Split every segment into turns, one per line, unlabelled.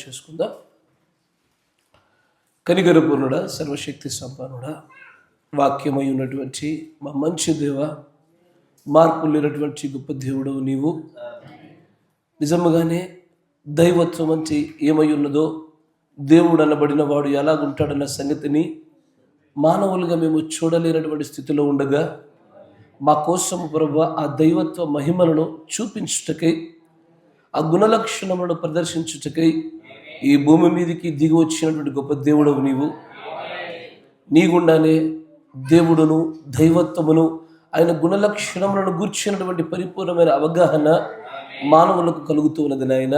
చేసుకుందాం. కనికరపూర్ణుడా, సర్వశక్తి సంపన్నుడా, వాక్యమై ఉన్నటువంటి మా మంచి దేవ, మార్పు లేనటువంటి గొప్ప దేవుడు నీవు. నిజముగానే దైవత్వం అంటే ఏమై ఉన్నదో, దేవుడు అనబడిన వాడు ఎలాగుంటాడన్న సంగతిని మానవులుగా మేము చూడలేనటువంటి స్థితిలో ఉండగా, మా కోసం ప్రభువా ఆ దైవత్వ మహిమలను చూపించుటకై, ఆ గుణలక్షణములను ప్రదర్శించుటకై ఈ భూమి మీదకి దిగి వచ్చినటువంటి గొప్ప దేవుడవు నీవు. నీ గుండానే దేవుడును దైవత్వమును ఆయన గుణలక్షణములను గూర్చినటువంటి పరిపూర్ణమైన అవగాహన మానవులకు కలుగుతూ ఉన్నది నాయన.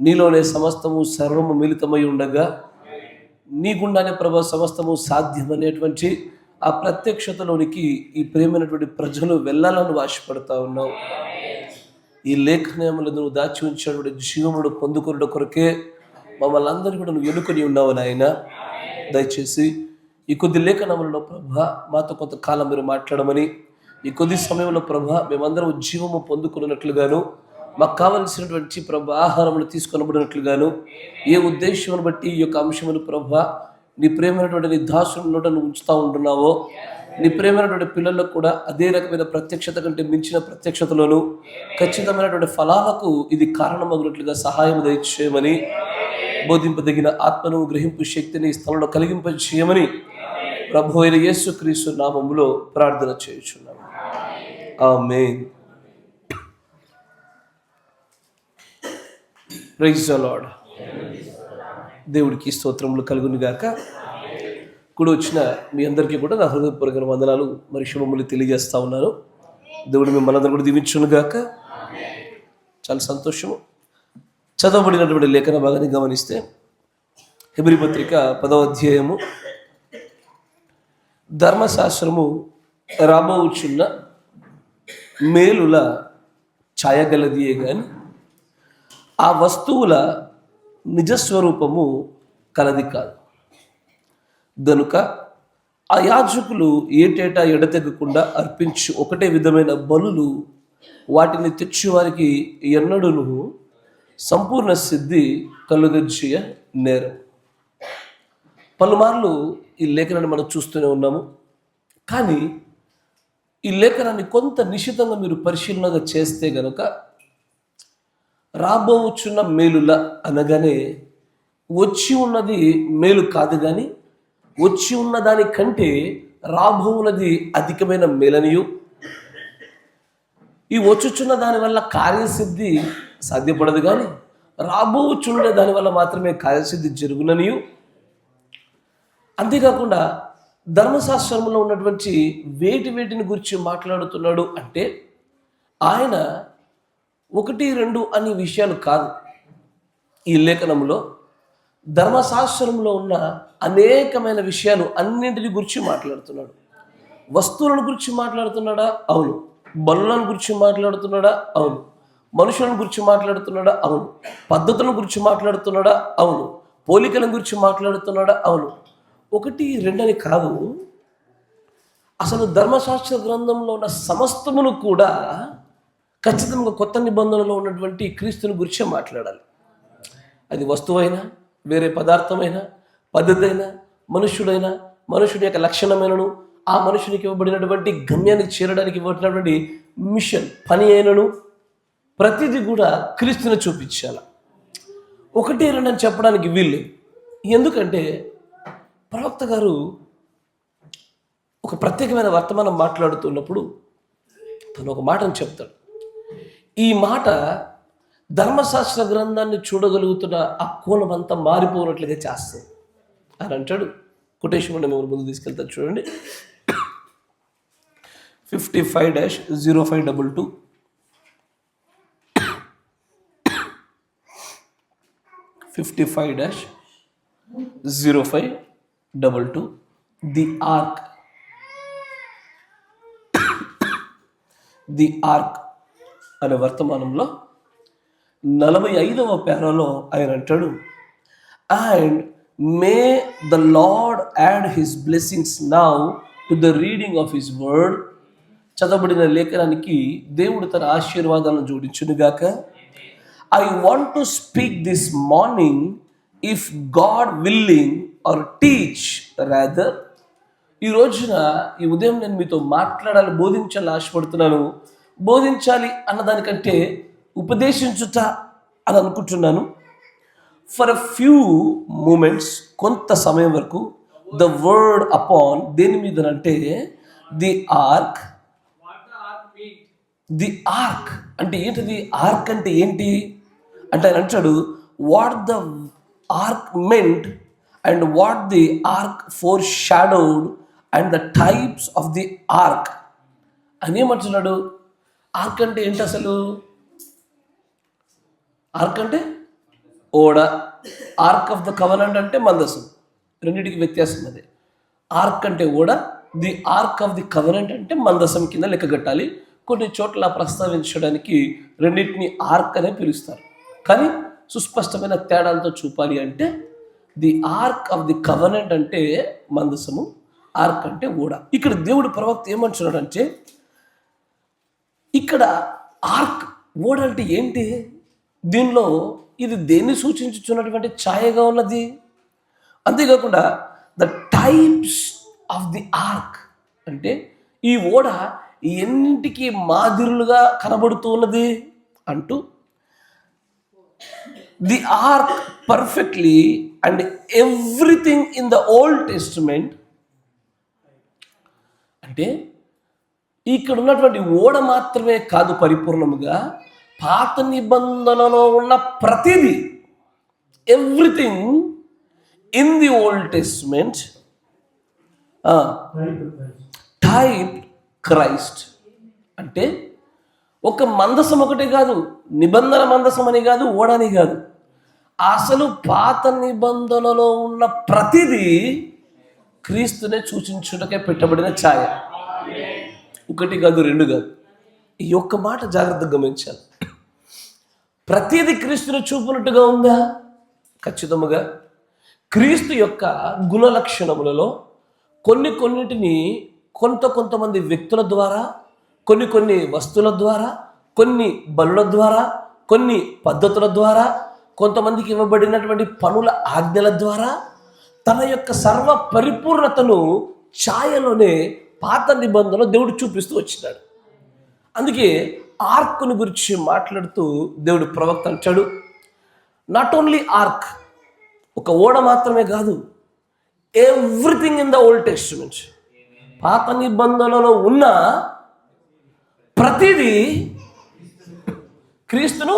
నీలోనే సమస్తము సర్వము మిళితమై ఉండగా నీ గుండానే ప్రభా సమస్తము సాధ్యమనేటువంటి ఆ ప్రత్యక్షతలోనికి ఈ ప్రేమైనటువంటి ప్రజలు వెళ్ళాలని ఆశపడతా ఉన్నావు. ఈ లేఖనములను నువ్వు దాచి ఉంచినటువంటి జీవమును పొందుకున్న కొరకే మమ్మల్ని అందరినీ కూడా నువ్వు ఎన్నుకొని ఉన్నావు నాయన. దయచేసి ఈ కొద్ది లేఖనములలో ప్రభా మాతో కొంతకాలం మీరు మాట్లాడమని, ఈ కొద్ది సమయంలో ప్రభా మేమందరం జీవము పొందుకున్నట్లుగాను, మాకు కావలసినటువంటి ప్రభా ఆహారములు తీసుకొనబడినట్లుగాను, ఏ ఉద్దేశమును బట్టి ఈ యొక్క అంశమును ప్రభా నీ ప్రేమైనటువంటి నీ దాసుని నోట నువ్వు ఉంచుతూ ఉంటున్నావో, నీ ప్రేమైనటువంటి పిల్లలకు కూడా అదే రకమైన ప్రత్యక్షత కంటే మించిన ప్రత్యక్షతలోను ఖచ్చితమైనటువంటి ఫలాలకు ఇది కారణమగినట్లుగా సహాయం దయచేయమని, బోధింపదగిన ఆత్మను గ్రహింపు శక్తిని ఈ స్థలంలో కలిగింప చేయమని ప్రభు అయిన యేసుక్రీస్తు నామములో ప్రార్థన చేయుచున్నాము. ఆమేన్. Praise the lord. దేవుడికి స్తోత్రములు కలుగును గాక. కూడా వచ్చిన మీ అందరికీ కూడా నా హృదయపూర్వక వందనాలు మరి శుభములు తెలియజేస్తా ఉన్నాను. దేవుడు మిమ్మల్ని అందరూ కూడా దీవించును గాక. చాలా సంతోషము. చదవబడినటువంటి లేఖన భాగాన్ని గమనిస్తే హెబ్రీ పత్రిక 10వ అధ్యాయము, ధర్మశాస్త్రము రాబోచున్న మేలుల ఛాయగలదియే కానీ ఆ వస్తువుల నిజస్వరూపము కలది కాదు. గనుక ఆ యాజకులు ఏటేటా ఎడతెగకుండా అర్పించు ఒకటే విధమైన బలులు వాటిని తెచ్చేవారికి ఎన్నడూను సంపూర్ణ సిద్ధి కలుగజేయ నేరం. పలుమార్లు ఈ లేఖనాన్ని మనం చూస్తూనే ఉన్నాము. కానీ ఈ లేఖనాన్ని కొంత నిశితంగా మీరు పరిశీలనగా చేస్తే గనుక రాబోచున్న మేలుల అనగానే వచ్చి ఉన్నది మేలు కాదు, కానీ వచ్చి ఉన్న దానికంటే రాబోవున్నది అధికమైన మేలనియు, ఈ వచ్చుచున్న దానివల్ల కార్యసిద్ధి సాధ్యపడదు, కానీ రాబోచుండే దానివల్ల మాత్రమే కార్యసిద్ధి జరుగుననియు. అంతేకాకుండా ధర్మశాస్త్రంలో ఉన్నటువంటి వేటిని గురించి మాట్లాడుతున్నాడు అంటే ఆయన 1, 2 అనే విషయాలు కాదు. ఈ లేఖనంలో ధర్మశాస్త్రంలో ఉన్న అనేకమైన విషయాలు అన్నింటిని గురించి మాట్లాడుతున్నాడు. వస్తువులను గురించి మాట్లాడుతున్నాడా? అవును. బలులను గురించి మాట్లాడుతున్నాడా? అవును. మనుషులను గురించి మాట్లాడుతున్నాడా? అవును. పద్ధతుల గురించి మాట్లాడుతున్నాడా? అవును. పోలికల గురించి మాట్లాడుతున్నాడా? అవును. 1, 2 అని కాదు. అసలు ధర్మశాస్త్ర గ్రంథంలో ఉన్న సమస్తమును కూడా ఖచ్చితంగా కొత్త నిబంధనలో ఉన్నటువంటి క్రీస్తుని గురించే మాట్లాడాలి. అది వస్తువైనా, వేరే పదార్థమైనా, పద్ధతి అయినా, మనుష్యుడైనా, మనుషుడి యొక్క లక్షణమైనను, ఆ మనుషునికి ఇవ్వబడినటువంటి గమ్యానికి చేరడానికి ఇవ్వబడినటువంటి మిషన్ పని అయినను ప్రతిదీ కూడా క్రీస్తుని చూపించాలి. 1, 2 అని చెప్పడానికి వీళ్ళు. ఎందుకంటే ప్రవక్త గారు ఒక ప్రత్యేకమైన వర్తమానం మాట్లాడుతున్నప్పుడు తను ఒక మాటను చెప్తాడు. ఈ మాట ధర్మశాస్త్ర గ్రంథాన్ని చూడగలుగుతున్న ఆ కోణం అంతా మారిపోయినట్లుగా చేస్తుంది అని అంటాడు. కొటేషన్ మిమ్మల్ని ముందు తీసుకెళ్తారు చూడండి. 55-0522 55-0522 ది ఆర్క్ అనే వర్తమానంలో 45వ పేరాలో ఆయన అంటాడు, and may the lord add his blessings now to the reading of his word. చదవబడిన లేఖనానికి దేవుడు తన ఆశీర్వాదాలను జోడించునుగాక. I want to speak this morning, if God willing, or teach rather. ఈ రోజున ఈ ఉదయం నేను మీతో మాట్లాడాలి, బోధించాలని ఆశపడుతున్నాను. బోధించాలి అన్నదానికంటే ఉపదేశించుట అని అనుకుంటున్నాను. ఫర్ ఎ ఫ్యూ మూమెంట్స్, కొంత సమయం వరకు, ద వర్డ్ అపాన్ దేని మీదనంటే ది ఆర్క్. ది ఆర్క్ అంటే ఏంటిది? ఆర్క్ అంటే ఏంటి అంటే ఆయన అంటాడు, what the arc meant and what the ark four shadowed and the types of the ark అని ఏమంటున్నాడు. ఆర్క్ అంటే ఏంటి అసలు? ఆర్క్ అంటే ఓడ. ఆర్క్ ఆఫ్ ద కవనెంట్ అంటే మందసం. రెండింటికి వ్యత్యాసం అదే. ఆర్క్ అంటే ఓడ, the ark of the covenant అంటే మందసం కింద లెక్కగట్టాలి. కొన్ని చోట్ల ప్రస్తావించడానికి రెండింటిని ఆర్క్ అనే పిలుస్తారు. కానీ సుస్పష్టమైన తేడాలతో చూపాలి అంటే the ark of the covenant అంటే మందసము, ఆర్క్ అంటే ఓడ. ఇక్కడ దేవుడు ప్రవక్త ఏమంటున్నాడంటే, ఇక్కడ ఆర్క్, ఓడ అంటే ఏంటి? దీనిలో ఇది దేన్ని సూచించుచున్నటువంటి ఛాయగా ఉన్నది. అంతేకాకుండా the types of the ark అంటే ఈ ఓడ ఎన్నింటికి మాదిరులుగా కనబడుతూ ఉన్నది అంటూ, the ark perfectly and everything in the old testament అంటే ఇక్కడ ఉన్నటువంటి ఓడ మాత్రమే కాదు, పరిపూర్ణముగా పాత నిబంధనలో ఉన్న ప్రతిదీ, everything in the old testament type Christ. అంటే ఒక మందసం ఒకటే కాదు, నిబంధన మందసం అని కాదు, ఓడని కాదు, అసలు పాత నిబంధనలో ఉన్న ప్రతిదీ క్రీస్తునే సూచించుటకే పెట్టబడిన ఛాయ. ఒకటి కాదు, రెండు కాదు. ఈ ఒక్క మాట జాగ్రత్తగా గమనించాలి. ప్రతిదీ క్రీస్తుని చూపునట్టుగా ఉందా? ఖచ్చితంగా. క్రీస్తు యొక్క గుణ లక్షణములలో కొన్నిటిని కొంతమంది వ్యక్తుల ద్వారా, కొన్ని వస్తువుల ద్వారా, కొన్ని బలుల ద్వారా, కొన్ని పద్ధతుల ద్వారా, కొంతమందికి ఇవ్వబడినటువంటి పనుల ఆజ్ఞల ద్వారా తన యొక్క సర్వ పరిపూర్ణతను ఛాయలోనే పాత నిబంధనలో దేవుడు చూపిస్తూ వచ్చినాడు. అందుకే ఆర్క్ను గురించి మాట్లాడుతూ దేవుడు ప్రవక్త అంటాడు, నాట్ ఓన్లీ ఆర్క్, ఒక ఓడ మాత్రమే కాదు, everything in the old testament, పాత నిబంధనలో ఉన్న ప్రతిదీ క్రీస్తును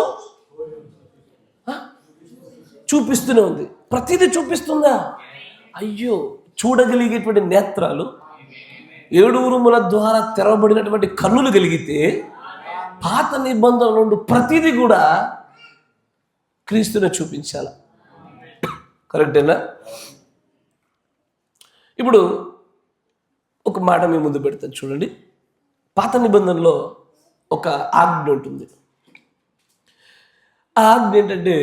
చూపిస్తూనే ఉంది. ప్రతిదీ చూపిస్తుందా? అయ్యో, చూడగలిగేటువంటి నేత్రాలు, 7 ఉరుముల ద్వారా తెరవబడినటువంటి కన్నులు కలిగితే పాత నిబంధనల నుండి ప్రతిదీ కూడా క్రీస్తునే చూపించాల. కరెక్టేనా? ఇప్పుడు ఒక మాట మీ ముందు పెడతాను చూడండి. పాత నిబంధనలో ఒక ఆజ్ఞ ఉంటుంది. ఆ ఆజ్ఞ ఏంటంటే,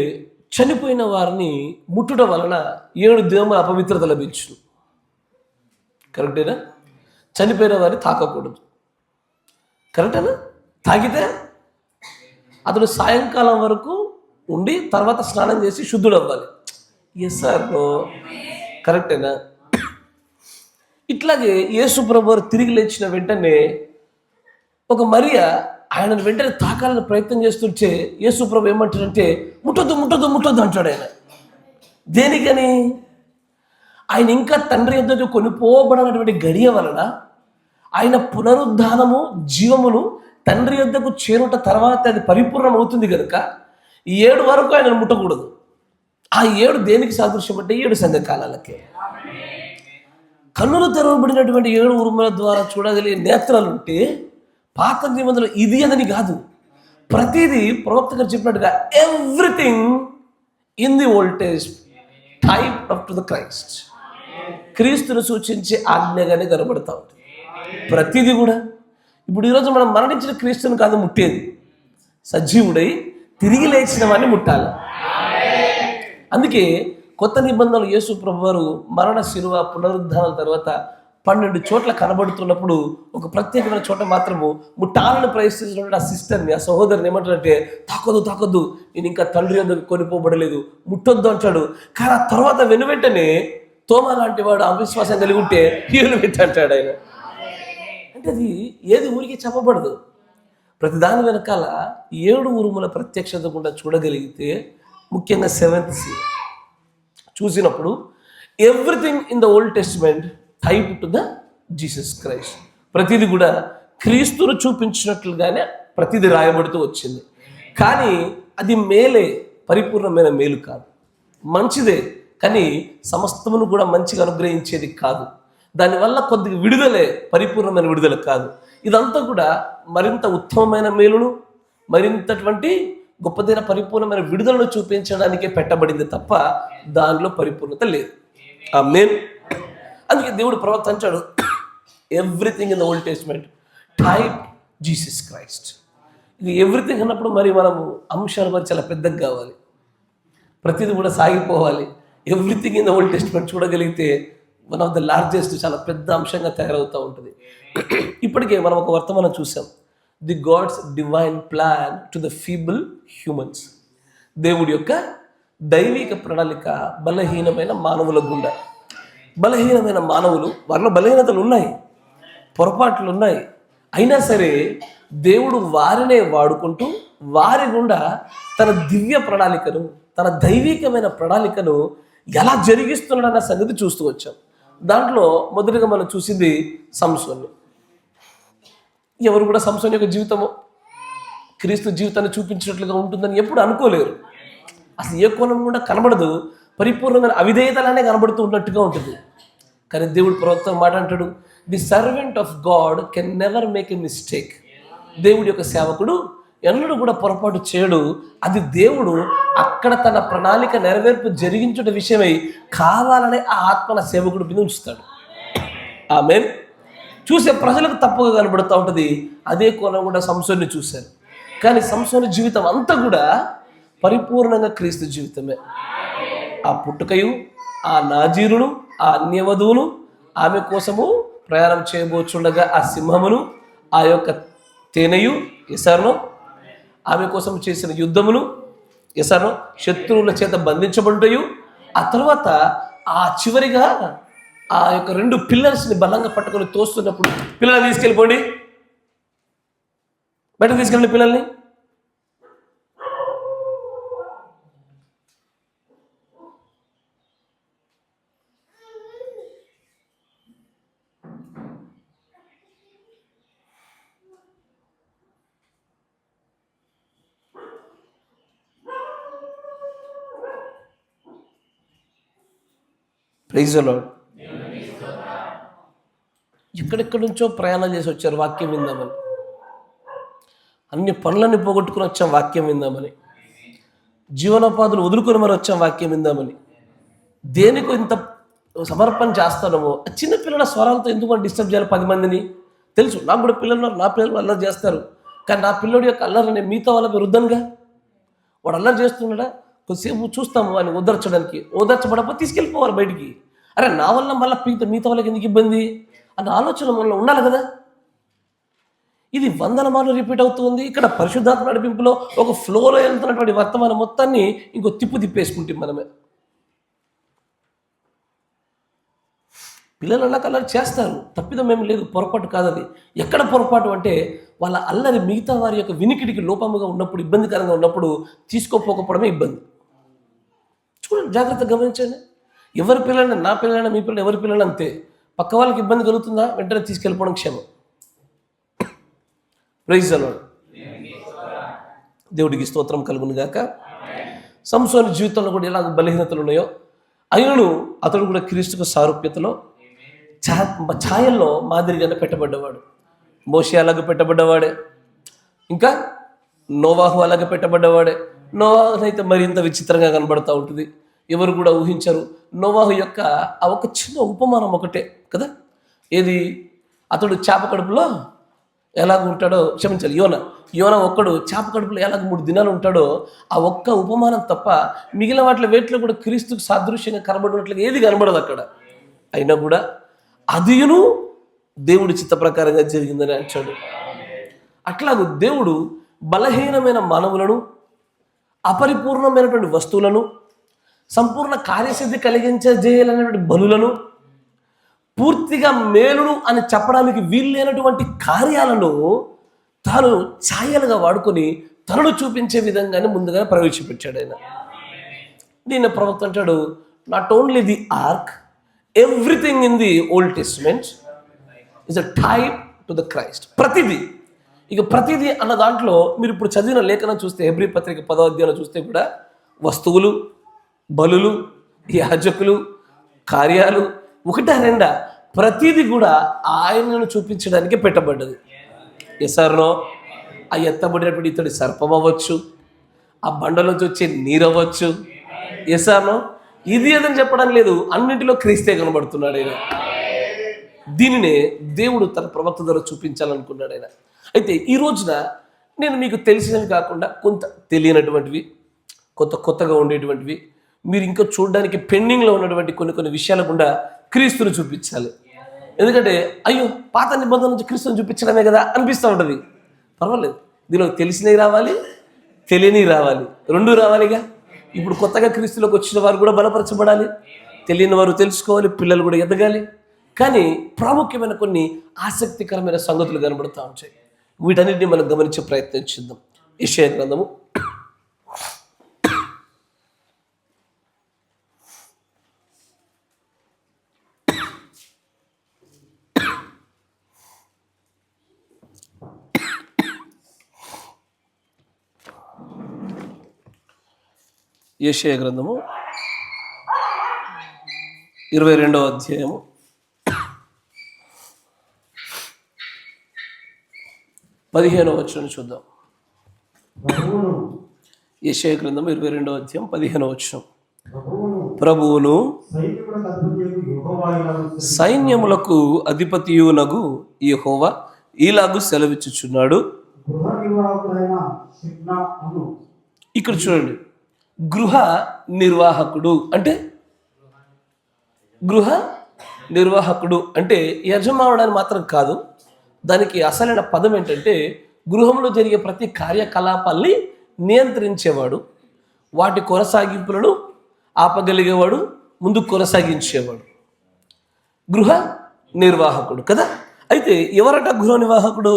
చనిపోయిన వారిని ముట్టుట వలన 7 దినముల అపవిత్రత లభించును. కరెక్టేనా? చనిపోయిన వారిని తాకకూడదు. కరెక్టేనా? తాకితే అతడు సాయంకాలం వరకు ఉండి తర్వాత స్నానం చేసి శుద్ధుడు అవ్వాలి. ఎస్ సార్, కరెక్టేనా? ఇట్లాగే యేసు ప్రభువు తిరిగి లేచిన వెంటనే ఒక మరియ ఆయనను వెంటనే తాకాలని ప్రయత్నం చేస్తుంటే యేసు ప్రభు ఏమంటాడంటే, ముట్టొద్దు అంటాడు. ఆయన దేనికని? ఆయన ఇంకా తండ్రి యొద్దకు కొనిపోబడినటువంటి గడియ వలన ఆయన పునరుద్ధానము, జీవమును తండ్రి యొద్దకు చేరుట తర్వాత అది పరిపూర్ణం అవుతుంది కనుక 7 వరకు ఆయనను ముట్టకూడదు. ఆ 7 దేనికి సాదృశ్యం అంటే 7 సంఘకాలాలకే. కన్నులు తెరవబడినటువంటి 7 ఉరుముల ద్వారా చూడగలిగే నేత్రాలుంటే పాత నిబంధనలు ఇది అదని కాదు, ప్రతిదీ ప్రవక్త గారు చెప్పినట్టుగా everything in the old test type up to the Christ, క్రీస్తును సూచించే ఆజ్ఞగానే కనబడతా ఉంటుంది. ప్రతిదీ కూడా ఇప్పుడు ఈరోజు మనం మరణించిన క్రీస్తుని కాదు ముట్టేది, సజీవుడై తిరిగి లేచిన వాడిని ముట్టాలి. అందుకే కొత్త నిబంధనలు యేసు ప్రభువారు మరణ శిలువ పునరుద్ధానాల తర్వాత 12 చోట్ల కనబడుతున్నప్పుడు ఒక ప్రత్యేకమైన చోట మాత్రము ముట్టాలను ప్రయత్నిస్తున్న ఆ సిస్టర్ని, ఆ సహోదరిని ఏమంటాడంటే, తాకొద్దు, నేను ఇంకా తండ్రి వద్దకు కొనిపోబడలేదు, ముట్టొద్దు అంటాడు. కానీ ఆ తర్వాత వెనువెంటనే తోమా లాంటి వాడు అవిశ్వాసం కలిగి ఉంటే హీలు పెట్టి అంటాడు ఆయన. అంటే అది ఏది ఊరికి చెప్పబడదు. ప్రతిదాని వెనకాల 7 ఉరుముల ప్రత్యక్షత కూడా చూడగలిగితే, ముఖ్యంగా 7th seal చూసినప్పుడు everything in the old testament type to the Jesus Christ. ప్రతిది కూడా క్రీస్తును చూపించినట్లుగానే ప్రతిది రాయబడుతూ వచ్చింది. కానీ అది మేలే, పరిపూర్ణమైన మేలు కాదు. మంచిదే, కానీ సమస్తమును కూడా మంచిగా అనుగ్రహించేది కాదు. దానివల్ల కొద్దిగా విడుదలే, పరిపూర్ణమైన విడుదల కాదు. ఇదంతా కూడా మరింత ఉత్తమమైన మేలును, మరింతటువంటి గొప్పదైన పరిపూర్ణమైన విడుదలను చూపించడానికే పెట్టబడింది తప్ప దానిలో పరిపూర్ణత లేదు. ఆమేన్. అందుకే దేవుడు ప్రవక్త అంటాడు, everything in the old testament type Jesus Christ. ఇది ఎవ్రీథింగ్ అన్నప్పుడు మరి మనము అంశాలు మరి చాలా పెద్దగా కావాలి, ప్రతిదీ కూడా సాగిపోవాలి. Everything in the old testament చూడగలిగితే వన్ ఆఫ్ ద లార్జెస్ట్, చాలా పెద్ద అంశంగా తయారవుతూ ఉంటుంది. ఇప్పటికే మనం ఒక వర్తమానం చూసాం, the God's divine plan to the feeble humans. దేవుడి యొక్క దైవిక ప్రణాళిక బలహీనమైన మానవుల గుండా. బలహీనమైన మానవులు, వారిలో బలహీనతలు ఉన్నాయి, పొరపాట్లు ఉన్నాయి. అయినా సరే దేవుడు వారినే వాడుకుంటూ వారి గుండా తన దివ్య ప్రణాళికను, తన దైవికమైన ప్రణాళికను ఎలా జరిగిస్తున్నాడన్న సంగతి చూస్తూ వచ్చాం. దాంట్లో మొదటిగా మనం చూసింది సంసోన్ని. ఎవరు కూడా సంసోన్ యొక్క జీవితము క్రీస్తు జీవితాన్ని చూపించినట్లుగా ఉంటుందని ఎప్పుడు అనుకోలేరు. అసలు ఏ కోణం కూడా కనబడదు, పరిపూర్ణమైన అవిధేయతలానే కనబడుతూ ఉన్నట్టుగా ఉంటుంది. కానీ దేవుడు ప్రవక్త మాట అంటాడు, the servant of God can never make a mistake. దేవుడి యొక్క సేవకుడు ఎన్నడూ కూడా పొరపాటు చేయడు. అది దేవుడు అక్కడ తన ప్రణాళిక నెరవేర్పు జరిగించుట విషయమై కావాలనే ఆ ఆత్మన సేవకుడు మీద ఉంచుతాడు. ఆమేన్. చూసే ప్రజలకు తప్పుగా కనబడుతూ ఉంటుంది. అదే కోణం కూడా సంసోన్ని చూశారు. కానీ సంసోని జీవితం అంతా కూడా పరిపూర్ణంగా క్రీస్తు జీవితమే. ఆ పుట్టుకయు, ఆ నాజీరును, ఆ అన్యవధువును, ఆమె కోసము ప్రయాణం చేయబోచుండగా ఆ సింహమును, ఆ యొక్క తేనెయు ఎసరును, ఆమె కోసం చేసిన యుద్ధమును ఎసరును, శత్రువుల చేత బంధించబడుటయు, ఆ తర్వాత ఆ చివరిగా ఆ యొక్క 2 పిల్లర్స్ని బలంగా పట్టుకొని తోస్తున్నప్పుడు, పిల్లల్ని తీసుకెళ్ళిపోండి, బయటకు తీసుకెళ్ళండి పిల్లల్ని. Praise the Lord. ఎక్కడెక్కడి నుంచో ప్రయాణం చేసి వచ్చారు వాక్యం విందామని. అన్ని పనులన్నీ పోగొట్టుకుని వచ్చాం వాక్యం విందామని. జీవనోపాధులు వదులుకొని మరి వచ్చాం వాక్యం విందామని. దేనికి ఇంత సమర్పణ చేస్తానమో, చిన్నపిల్లల స్వరాలతో ఎందుకు డిస్టర్బ్ చేయాలి 10 మందిని? తెలుసు, నాకు కూడా పిల్లలు ఉన్నారు, నా పిల్లలు అల్లరి చేస్తారు. కానీ నా పిల్లడి యొక్క అల్లరి నేను మిగతా వాళ్ళకి వృద్ధంగా, వాడు అల్లరి చేస్తున్నాడా, కొద్దిసేపు చూస్తాము అని ఓదార్చడానికి. ఓదార్చబడకపోతే తీసుకెళ్ళిపోవాలి బయటికి. అరే నా వల్ల మళ్ళీ మిగతా వాళ్ళకి ఎందుకు ఇబ్బంది అన్న ఆలోచన మనలో ఉండాలి కదా. ఇది 100 మార్లు రిపీట్ అవుతుంది. ఇక్కడ పరిశుద్ధాత్మ నడిపింపులో ఒక ఫ్లోలో వెళ్తున్నటువంటి వర్తమానం మొత్తాన్ని ఇంకో తిప్పేసుకుంటాం మనమే. పిల్లలు అలా అల్లరి చేస్తారు, తప్పిదం ఏమి లేదు, పొరపాటు కాదు అది. ఎక్కడ పొరపాటు అంటే వాళ్ళ అల్లరి మిగతా వారి యొక్క వినికిడికి లోపముగా ఉన్నప్పుడు, ఇబ్బందికరంగా ఉన్నప్పుడు తీసుకోపోకపోవడమే ఇబ్బంది. చూడండి, జాగ్రత్తగా గమనించండి. ఎవరి పిల్లలైనా, నా పిల్లలైనా, మీ పిల్లలు, ఎవరి పిల్లలు అంతే. పక్క వాళ్ళకి ఇబ్బంది కలుగుతుందా, వెంటనే తీసుకెళ్ళిపోవడం క్షేమం. Praise the lord. దేవుడికి స్తోత్రం కలుగును గాక. సంసోని జీవితంలో కూడా ఎలాగ బలహీనతలు ఉన్నాయో, అయినను అతడు కూడా క్రీస్తుకు సారూప్యతలో ఛాయల్లో మాదిరిగానే పెట్టబడ్డవాడు. మోషే అలాగే పెట్టబడ్డవాడే, ఇంకా నోవాహు అలాగే పెట్టబడ్డవాడే. నోవాహు అయితే మరింత విచిత్రంగా కనబడుతూ ఉంటుంది. ఎవరు కూడా ఊహించరు. నోవాహు యొక్క ఆ ఒక చిన్న ఉపమానం ఒకటే కదా. ఏది, అతడు చేప కడుపులో ఎలాగ ఉంటాడో, క్షమించాలి, యోన ఒక్కడు చేప కడుపులో ఎలాగ 3 దినాలు ఉంటాడో, ఆ ఒక్క ఉపమానం తప్ప మిగిలిన వాటిలో వేటిలో కూడా క్రీస్తుకు సాదృశ్యంగా కనబడినట్లుగా ఏది కనబడదు అక్కడ. అయినా కూడా అదియును దేవుడి చిత్త ప్రకారంగా జరిగిందని అంటాడు. అట్లాగూ దేవుడు బలహీనమైన మానవులను, అపరిపూర్ణమైనటువంటి వస్తువులను, సంపూర్ణ కార్యసిద్ధి కలిగించేయాలనేటువంటి బలులను, పూర్తిగా మేలును అని చెప్పడానికి వీల్లేనటువంటి కార్యాలను తాను ఛాయలుగా వాడుకొని తనను చూపించే విధంగానే ముందుగానే ప్రవేశపెట్టాడు ఆయన. దీన్ని ప్రవక్త అంటాడు, not only the ark, everything in the old testament is a type to the Christ. ప్రతిదీ అన్న దాంట్లో మీరు ఇప్పుడు చదివిన లేఖనం చూస్తే, హెబ్రీ పత్రిక 10వ అధ్యాయం చూస్తే కూడా వస్తువులు, బలులు, యాజకులు, కార్యాలు, ఒకటా రెండా, ప్రతిదీ కూడా ఆయనను చూపించడానికి పెట్టబడ్డది. ఎసారో ఆ ఎత్తబడినటువంటి ఇతడి సర్పం అవ్వచ్చు, ఆ బండలోంచి వచ్చే నీరు అవ్వచ్చు. ఎసారో ఇది ఏదని చెప్పడం లేదు, అన్నింటిలో క్రీస్తే కనబడుతున్నాడు ఆయన. దీనినే దేవుడు తన ప్రవక్త ద్వారా చూపించాలనుకున్నాడు ఆయన. అయితే ఈ రోజున నేను మీకు తెలిసినవి కాకుండా కొంత తెలియనటువంటివి, కొత్తగా ఉండేటువంటివి, మీరు ఇంకా చూడడానికి పెండింగ్లో ఉన్నటువంటి కొన్ని విషయాల గుండా క్రీస్తుని చూపించాలి. ఎందుకంటే అయ్యో పాత నిబంధన నుంచి క్రీస్తుని చూపించడమే కదా అనిపిస్తూ ఉంటుంది. పర్వాలేదు, దీనిలో తెలిసినవి రావాలి, తెలియని రావాలి, రెండు రావాలిగా. ఇప్పుడు కొత్తగా క్రీస్తులోకి వచ్చిన వారు కూడా బలపరచబడాలి, తెలియని వారు తెలుసుకోవాలి, పిల్లలు కూడా ఎదగాలి. కానీ ప్రాముఖ్యమైన కొన్ని ఆసక్తికరమైన సంగతులు కనబడుతూ ఉంటాయి. వీటన్నిటిని మనం గమనించే ప్రయత్నం చేద్దాం. యెషయా గ్రంథము 22వ అధ్యాయము 15వ వచనం చూద్దాం. యెషయా గ్రంథము 22వ అధ్యాయం 15వ వచనం. ప్రభువును సైన్యములకు అధిపతియునగు యెహోవా ఇలాగు సెలవిచ్చుచున్నాడు. ఇక్కడ చూడండి, గృహ నిర్వాహకుడు అంటే యజమానుడని మాత్రం కాదు. దానికి అసలైన పదం ఏంటంటే గృహంలో జరిగే ప్రతి కార్యకలాపాల్ని నియంత్రించేవాడు, వాటి కొనసాగింపులను ఆపగలిగేవాడు, ముందుకు కొనసాగించేవాడు. గృహ నిర్వాహకుడు కదా. అయితే ఎవరట గృహ నిర్వాహకుడు?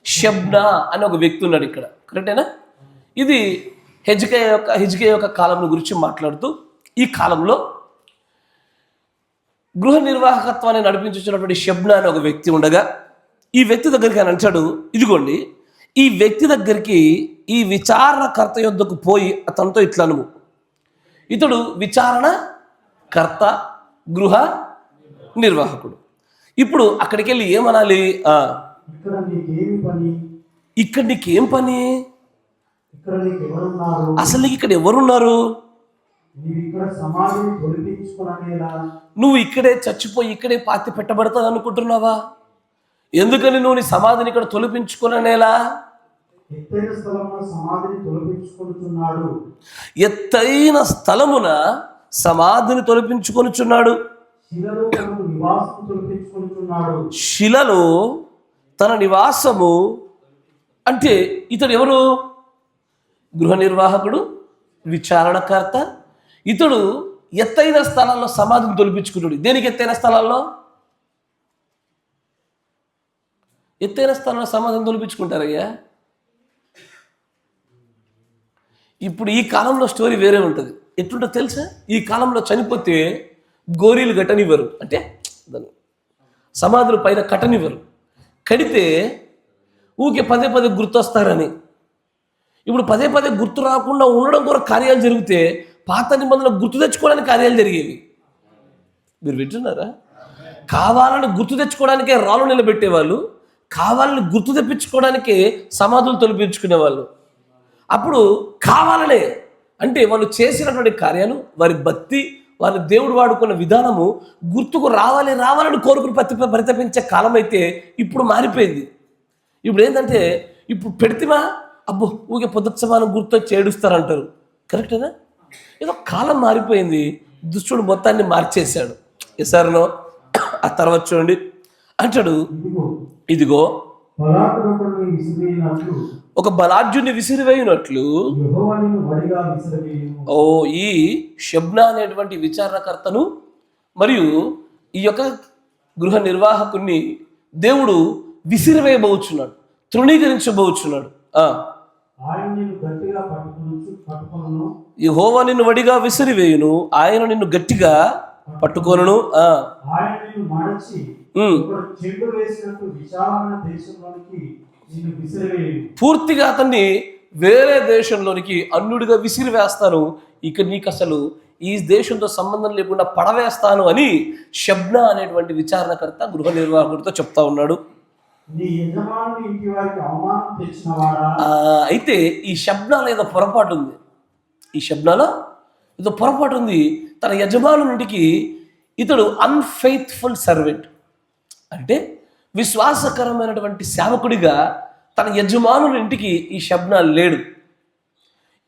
షెబ్నా అనే ఒక వ్యక్తి ఉన్నాడు ఇక్కడ, కరెక్టేనా? ఇది హిజ్కియా యొక్క కాలం గురించి మాట్లాడుతూ, ఈ కాలంలో గృహ నిర్వాహకత్వాన్ని నడిపించుతున్నటువంటి షెబ్నా అనే ఒక వ్యక్తి ఉండగా, ఈ వ్యక్తి దగ్గరికి ఆయన అంటాడు, ఇదిగోండి ఈ వ్యక్తి దగ్గరికి ఈ విచారణకర్త యొద్దకు పోయి అతనితో ఇట్లను, ఇతడు విచారణకర్త, గృహ నిర్వాహకుడు. ఇప్పుడు అక్కడికి వెళ్ళి ఏమనాలి? ఇక్కడ నీకేం పని? అసలు నీకు ఇక్కడ ఎవరున్నారు? నువ్వు ఇక్కడే చచ్చిపోయి ఇక్కడే పాతి పెట్టబడతావు అనుకుంటున్నావా? ఎందుకని నువ్వు నీ సమాధిని ఇక్కడ తొలిపించుకునేలా? ఎత్తైన స్థలమున సమాధిని తొలిపించుకొనుచున్నాడు. శిలలో తన నివాసము అంటే ఇతడు ఎవరు? గృహ నిర్వాహకుడు, విచారణకర్త. ఇతడు ఎత్తైన స్థలాల్లో సమాధిని తొలిపించుకున్నాడు. దేనికి ఎత్తైన స్థలాల్లో? ఎత్తైన స్థలంలో సమాధిని తొలిపించుకుంటారయ్యా. ఇప్పుడు ఈ కాలంలో స్టోరీ వేరే ఉంటుంది. ఎట్లుంటో తెలుసా? ఈ కాలంలో చనిపోతే గోరీలు కట్టనివ్వరు, అంటే దాన్ని సమాధుల పైన కట్టనివ్వరు. కడితే ఊకే పదే గుర్తొస్తారని. ఇప్పుడు పదే గుర్తు రాకుండా ఉండడం కూడా కార్యాలు జరిగితే పాత నిబంధనలు గుర్తు తెచ్చుకోవడానికి కార్యాలు జరిగేవి. మీరు వింటున్నారా? కావాలని గుర్తు తెచ్చుకోవడానికే రాళ్ళు నిలబెట్టేవాళ్ళు, కావాలని గుర్తు తెప్పించుకోవడానికే సమాధులు తొలిపించుకునేవాళ్ళు. అప్పుడు కావాలనే అంటే వాళ్ళు చేసినటువంటి కార్యాలు, వారి భక్తి, వారి దేవుడు వాడుకున్న విధానము గుర్తుకు రావాలని కోరుకుని పరితపించే కాలం అయితే ఇప్పుడు మారిపోయింది. ఇప్పుడు ఏంటంటే ఇప్పుడు పెడితేమా అబ్బో ఊకే పొద్దుసమానం గుర్తొచ్చి ఏడుస్తారంటారు. కరెక్టేనా? ఏదో కాలం మారిపోయింది, దుష్టుడు మొత్తాన్ని మార్చేశాడు. ఎసారనో ఆ తర్వాత చూడండి అంటాడు, ఇదిగో ఒక బలాఢ్యుని విసిరివేయినట్లు. ఓ, ఈ షబ్నా అనేటువంటి విచారణకర్తను మరియు ఈ యొక్క గృహ నిర్వాహకుని దేవుడు విసిరివేయబోచున్నాడు, తృణీకరించబోచున్నాడు. యెహోవా నిన్ను వడిగా విసిరివేయును, ఆయన నిన్ను గట్టిగా పట్టుకొనును. పూర్తిగా అతన్ని వేరే దేశంలోనికి అన్యుడిగా విసిరివేస్తాను, ఇక నీకు అసలు ఈ దేశంతో సంబంధం లేకుండా పడవేస్తాను అని షబ్నా అనేటువంటి విచారణకర్త గృహ నిర్వాహకుడితో చెప్తా ఉన్నాడు. అయితే ఈ షబ్నాలో ఏదో పొరపాటు ఉంది, ఈ షబ్నాలో ఏదో పొరపాటు ఉంది. తన యజమానునికి ఇతడు అన్ఫెయిత్ఫుల్ సర్వెంట్, అంటే విశ్వాసకరమైనటువంటి సేవకుడిగా తన యజమానుల ఇంటికి ఈ షబ్నా లేడు.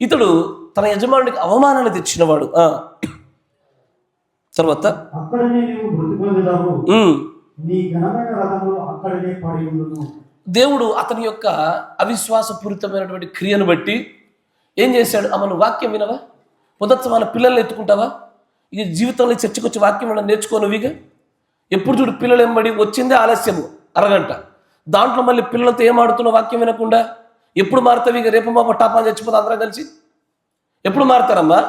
ఇతడు తన యజమానుడికి అవమానాన్ని తెచ్చినవాడు. తర్వాత దేవుడు అతని యొక్క అవిశ్వాసపూరితమైనటువంటి క్రియను బట్టి ఏం చేశాడు? నువ్వు వాక్యం వినవా? మొదట వాళ్ళ పిల్లల్ని ఎత్తుకుంటావా? ఇక జీవితంలో చర్చకు వచ్చి వాక్యం ఏమైనా నేర్చుకోనువిగా? ఎప్పుడు చూడు పిల్లలు ఎంబడి, వచ్చిందే ఆలస్యము అరగంట, దాంట్లో మళ్ళీ పిల్లలతో ఏం ఆడుతున్నావు వాక్యం వినకుండా? ఎప్పుడు మారుతావు? ఇక రేపు మా టాపా చచ్చిపోతా అందరం కలిసి ఎప్పుడు మారుతారమ్మా?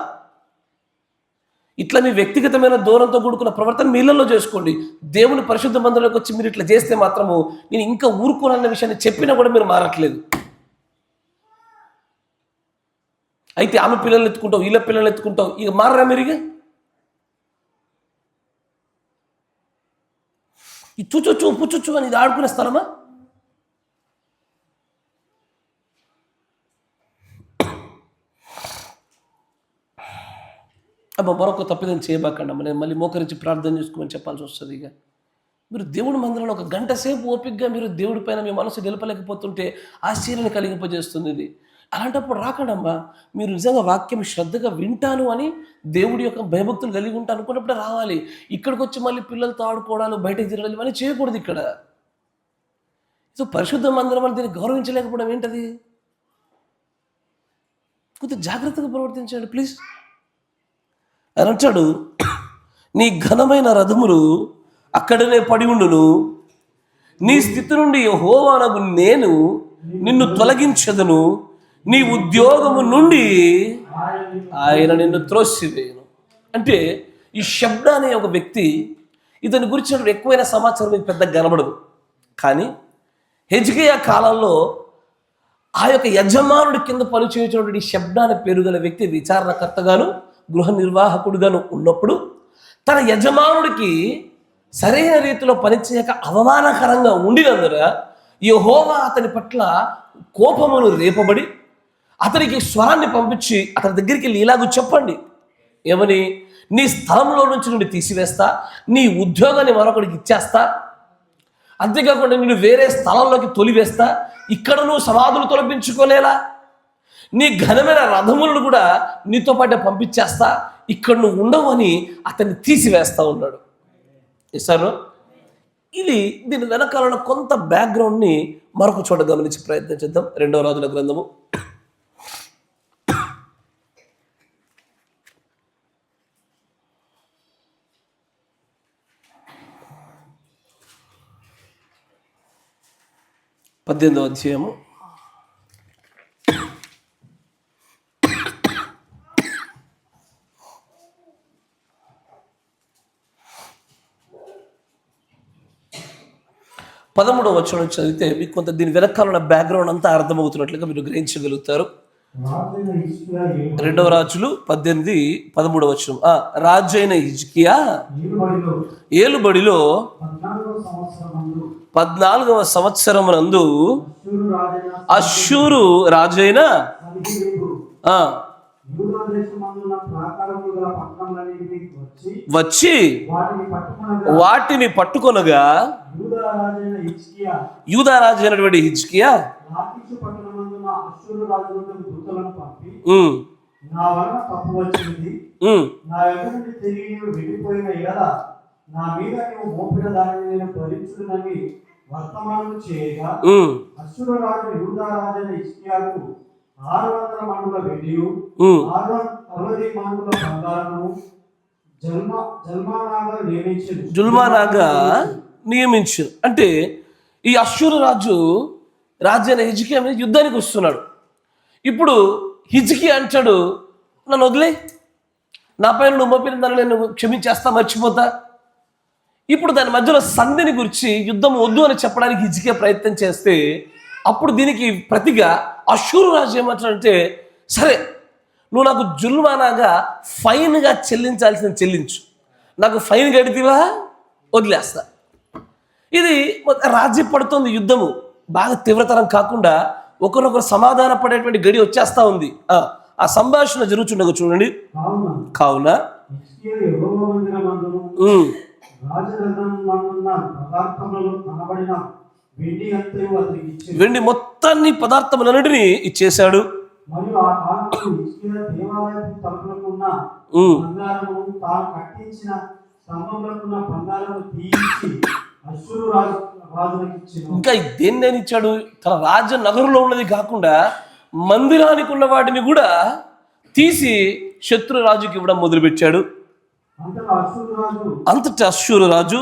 ఇట్లా మీ వ్యక్తిగతమైన దూరంతో కూడుకున్న ప్రవర్తన మీ ఇళ్లలో చేసుకోండి. దేవుని పరిశుద్ధ మందిరంలోకి వచ్చి మీరు ఇట్లా చేస్తే మాత్రము నేను ఇంకా ఊరుకోనన్న విషయాన్ని చెప్పినా కూడా మీరు మారట్లేదు. అయితే ఆమె పిల్లల్ని ఎత్తుకుంటావు, వీళ్ళ పిల్లల్ని ఎత్తుకుంటావు, ఇక మారరా మీరు? ఇక ఈ చుచ్చు పుచ్చు అని ఇది ఆడుకునే స్థలమా? మరొక తప్పిదం చేయబాకండి అమ్మ, నేను మళ్ళీ మోకరించి ప్రార్థన చేసుకోమని చెప్పాల్సి వస్తుంది. ఇక మీరు దేవుడి మందిరంలో ఒక గంట సేపు ఓపికగా మీరు దేవుడి పైన మీ మనసు నిలపలేకపోతుంటే ఆశ్చర్యాన్ని కలిగింపజేస్తుంది ఇది. అలాంటప్పుడు రాకండమ్మా, మీరు నిజంగా వాక్యం శ్రద్ధగా వింటాను అని దేవుడి యొక్క భయభక్తులు కలిగి ఉంటాను అనుకున్నప్పుడే రావాలి. ఇక్కడికి వచ్చి మళ్ళీ పిల్లలతో ఆడుకోవడాలు, బయటకు తిరగడాలు ఇవన్నీ చేయకూడదు. ఇక్కడ సో పరిశుద్ధ మందిరం అని దీన్ని గౌరవించలేకపోవడం ఏంటది? కొద్దిగా జాగ్రత్తగా ప్రవర్తించండి ప్లీజ్ అని అంటాడు. నీ ఘనమైన రథములు అక్కడనే పడి ఉండును, నీ స్థితి నుండి యెహోవానగు నేను నిన్ను తొలగించదను, నీ ఉద్యోగము నుండి ఆయన నిన్ను త్రోసివేయను. అంటే ఈ షబ్నా అనే ఒక వ్యక్తి, ఇతని గురించి ఎక్కువైన సమాచారం మీకు పెద్దగా కనబడదు. కానీ హిజ్కియా కాలంలో ఆ యొక్క యజమానుడి కింద పనిచేసినటువంటి షబ్నా అనే పేరు గల వ్యక్తి విచారణకర్తగాను గృహ నిర్వాహకుడుగాను ఉన్నప్పుడు తన యజమానుడికి సరైన రీతిలో పనిచేయక అవమానకరంగా ఉండినందున యెహోవా అతని పట్ల కోపమును రేపబడి అతనికి స్వరాన్ని పంపించి అతని దగ్గరికి వెళ్ళి ఇలాగూ చెప్పండి, ఏమని? నీ స్థలంలో నుంచి నుండి తీసివేస్తా, నీ ఉద్యోగాన్ని మరొకడికి ఇచ్చేస్తా, అంతేకాకుండా నేను వేరే స్థలంలోకి తొలివేస్తా, ఇక్కడ నువ్వు సమాధులు తొలగించుకోలేలా, నీ ఘనమైన రథములను కూడా నీతో పాటే పంపించేస్తా, ఇక్కడ నువ్వు ఉండవు అని అతన్ని తీసివేస్తా ఉన్నాడు. సార్ దీని వెనకాల కొంత బ్యాక్గ్రౌండ్ని మరొక చోట గమనించి ప్రయత్నం చేద్దాం. 2వ రాజుల గ్రంథము 18వ అధ్యాయము 13వ వచనం చదివితే మీకు కొంత దీని వెనకాల ఉన్న బ్యాక్గ్రౌండ్ అంతా అర్థమవుతున్నట్లుగా మీరు గ్రహించగలుగుతారు. 2వ రాజులు 18:13 వచనం. రాజైన హిజ్కియా ఏలుబడిలో 14వ సంవత్సరమునందు అష్షూరు రాజైన వచ్చి వాటిని పట్టుకొనగా యూదా రాజు అయినటువంటి హిజ్కియా
నా మీద నీవు మోపిన దానిని నేను భరించునని వర్తమానం చేయగా అశ్షూరు రాజు యూదా రాజైన హిజ్కియాకు 600 మణుల వెండియు 60 మణుల బంగారము
జుల్మానాగా నియమించు. అంటే ఈ అశ్షూరు రాజైన హిజ్కియా మీద యుద్ధానికి వస్తున్నాడు. ఇప్పుడు హిజ్కియా అంటాడు, నన్ను వదిలే, నా పైన నువ్వు మోపిన దాన్ని నేను క్షమించేస్తా, మర్చిపోతా. ఇప్పుడు దాని మధ్యలో సంధిని గురించి యుద్ధం వద్దు అని చెప్పడానికి హిజ్కియా ప్రయత్నం చేస్తే, అప్పుడు దీనికి ప్రతిగా అశ్షూరు రాజు ఏమంటాడంటే, సరే నువ్వు నాకు జుల్మానాగా ఫైన్గా చెల్లించాల్సిన చెల్లించు, నాకు ఫైన్ కడితేవా వదిలేస్తా. ఇది రాజ్య పడుతుంది. యుద్ధము బాగా తీవ్రతరం కాకుండా ఒకరొకరు సమాధాన పడేటువంటి గడి వచ్చేస్తా ఉంది. ఆ సంభాషణ జరుగుతుండగా చూడండి. కావున వెండి మొత్తాన్ని పదార్థములన్నిటినీ ఇచ్చేశాడు. ఇంకా దేన్ని నేను ఇచ్చాడు? తన రాజ నగరంలో ఉన్నది కాకుండా మందిరానికి ఉన్న వాటిని కూడా తీసి శత్రు రాజుకి ఇవ్వడం మొదలుపెట్టాడు. అంతటా అశ్షూరు రాజు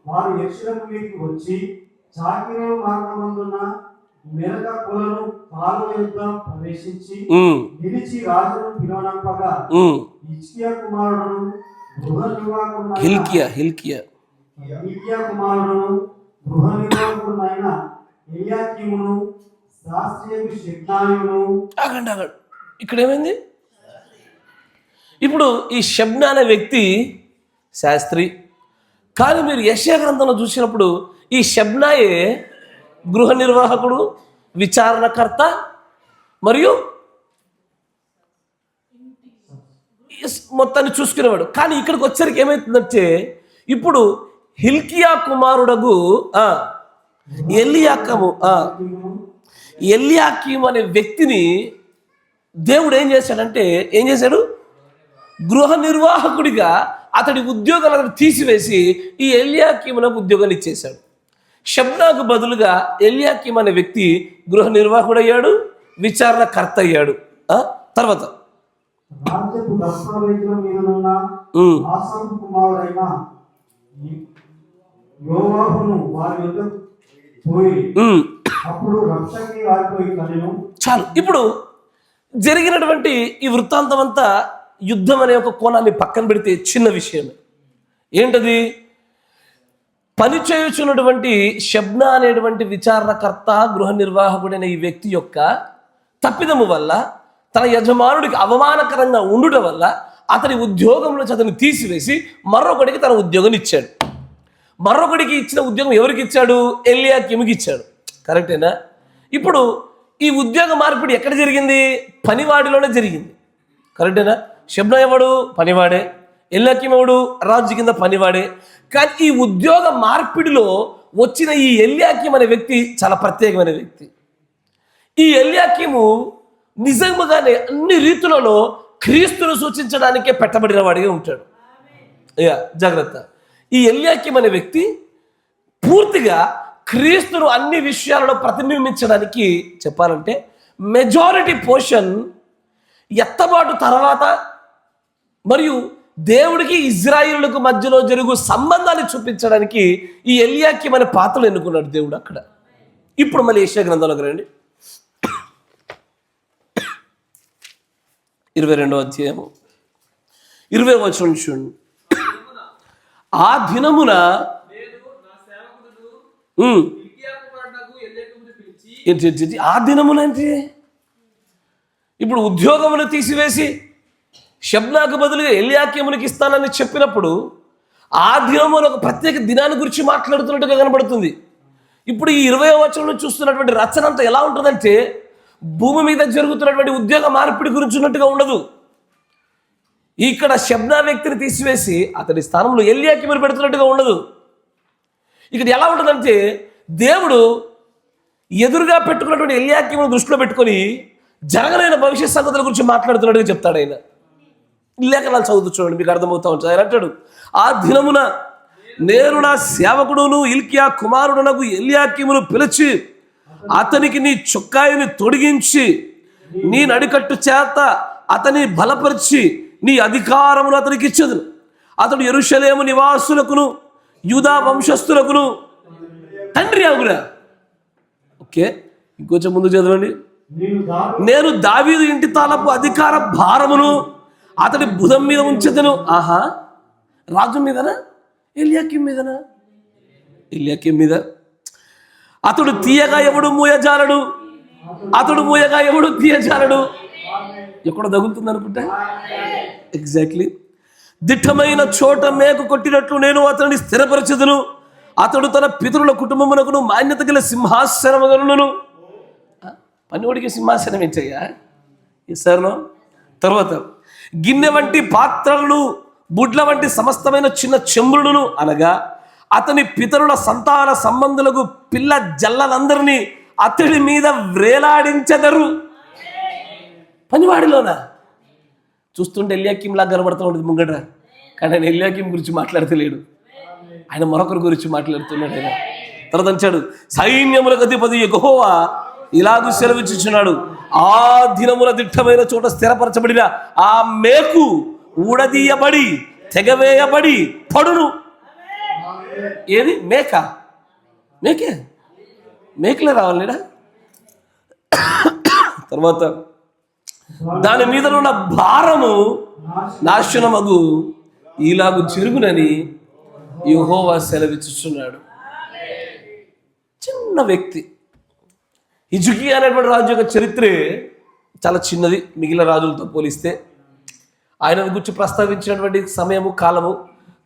వారు యెరూషలేము మీదకి వచ్చి చాకిరే మార్గమందున మెరక కొలను కాలువ యొద్ద ప్రవేశించి నిలిచి రాజును పిలువనంపగా హిజ్కియా కుమారుడును గృహ నిర్వాహకుడైన ఎల్యాకీమును శాస్త్రియకు షెబ్నాయును.
ఇక్కడ ఏమైంది? ఇప్పుడు ఈ షెబ్నా అనే వ్యక్తి శాస్త్రి, కానీ మీరు యెషయా గ్రంథంలో చూసినప్పుడు ఈ షెబ్నాయే గృహ నిర్వాహకుడు, విచారణకర్త మరియు మొత్తాన్ని చూసుకునేవాడు. కానీ ఇక్కడికి వచ్చరికి ఏమవుతుందంటే, ఇప్పుడు హిల్కియా కుమారుడగు ఎల్యాకీము అనే వ్యక్తిని దేవుడు ఏం చేశాడు? గృహ నిర్వాహకుడిగా అతడి ఉద్యోగాలను తీసివేసి ఈ ఎల్యాకీమునకు ఉద్యోగాలు ఇచ్చేశాడు. షెబ్నాకు బదులుగా ఎల్యాకీము అనే వ్యక్తి గృహ నిర్వాహకుడు అయ్యాడు, విచారణకర్త అయ్యాడు. తర్వాత చాలు. ఇప్పుడు జరిగినటువంటి ఈ వృత్తాంతం అంతా యుద్ధం అనే ఒక కోణాన్ని పక్కన పెడితే చిన్న విషయమే. ఏంటది? పని చేయుచున్నటువంటి షెబ్నా అనేటువంటి విచారణకర్త, గృహ నిర్వాహకుడైన ఈ వ్యక్తి యొక్క తప్పిదము వల్ల, తన యజమానుడికి అవమానకరంగా ఉండుట వల్ల అతని ఉద్యోగంలో అతన్ని తీసివేసి మరొకడికి తన ఉద్యోగం ఇచ్చాడు. మరొకడికి ఇచ్చిన ఉద్యోగం ఎవరికి ఇచ్చాడు? ఎల్యాకీముకి ఇచ్చాడు. కరెక్టేనా? ఇప్పుడు ఈ ఉద్యోగ మార్పిడి ఎక్కడ జరిగింది? పనివాడిలోనే జరిగింది. కరెక్టేనా? షెబ్నా ఎవడు? పనివాడే. ఎల్యాకీము ఎవడు? రాజు కింద పనివాడే. కానీ ఈ ఉద్యోగ మార్పిడిలో వచ్చిన ఈ ఎల్యాకీము అనే వ్యక్తి చాలా ప్రత్యేకమైన వ్యక్తి. ఈ ఎల్యాకీము నిజంగానే అన్ని రీతులలో క్రీస్తును సూచించడానికే పెట్టబడిన వాడిగా ఉంటాడు. జాగ్రత్త. ఈ ఎల్యాకీము అనే వ్యక్తి పూర్తిగా క్రీస్తును అన్ని విషయాలలో ప్రతిబింబించడానికి చెప్పాలంటే మెజారిటీ పోర్షన్ ఎత్తబాటు తర్వాత మరియు దేవుడికి ఇజ్రాయిలులకు మధ్యలో జరుగు సంబంధాన్ని చూపించడానికి ఈ ఎల్యాకీము అనే పాత్రలు ఎన్నుకున్నాడు దేవుడు అక్కడ. ఇప్పుడు మళ్ళీ యెషయా గ్రంథంలోకి రండి. 22వ అధ్యాయము 20వ వచనం చూడండి. ఆ దినమున ఆ దినమున అంటే ఇప్పుడు ఉద్యోగమును తీసివేసి షెబ్నాకు బదులుగా ఎల్యాకీమునికి ఇస్తానని చెప్పినప్పుడు ఆ దినమున ఒక ప్రత్యేక దినాన్ని గురించి మాట్లాడుతున్నట్టుగా కనబడుతుంది. ఇప్పుడు ఈ 20వ వచనంలో చూస్తున్నటువంటి రచన అంతా ఎలా ఉంటుందంటే, భూమి మీద జరుగుతున్నటువంటి ఉద్యోగ మార్పిడి గురించి ఉన్నట్టుగా ఉండదు. ఇక్కడ షెబ్నా వ్యక్తిని తీసివేసి అతడి స్థానంలో ఎల్యాకీమును పెడుతున్నట్టుగా ఉండదు. ఇక్కడ ఎలా ఉంటుందంటే, దేవుడు ఎదురుగా పెట్టుకున్నటువంటి ఎల్యాకీమును దృష్టిలో పెట్టుకొని జరగలేని భవిష్యత్ సంగతుల గురించి మాట్లాడుతున్నాడుగా చెప్తాడు ఆయన. లేఖనాలు చదువుతూ చూడండి, మీకు అర్థమవుతా ఉంటుంది. ఆయన అంటాడు, ఆ దినమున నేను నా సేవకుడును హిల్కీయా కుమారుడునగు ఎల్యాకీమును పిలిచి అతనికి నీ చొక్కాయిని తొడిగించి నీ నడికట్టు చేత అతని బలపరిచి నీ అధికారమును అతనికి ఇచ్చెదను. అతడు యెరూషలేము నివాసులకును యూదా వంశస్థులకును తండ్రి అగురా. ఓకే, ఇంకొంచెం ముందు చదవండి. నేను దావీదు ఇంటి తాలపు అధికార భారమును అతడి భుజం మీద ఉంచెదను. ఆహా, రాజు మీదనా? ఎల్యాకీము మీదనా? ఎల్యాకీము మీద. అతడు తీయగా ఎవడు మూయజాలడు, అతడు మూయగా ఎవడు తీయజాలడు. ఎక్కడ తగులుతుంది అనుకుంటా? ఎగ్జాక్ట్లీ. దిట్టమైన చోట మేకు కొట్టినట్లు నేను అతనిని స్థిరపరచెదను. అతడు తన పితరుల కుటుంబమునకును మాన్యత గల సింహాసనములను. పనివాడికి సింహాసనం ఇచ్చయ్యా ఇస్తాను. తర్వాత గిన్నె వంటి పాత్రలను, బుడ్ల వంటి సమస్తమైన చిన్న చెంబులను, అనగా అతని పితరుల సంతాన సంబంధులకు పిల్ల జల్లలందరినీ అతడి మీద వ్రేలాడించెదరు. పనివాడిలోనా? చూస్తుంటే ఎల్యాకీం లాగా కనబడుతూ ఉంటుంది ముంగట, కానీ ఆయన ఎల్యాకీం గురించి మాట్లాడతలేడు, ఆయన మరొకరి గురించి మాట్లాడుతున్నాడు. ఆయన తర్వాత అంటాడు, సైన్యములకు అధిపతి యెహోవా ఇలాగూ సెలవిచ్చుచున్నాడు, ఆ దినమున దిట్టమైన చోట స్థిరపరచబడిన ఆ మేకు ఊడదీయబడి తెగవేయబడి పడును. ఏది? మేక. మేకే, మేకలే రావాలిడా. తర్వాత దాని మీద ఉన్న భారము నాశనమగు ఇలాగు జరుగునని యెహోవా సెలవిచ్చుచున్నాడు. చిన్న వ్యక్తి హిజ్కియా అనేటువంటి రాజు యొక్క చరిత్రే చాలా చిన్నది మిగిలిన రాజులతో పోలిస్తే. ఆయనను గురించి ప్రస్తావించినటువంటి సమయము, కాలము,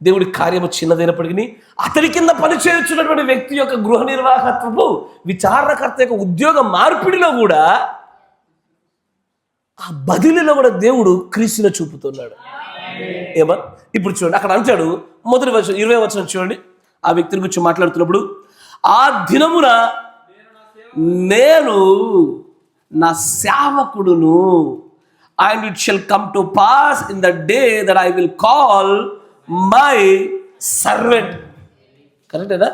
దేవుడి కార్యము చిన్నదైనప్పటికీ అతని కింద పనిచేయుచున్నటువంటి వ్యక్తి యొక్క గృహ నిర్వాహకత్వము, విచారణకర్త యొక్క ఉద్యోగ మార్పిడిలో కూడా, ఆ బదిలీలో కూడా దేవుడు క్రీస్తును చూపుతున్నాడు. ఏమో ఇప్పుడు చూడండి, అక్కడ అంటాడు మొదటి వచనం 20వ వచనం చూడండి. ఆ వ్యక్తిని గురించి మాట్లాడుతున్నప్పుడు, ఆ దినమున నేను నా సేవకుడును, and it shall come to pass in the day that I will call my servant. కరెక్టేనా?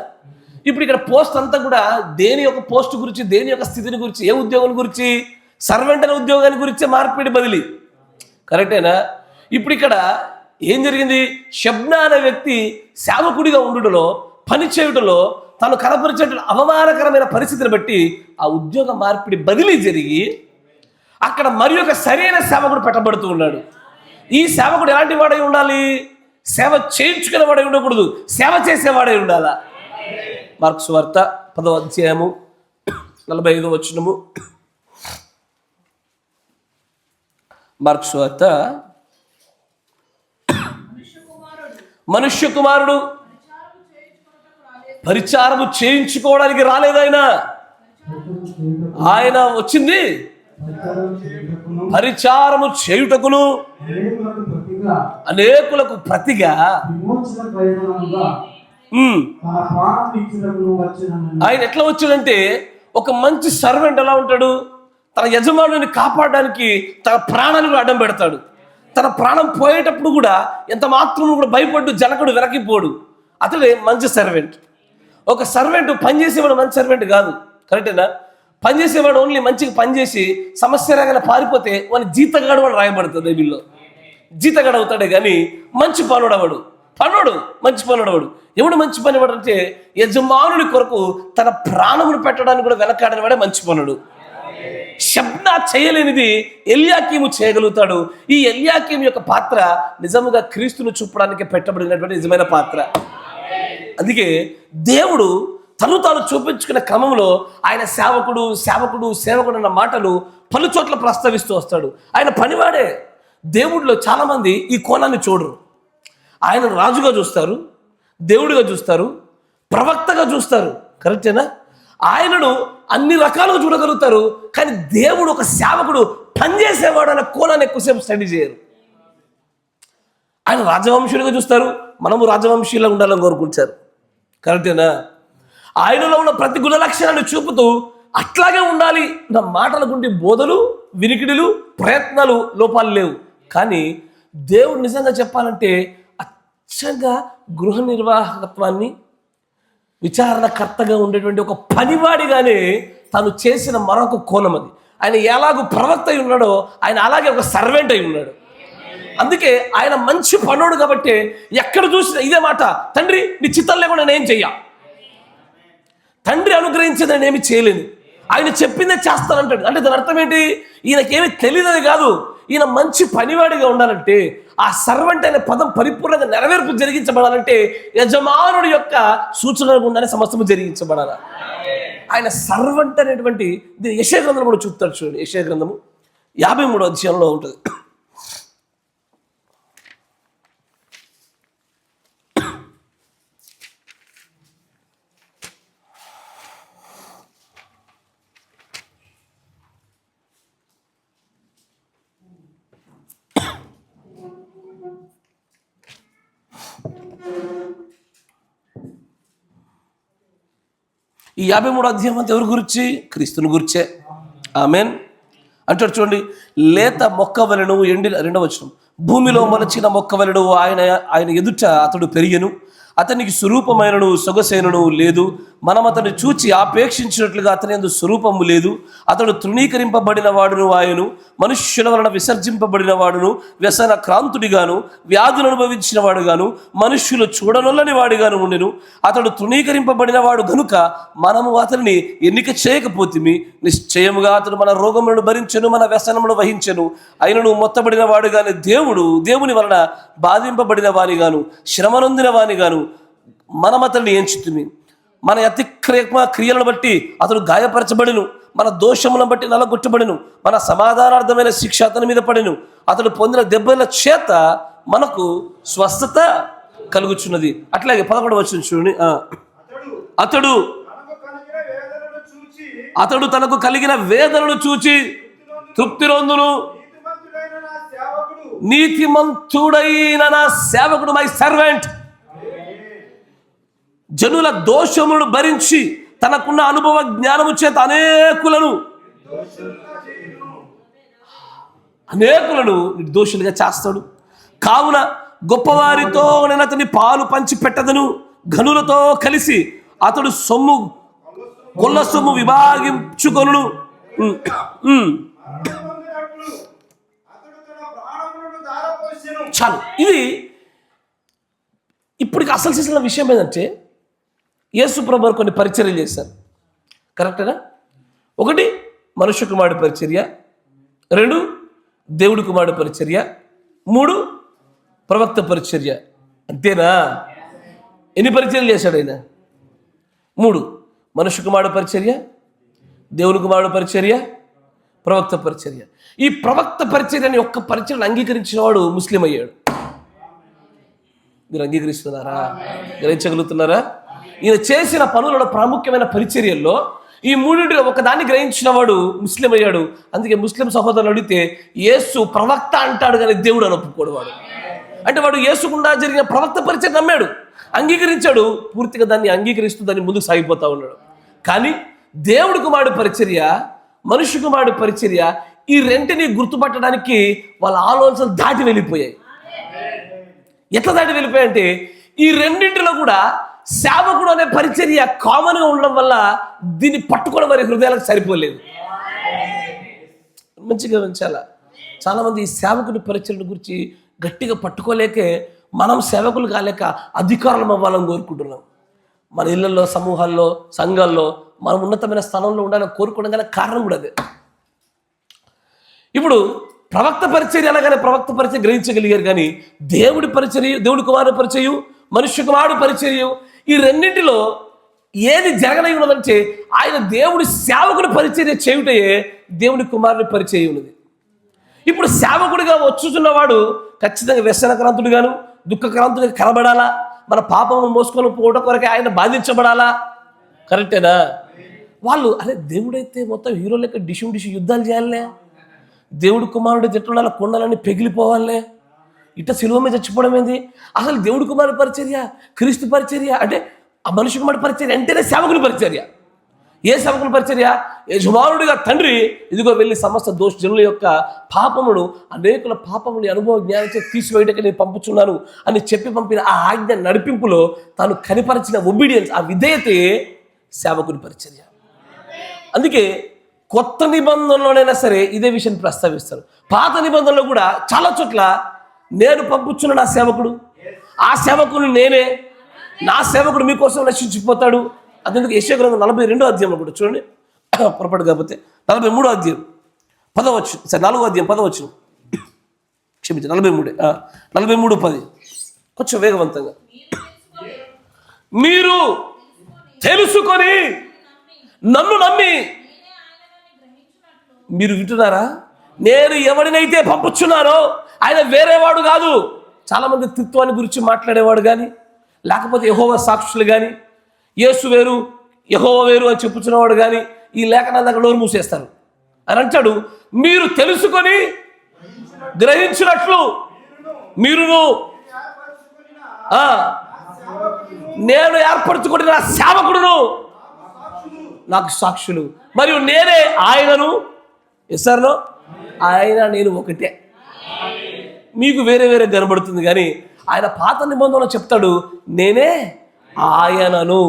ఇప్పుడు ఇక్కడ పోస్ట్ అంతా కూడా దేని యొక్క పోస్ట్ గురించి, దేని యొక్క స్థితిని గురించి, ఏ ఉద్యోగం గురించి? సర్వెంట్ అనే ఉద్యోగాన్ని గురించే మార్పిడి, బదిలీ. కరెక్టేనా? ఇప్పుడు ఇక్కడ ఏం జరిగింది? షబ్నా అనే వ్యక్తి సేవకుడిగా ఉండుటలో, పని చేయుటలో తను కనపరిచే అవమానకరమైన పరిస్థితిని బట్టి ఆ ఉద్యోగ మార్పిడి, బదిలీ జరిగి అక్కడ మరి ఒక సరైన సేవకుడు పెట్టబడుతూ ఉన్నాడు. ఈ సేవకుడు ఎలాంటి వాడై ఉండాలి? సేవ చేయించుకునే వాడై ఉండకూడదు, సేవ చేసేవాడై ఉండాలా. మార్కు సువార్త 10వ అధ్యాయము 45వ వచనము. మార్కు సువార్త, మనుష్య కుమారుడు పరిచారము చేయించుకోవడానికి రాలేదైనా, ఆయన వచ్చింది పరిచారము చేయుటకును అనేకులకు ప్రతిగా ఆయన ఎట్లా వచ్చాడంటే, ఒక మంచి సర్వెంట్ ఎలా ఉంటాడు? తన యజమానుని కాపాడడానికి తన ప్రాణాన్ని కూడా అడ్డం పెడతాడు. తన ప్రాణం పోయేటప్పుడు కూడా ఎంత మాత్రం కూడా భయపడ్డు జనకుడు వెనక్కిపోడు. అతడే మంచి సర్వెంట్. ఒక సర్వెంట్ పనిచేసేవాడు మంచి సర్వెంట్ కాదు. కరెక్టేనా? పనిచేసేవాడు ఓన్లీ మంచిగా పనిచేసి సమస్య రాగానే పారిపోతే వాని జీతగాడు వాడు రాయబడుతుంది బైబిల్లో. జీతగాడు అవుతాడే కానీ మంచి పనుడవాడు. మంచి పనుడవాడు. ఎవడు మంచి పనివాడు అంటే, యజమానుడి కొరకు తన ప్రాణమును పెట్టడానికి కూడా వెనకాడని వాడే మంచి పనుడు. షబ్నా చేయలేనిది ఎల్యాకీము చేయగలుగుతాడు. ఈ ఎల్యాకీము యొక్క పాత్ర నిజముగా క్రీస్తును చూపడానికి పెట్టబడినటువంటి నిజమైన పాత్ర. అందుకే దేవుడు తను తాను చూపించుకునే క్రమంలో ఆయన సేవకుడు అన్న మాటలు పలు చోట్ల ప్రస్తావిస్తూ వస్తాడు. ఆయన పనివాడే. దేవుడిలో చాలామంది ఈ కోణాన్ని చూడరు. ఆయన రాజుగా చూస్తారు, దేవుడిగా చూస్తారు, ప్రవక్తగా చూస్తారు. కరెక్టేనా? ఆయనను అన్ని రకాలుగా చూడగలుగుతారు, కానీ దేవుడు ఒక సేవకుడు పనిచేసేవాడు అనే కోణాన్ని ఎక్కువసేపు స్టడీ చేయరు. ఆయన రాజవంశీయులుగా చూస్తారు, మనము రాజవంశీయులుగా ఉండాలని కోరుకుంటారు. కరెక్టేనా? ఆయనలో ఉన్న ప్రతి గుణ లక్షణాన్ని చూపుతూ అట్లాగే ఉండాలి నా మాటల గుండి బోధలు, వినికిడులు, ప్రయత్నాలు, లోపాలు లేవు. కానీ దేవుడు నిజంగా చెప్పాలంటే అచ్చంగా గృహ నిర్వాహకత్వాన్ని విచారణకర్తగా ఉండేటువంటి ఒక పనివాడిగానే తను చేసిన మరొక కోణం అది. ఆయన ఎలాగో ప్రవక్త అయి ఉన్నాడో ఆయన అలాగే ఒక సర్వెంట్ అయి ఉన్నాడు. అందుకే ఆయన మంచి పనుడు కాబట్టి ఎక్కడ చూసినా ఇదే మాట, తండ్రి నీ చిత్తం లేకుండా నేనేం చెయ్యా, తండ్రి అనుగ్రహించేది నేను ఏమి చేయలేను, ఆయన చెప్పిందే చేస్తానంటాడు. అంటే దాని అర్థం ఏంటి? ఈయనకేమీ తెలియదని కాదు, ఈయన మంచి పనివాడిగా ఉండాలంటే, ఆ సర్వెంట్ అనే పదం పరిపూర్ణంగా నెరవేర్పు జరిగించబడాలంటే యజమానుడి యొక్క సూచనల గుండానే సమస్తము జరిగించబడాలి. ఆయన సర్వెంట్ అనేటువంటి దీన్ని యెషయా గ్రంథంలో కూడా చూపుతాడు. చూడండి, యెషయా గ్రంథము 53వ అధ్యాయంలో ఉంటుంది. ఈ 53వ అధ్యాయం అంతా ఎవరి గురించి? క్రీస్తుని గురించే. ఆమెన్ అంటాడు. చూడండి, లేత మొక్క వలెను ఎండిన, 2వ వచనం, భూమిలో మొలచిన మొక్క వలెను ఆయన ఎదుట అతడు పెరిగెను, అతనికి స్వరూపమైనను సొగసైనను లేదు, మనం అతన్ని చూచి ఆపేక్షించినట్లుగా అతని యందు స్వరూపము లేదు. అతడు తృణీకరింపబడిన వాడును, ఆయను మనుష్యుల వలన విసర్జింపబడిన వాడును, వ్యసన క్రాంతుడిగాను, వ్యాధులు అనుభవించిన వాడుగాను, మనుష్యులు చూడనొల్లని వాడిగాను ఉండెను. అతడు తృణీకరింపబడిన వాడు గనుక మనము అతన్ని ఎన్నిక చేయకపోతిమి. నిశ్చయముగా అతడు మన రోగములను భరించెను, మన వ్యసనమును వహించెను. ఆయనను మొత్తబడిన వాడుగానే దేవుని వలన బాధింపబడిన వానిగాను, శ్రమనొందిన వానిగాను మనం అతన్ని ఎంచుతుమి. మన అతిక్రమ క్రియలను బట్టి అతడు గాయపరచబడిను, మన దోషములను బట్టి నలగొట్టబడిను, మన సమాధానార్థమైన శిక్ష అతని మీద పడిను. అతడు పొందిన దెబ్బల చేత మనకు స్వస్థత కలుగుచున్నది. అట్లాగే 11వ వచనం చూడండి, అతడు తనకు కలిగిన వేదనను చూచి తృప్తి నొందును. నీతిమంతుడైన నా సేవకుడు, మై సర్వెంట్, జనుల దోషములను భరించి తనకున్న అనుభవ జ్ఞానము చేత అనేకులను నిర్దోషులుగా చేస్తాడు. కావున గొప్పవారితో నేను అతని పాలు పంచి పెట్టదను, ఘనులతో కలిసి అతడు కొల్ల సొమ్ము విభాగించుకొను. చాలు. ఇది ఇప్పటికి అసలు చేసిన విషయం ఏంటంటే, యేసు ప్రభువు కొన్ని పరిచర్యలు చేశారు. కరెక్టేనా? 1 మనుష్య కుమారుడి పరిచర్య, 2 దేవుడి కుమారుడి పరిచర్య, 3 ప్రవక్త పరిచర్య. అంతేనా? ఎన్ని పరిచర్యలు చేశాడు ఆయన? 3. మనుష్య కుమారుడు పరిచర్య, దేవుని కుమారుడు పరిచర్య, ప్రవక్త పరిచర్య. ఈ ప్రవక్త పరిచర్యని ఒక్క పరిచర్యను అంగీకరించిన వాడు ముస్లిం అయ్యాడు. మీరు అంగీకరిస్తున్నారా? గ్రహించగలుగుతున్నారా? ఈయన చేసిన పనులలో ప్రాముఖ్యమైన పరిచర్యల్లో ఈ 3 ఒకదాన్ని గ్రహించిన వాడు ముస్లిం అయ్యాడు. అందుకే ముస్లిం సహోదరులు అడిగితే యేసు ప్రవక్త అంటాడు కానీ దేవుడు అని ఒప్పుకోడు వాడు. అంటే వాడు యేసుకుండా జరిగిన ప్రవక్త పరిచర్య నమ్మాడు, అంగీకరించాడు, పూర్తిగా దాన్ని అంగీకరిస్తూ దాన్ని ముందుకు సాగిపోతా ఉన్నాడు. కానీ దేవుడి కుమారుడు పరిచర్య, మనుష్య కుమారుడు పరిచర్య, ఈ రెంటిని గుర్తుపట్టడానికి వాళ్ళ ఆలోచనలు దాటి వెళ్ళిపోయాయి. ఎట్లా దాటి వెళ్ళిపోయాయంటే, ఈ రెండింటిలో కూడా సేవకుడు అనే పరిచర్య కామన్గా ఉండడం వల్ల దీన్ని పట్టుకోవడం వారి హృదయాలకు సరిపోలేదు. మంచిగా ఉంచాలా. చాలామంది ఈ సేవకుడి పరిచర్య గురించి గట్టిగా పట్టుకోలేకే మనం సేవకులు కాలేక అధికారులం అవ్వాలని కోరుకుంటున్నాం. మన ఇళ్లలో, సమూహాల్లో, సంఘాల్లో మనం ఉన్నతమైన స్థానంలో ఉండాలని కోరుకోవడం గల కారణం కూడా అదే. ఇప్పుడు ప్రవక్త పరిచర్య అనగానే ప్రవక్త పరిచర్య గ్రహించగలిగారు, కానీ దేవుడి పరిచర్య, దేవుడి కుమారుడు పరిచర్య, మనుష్య కుమారుడు పరిచర్య, ఈ రెండింటిలో ఏది జరగనై ఉన్నదంటే ఆయన దేవుడి సేవకుడి పరిచర్య చేయుటయే దేవుడి కుమారుడి పరిచర్య ఉన్నది. ఇప్పుడు సేవకుడిగా వచ్చుచున్నవాడు ఖచ్చితంగా వ్యసనక్రాంతుడిగాను, దుఃఖక్రాంతుడిగా కనబడాలా, మన పాపము మోసుకొని పోవడం కొరకే ఆయన బాధించబడాలా. కరెక్టేనా? వాళ్ళు అరే దేవుడైతే మొత్తం హీరో లెక్క డిషు యుద్ధాలు చేయాలనే, దేవుడి కుమారుడు తిట్టడాల కొండలన్నీ పెగిలిపోవాలనే, ఇట్లా శిలువ మీద చచ్చిపోవడం ఏంది? అసలు దేవుడి కుమారుడు పరిచర్య, క్రీస్తు పరిచర్య అంటే ఆ మనిషికి మాట పరిచర్య అంటేనే సేవకుని పరిచర్య. ఏ సేవకుని పరిచర్య? యజమానుడిగా తండ్రి ఇదిగో వెళ్ళి సమస్త జనుల యొక్క పాపమును, అనేకుల పాపముని అనుభవ జ్ఞానం తీసివేయడానికి నేను పంపుచున్నాను అని చెప్పి పంపిన ఆ ఆజ్ఞ నడిపింపులో తాను కనిపరిచిన ఒబీడియన్స్, ఆ విధేయతే సేవకుని పరిచర్య. అందుకే కొత్త నిబంధనలోనైనా సరే ఇదే విషయం ప్రస్తావిస్తారు. పాత నిబంధనలో కూడా చాలా చోట్ల నేను పంపుచున్న నా సేవకుడు, ఆ సేవకుడు నేనే, నా సేవకుడు మీకోసం రక్షించిపోతాడు. అందుకు యెషయా గ్రంథం 42వ అధ్యాయంలో కూడా చూడండి, పొరపాటు కాకపోతే 43వ అధ్యాయం 10వ వచనం, 4వ అధ్యాయం 10వ వచనం, క్షమించండి 43:10, కొంచెం వేగవంతంగా. మీరు తెలుసుకొని నన్ను నమ్మి, మీరు వింటున్నారా? నేను ఎవరినైతే పంపుచున్నానో ఆయన వేరేవాడు కాదు. చాలామంది త్రిత్వాన్ని గురించి మాట్లాడేవాడు కానీ, లేకపోతే యెహోవా సాక్షులు కానీ, యేసు వేరు యెహోవా వేరు అని చెప్పుచున్నవాడు కానీ ఈ లేఖనాన్ని దగ్గర నోరు మూసేస్తారు. అని అంటాడు, మీరు తెలుసుకొని గ్రహించినట్లు మీరును నేను ఏర్పరచుకుని నా సేవకుడును నాకు సాక్షులు, మరియు నేనే ఆయనను. ఎస్ఆర్లో ఆయన నేను ఒకటే. మీకు వేరే వేరే కనబడుతుంది కానీ ఆయన పాత నిబంధనలో చెప్తాడు, నేనే ఆయనను,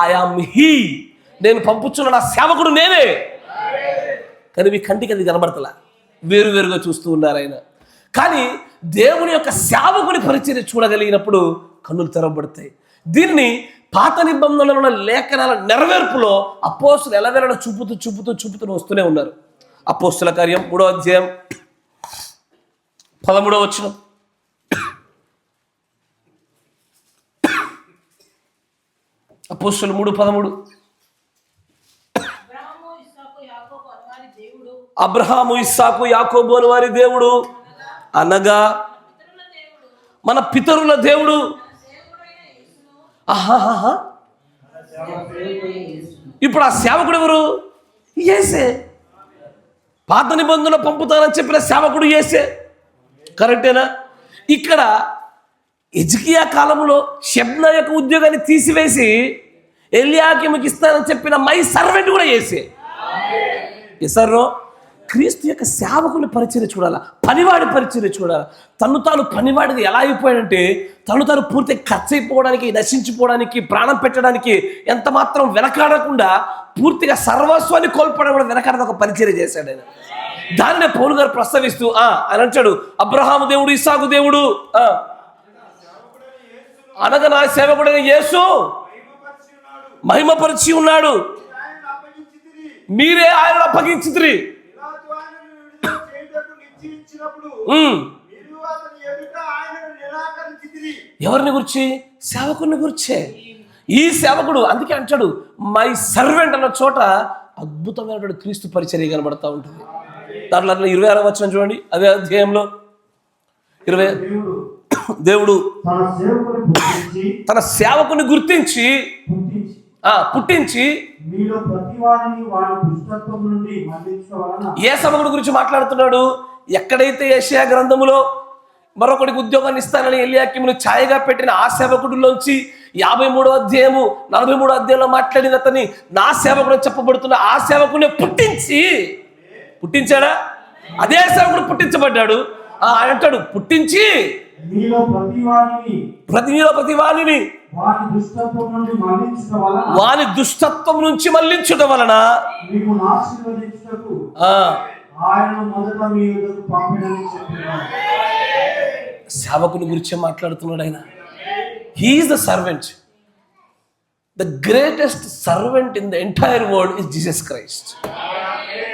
ఐయామ్ హీ, నేను పంపుచున్న నా సేవకుడు నేనే. కానీ మీ కంటికి అది కనబడతలా, వేరువేరుగా చూస్తూ ఉన్నారు ఆయన. కానీ దేవుని యొక్క సేవకుని పరిచర్య చూడగలిగినప్పుడు కన్నులు తెరవబడతాయి. దీన్ని పాత నిబంధనల లేఖనాల నెరవేర్పులో అపోస్తులు ఎలవేళ చూపుతూ వస్తూనే ఉన్నారు. అపోస్తుల కార్యం 3వ అధ్యాయం 13వ వచనం. అపోస్తులు 3:13. అబ్రహాము ఇస్సాకు యాకోబు అని వారి దేవుడు అనగా మన పితరుల దేవుడు. ఆహాహా, ఇప్పుడు ఆ సేవకుడు ఎవరు? యేసే. పాత నిబంధనలు పంపుతానని చెప్పిన సేవకుడు యేసే. కరెక్టేనా? ఇక్కడ హిజ్కియా కాలంలో షెబ్నా యొక్క ఉద్యోగాన్ని తీసివేసి ఎల్యాకీముకి ఇస్తానని చెప్పిన మై సర్వెంట్ కూడా యేసే. ఎసర్రో క్రీస్తు యొక్క సేవకుని పరిచర్య చూడాలా, పనివాడి పరిచర్య చూడాలా. తను తాను పనివాడిగా ఎలా అయిపోయాడంటే తను తాను పూర్తిగా ఖర్చు అయిపోవడానికి, నశించిపోవడానికి, ప్రాణం పెట్టడానికి ఎంత మాత్రం వెనకాడకుండా పూర్తిగా సర్వస్వాన్ని కోల్పోవడం కూడా వెనకాడని ఒక పరిచర్య చేశాడు ఆయన. దాన్నే పౌలు గారు ప్రస్తావిస్తూ ఆయన అంటాడు, అబ్రహాము దేవుడు ఇస్సాకు దేవుడు అనగా నా సేవకుడైన యేసు మహిమపరిచి ఉన్నాడు, మీరే ఆయన అప్పగించితిరి. ఎవరిని గురించి? సేవకుని గురించే. ఈ సేవకుడు అందుకే అంటాడు మై సర్వెంట్ అన్న చోట అద్భుతమైనటువంటి క్రీస్తు పరిచర్య కనబడతా ఉంటుంది. దాంట్లో 26వ వచనం చూడండి, అదే అధ్యాయంలో 20. దేవుడు తన సేవకుని గుర్తించి పుట్టించి ఏ సేవకుడి గురించి మాట్లాడుతున్నాడు? ఎక్కడైతే యెషయా గ్రంథములో మరొకడికి ఉద్యోగాన్ని ఇస్తానని ఎల్యాకీమును ఛాయగా పెట్టిన ఆ సేవకుడిలోంచి 53వ అధ్యాయము 43వ అధ్యాయంలో మాట్లాడిన అతని నా సేవకుడు చెప్పబడుతున్న ఆ సేవకుని పుట్టించాడా? అదే సేవకుడు పుట్టించబడ్డాడు. అంటాడు పుట్టించి ప్రతి వాణిని వాని దుష్టత్వం నుంచి మళ్లించుట వలన సేవకుని గురించే మాట్లాడుతున్నాడు ఆయన. He is the servant. The greatest servant in the entire world is Jesus Christ.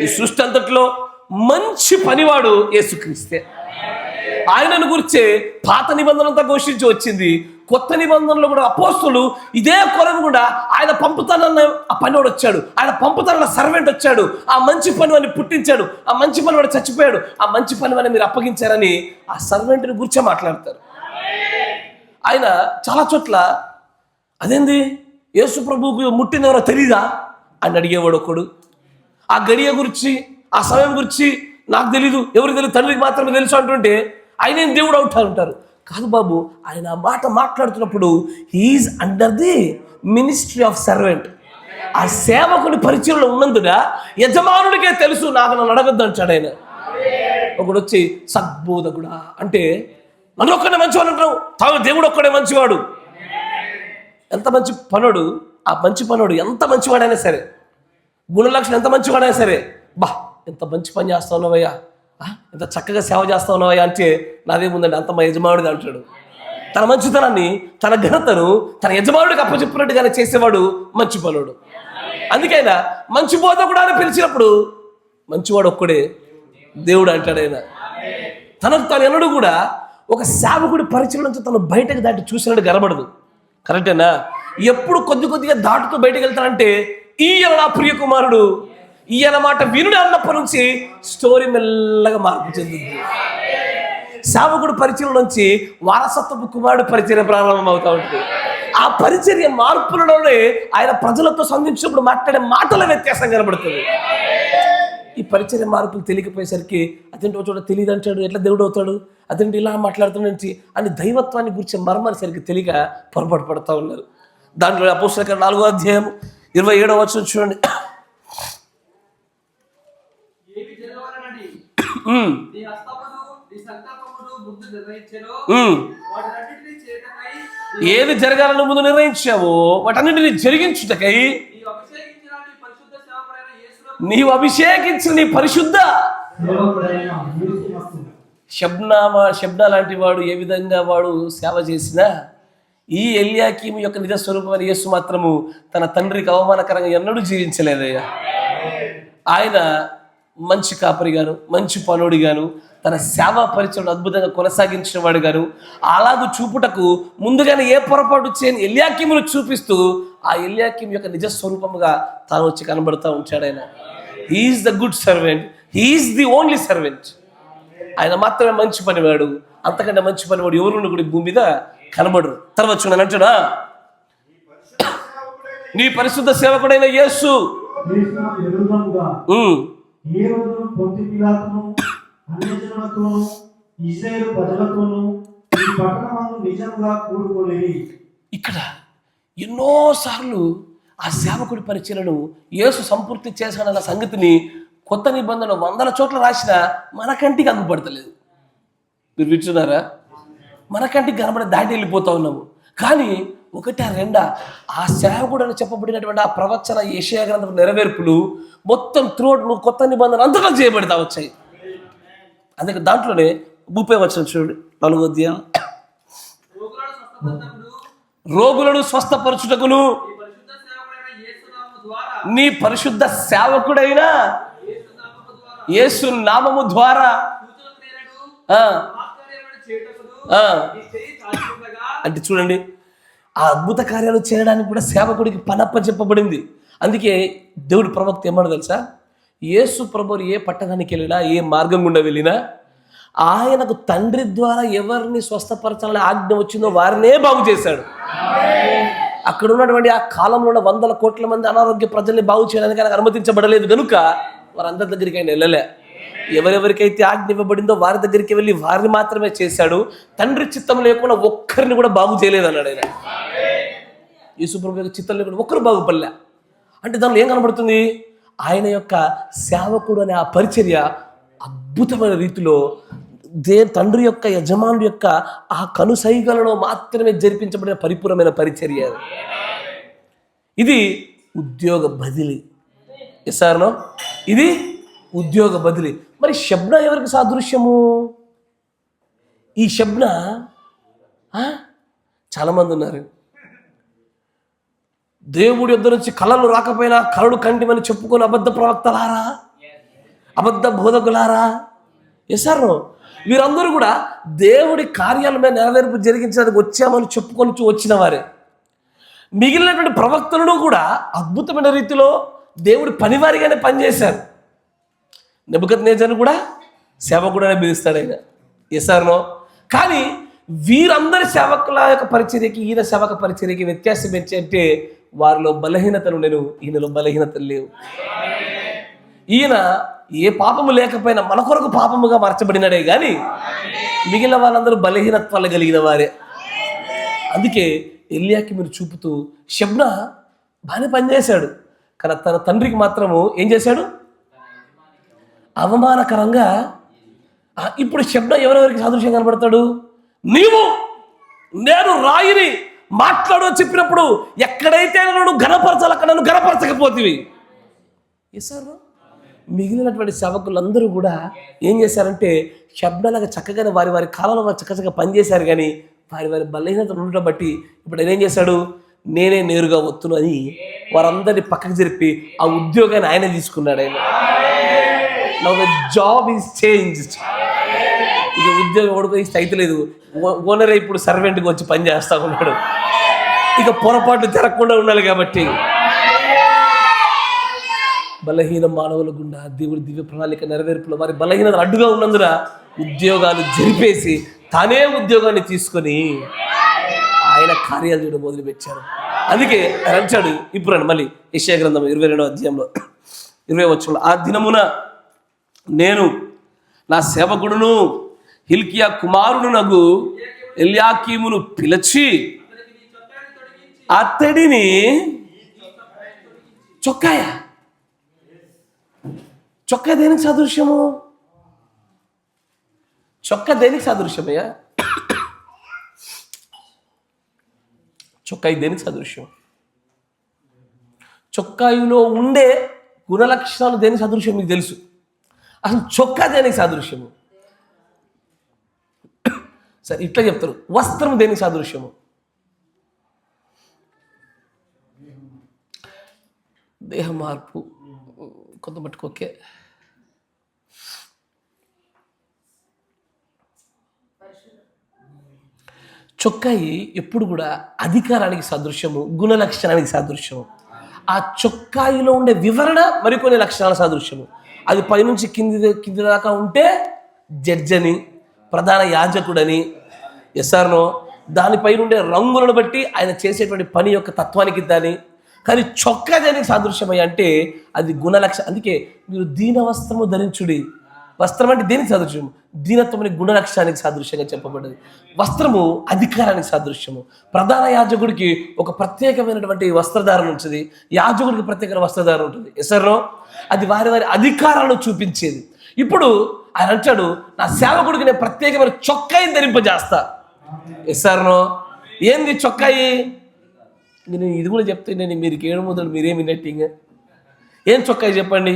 ఈ సృష్టి అంతట్లో మంచి పనివాడు యేసుక్రీస్తే. ఆయనను గురించే పాత నిబంధనలంతా ఘోషించి వచ్చింది. కొత్త నిబంధనలో కూడా అపోస్తులు ఇదే కొరకు కూడా ఆయన పంపుతానన్న ఆ పనివాడు వచ్చాడు, ఆయన పంపుతానన్న సర్వెంట్ వచ్చాడు, ఆ మంచి పనివాడిని పుట్టించాడు, ఆ మంచి పనివాడు చచ్చిపోయాడు, ఆ మంచి పనివాడిని మీరు అప్పగించారని ఆ సర్వెంట్ని గురించే మాట్లాడతారు. ఆయన చాలా చోట్ల అదేంది యేసు ప్రభువుకు ముట్టినెవరో తెలీదా అని అడిగేవాడు ఒకడు. ఆ గడియ గురించి ఆ సమయం గురించి నాకు తెలీదు, ఎవరికి తెలియదు, తండ్రికి మాత్రమే తెలుసు అంటుంటే ఆయన ఏం దేవుడు అవుతారు అంటారు. కాదు బాబు, ఆయన ఆ మాట మాట్లాడుతున్నప్పుడు he's under the ministry of servant. ఆ సేవకుని పరిచయంలో ఉన్నందున యజమానుడికే తెలుసు, నాకు నన్ను అడగద్దు అంటాడు ఆయన. ఒకడు వచ్చి సద్బోధకుడా అంటే నన్ను ఒక్కడే మంచివాడు అంటావు, తాను దేవుడు ఒక్కడే మంచివాడు. ఎంత మంచి పనుడు, ఆ మంచి పనుడు ఎంత మంచివాడైనా సరే, గుణలక్షణం ఎంత మంచివాడైనా సరే, బా ఎంత మంచి పని చేస్తా ఉన్నావయ్యా, ఎంత చక్కగా సేవ చేస్తా ఉన్నావయ్యా అంటే నాదేముందండి అంత మా యజమానుడిది అంటాడు. తన మంచితనాన్ని, తన ఘనతను తన యజమానుడికి అప్పచెప్పినట్టుగానే చేసేవాడు మంచి పనుడు. అందుకైనా మంచి బోధకుడు అని పిలిచినప్పుడు మంచివాడు ఒక్కడే దేవుడు అంటాడు ఆయన. తనకు తాను ఎన్నడూ కూడా ఒక సేవకుడి పరిచయం నుంచి తను బయటకు దాటి చూసినట్టు కనబడదు. కరెక్టేనా? ఎప్పుడు కొద్దిగా దాటుతూ బయటకు వెళ్తానంటే ఈయన నా ప్రియ కుమారుడు, ఈయన మాట వినుడు అన్నప్పటి నుంచి స్టోరీ మెల్లగా మార్పు చెందింది. సేవకుడు పరిచయం నుంచి వారసత్వపు కుమారుడు పరిచయం ప్రారంభం అవుతా ఉంటుంది. ఆ పరిచర్య మార్పులలోనే ఆయన ప్రజలతో సంధించినప్పుడు మాట్లాడే మాటల వ్యత్యాసం కనబడుతుంది. ఈ పరిచర్య మార్పులు తెలియకపోయేసరికి అతని చోట తెలియదు అంటాడు, ఎట్లా దేవుడు అవుతాడు, అతని ఇలా మాట్లాడుతున్నట్టు అని దైవత్వాన్ని గురించి మర్మాలు సరికి తెలియక పొరపాటు పడుతూ ఉన్నారు. దాంట్లో అపోస్తలుల 4వ అధ్యాయం 27వ వచనం చూడండి. ఏది జరగాలని ముందు నిర్ణయించావో వాటన్నిటిని జరిగించుటకై నీవు అభిషేకించిన నీ పరిశుద్ధ షబ్నా లాంటి వాడు ఏ విధంగా వాడు సేవ చేసినా ఈ ఎల్యాకీము యొక్క నిజ స్వరూపమైన యేసు మాత్రము తన తండ్రికి అవమానకరంగా ఎన్నడూ జీవించలేదయ్యా. ఆయన మంచి కాపరిగాను, మంచి పనుడిగాను, తన సేవా పరిచయం అద్భుతంగా కొనసాగించిన వాడు గాను, అలాగూ చూపుటకు ముందుగానే ఏ పొరపాటు చేయని ఎల్యాకీమును చూపిస్తూ ఆ ఎల్యాకీము యొక్క నిజ స్వరూపముగా తాను వచ్చి కనబడుతూ ఉంచాడు ఆయన. He's the good servant, he's the only servant. ఆయన మాత్రమే మంచి పనివాడు, అంతకంటే మంచి పనివాడు ఎవరు కూడా భూమి మీద కనబడరు. తర్వాత చూడండి అంటాడా, నీ పరిశుద్ధ సేవకుడైన యేసు ఇక్కడ ఎన్నోసార్లు ఆ సేవకుడి పరిచయను యేసు సంపూర్తి చేశాడన్న సంగతిని కొత్త నిబంధన 100 చోట్ల రాసినా మన కంటికి అందుపడతలేదు. మీరు వింటున్నారా? మన కంటికి కనబడి దాటి వెళ్ళిపోతా ఉన్నాము. కానీ 1-2 ఆ సేవకుడు అని చెప్పబడినటువంటి ఆ ప్రవచన యెషయా గ్రంథం నెరవేర్పులు మొత్తం త్రూఅవుట్ నువ్వు కొత్త నిబంధన అంతగా చేయబడతా వచ్చాయి. అందుకే దాంట్లోనే 30వ వచనం చూడండి, 4వ అధ్యాయం. రోగులను స్వస్థపరచుటకును నీ పరిశుద్ధ సేవకుడైన యేసు నామము ద్వారా అంటే చూడండి, ఆ అద్భుత కార్యాలు చేయడానికి కూడా సేవకుడికి పనప్ప చెప్పబడింది. అందుకే దేవుడి ప్రవక్త ఏమన్నా తెలుసా, యేసు ప్రభువు ఏ పట్టణానికి వెళ్ళినా, ఏ మార్గం గుండా వెళ్ళినా ఆయనకు తండ్రి ద్వారా ఎవరిని స్వస్థపరచాలని ఆజ్ఞ వచ్చిందో వారినే బాగు చేశాడు. అక్కడ ఉన్నటువంటి ఆ కాలంలో ఉన్న 100 కోట్ల మంది అనారోగ్య ప్రజల్ని బాగు చేయడానికి ఆయనకు అనుమతించబడలేదు కనుక వారందరి దగ్గరికి ఆయన వెళ్ళలే. ఎవరెవరికైతే ఆజ్ఞ ఇవ్వబడిందో వారి దగ్గరికి వెళ్ళి వారిని మాత్రమే చేశాడు. తండ్రి చిత్తం లేకుండా ఒక్కరిని కూడా బాగు చేయలేదు అన్నాడు ఆయన. యేసు ప్రభువు యొక్క చిత్తం లేకుండా ఒక్కరు బాగుపడలే. అంటే దానిలో ఏం కనబడుతుంది, ఆయన యొక్క సేవకుడు అనే ఆ పరిచర్య అద్భుతమైన రీతిలో తండ్రి యొక్క యజమానుడి యొక్క ఆ కనుసైగలలో మాత్రమే జరిపించబడిన పరిపూర్ణమైన పరిచర్య. ఇది ఉద్యోగ బదిలీ. ఎస్ఆర్నో ఇది ఉద్యోగ బదిలీ. మరి షబ్నా ఎవరికి సాదృశ్యము? ఈ షబ్నా చాలామంది ఉన్నారు, దేవుడి యొద్ద నుంచి కళలు రాకపోయినా కళలు కంటిమని చెప్పుకొని అబద్ధ ప్రవక్తలారా, అబద్ధ బోధకులారా. ఎస్ఆర్నో వీరందరూ కూడా దేవుడి కార్యాల మీద నెరవేర్పు జరిగించడానికి వచ్చామని చెప్పుకొని వచ్చిన వారే. మిగిలినటువంటి ప్రవక్తలను కూడా అద్భుతమైన రీతిలో దేవుడి పనివారిగానే పనిచేశారు. నెబుకద్నెజరును కూడా సేవకుడనే పిలుస్తాడు ఆయన. ఎస్ఆర్నో కానీ వీరందరి సేవకుల యొక్క పరిచర్యకి ఈయన సేవక పరిచర్యకి వ్యత్యాసం ఏంటంటే వారిలో బలహీనతలు నేను, ఈయనలో బలహీనతలు లేవు. ఈయన ఏ పాపము లేకపోయినా మన కొరకు పాపముగా మార్చబడినాడే కానీ మిగిలిన వాళ్ళందరూ బలహీనత్వాలు కలిగిన వారే. అందుకే ఎల్యాకీమును చూపుతూ షెబ్నా బాగానే పనిచేశాడు, కానీ తన తండ్రికి మాత్రము ఏం చేశాడు? అవమానకరంగా. ఇప్పుడు షెబ్నా ఎవరెవరికి సాదృశ్యం కనబడతాడు? నీవు నేను రాయిని మాట్లాడు చెప్పినప్పుడు ఎక్కడైతే నన్ను ఘనపరచాలి అక్కడ నన్ను ఘనపరచకపోతేవి. సార్ మిగిలినటువంటి సేవకులందరూ కూడా ఏం చేశారంటే షెబ్నాలాగా చక్కగానే వారి వారి కాలంలో వారు చక్కగా పనిచేశారు, కానీ వారి వారి బలహీనతను ఉండటం బట్టి ఇప్పుడు ఆయన ఏం చేశాడు? నేనే నేరుగా వస్తును అని వారందరినీ పక్కకు జరిపి ఆ ఉద్యోగాన్ని ఆయన తీసుకున్నాడు. ఆయన now the job is changed. ఇక ఉద్యోగం ఓడిపోయి అయితే లేదు, ఓనరే ఇప్పుడు సర్వెంట్గా వచ్చి పని చేస్తూ ఉన్నాడు. ఇక పొరపాటు జరగకుండా ఉండాలి కాబట్టి బలహీన మానవుల గుండా దేవుడి దివ్య ప్రణాళిక నెరవేర్పులో వారి బలహీనత అడ్డుగా ఉన్నందున ఉద్యోగాలు జరిపేసి తానే ఉద్యోగాన్ని తీసుకొని ఆయన కార్యాలు చేయడం మొదలుపెట్టారు. అందుకే ఆయన అంటాడు ఇప్పుడు మళ్ళీ యెషయా గ్రంథం 22వ అధ్యాయంలో 20వ వచనంలో, ఆ దినమున నేను నా సేవకుడును హిల్కియా కుమారుడునగు ఎల్యాకీమును పిలిచి అతడిని చొక్కా దేనికి సాదృశ్యము? చొక్కా దేనికి సాదృశ్యమయ్యా? చొక్కాయి దేనికి సాదృశ్యం? చొక్కాయిలో ఉండే గుణలక్షణాలు దేనికి సాదృశ్యం మీకు తెలుసు. అసలు చొక్కా దేనికి సాదృశ్యము? సరే ఇట్లా చెప్తారు, వస్త్రం దేనికి సాదృశ్యము? దేహ మార్పు కొంత మట్టుకు ఓకే. చొక్కాయి ఎప్పుడు కూడా అధికారానికి సాదృశ్యము, గుణలక్షణానికి సాదృశ్యము. ఆ చొక్కాయిలో ఉండే వివరణ మరికొన్ని లక్షణాల సాదృశ్యము. అది పైనుంచి కింది దాకా ఉంటే జడ్జి అని, ప్రధాన యాజకుడని, ఎస్ఆర్నో దానిపై ఉండే రంగులను బట్టి ఆయన చేసేటువంటి పని యొక్క తత్వానికి దాని. కానీ చొక్కా దేనికి సాదృశ్యమయ్య అంటే అది గుణలక్షణం. అందుకే మీరు దీన వస్త్రము ధరించుడి. వస్త్రం అంటే దేనికి సాదృశ్యం? దీనత్వమని గుణలక్షణానికి సాదృశ్యంగా చెప్పబడ్డది. వస్త్రము అధికారానికి సాదృశ్యము. ప్రధాన యాజకుడికి ఒక ప్రత్యేకమైనటువంటి వస్త్రధారణ ఉంటుంది, యాజకుడికి ప్రత్యేక వస్త్రధారణ ఉంటుంది. ఎసర్నో అది వారి వారి అధికారాలను చూపించేది. ఇప్పుడు ఆయన అంటాడు, నా సేవకుడికి నేను ప్రత్యేకమైన చొక్కాయిని ధరింపజేస్తా. ఎసర్నో ఏంది చొక్కాయి? నేను ఇది కూడా చెప్తే నేను మీరు ఏడు మొదలు మీరేమి నెట్టింగ్ ఏం చొక్కాయి చెప్పండి?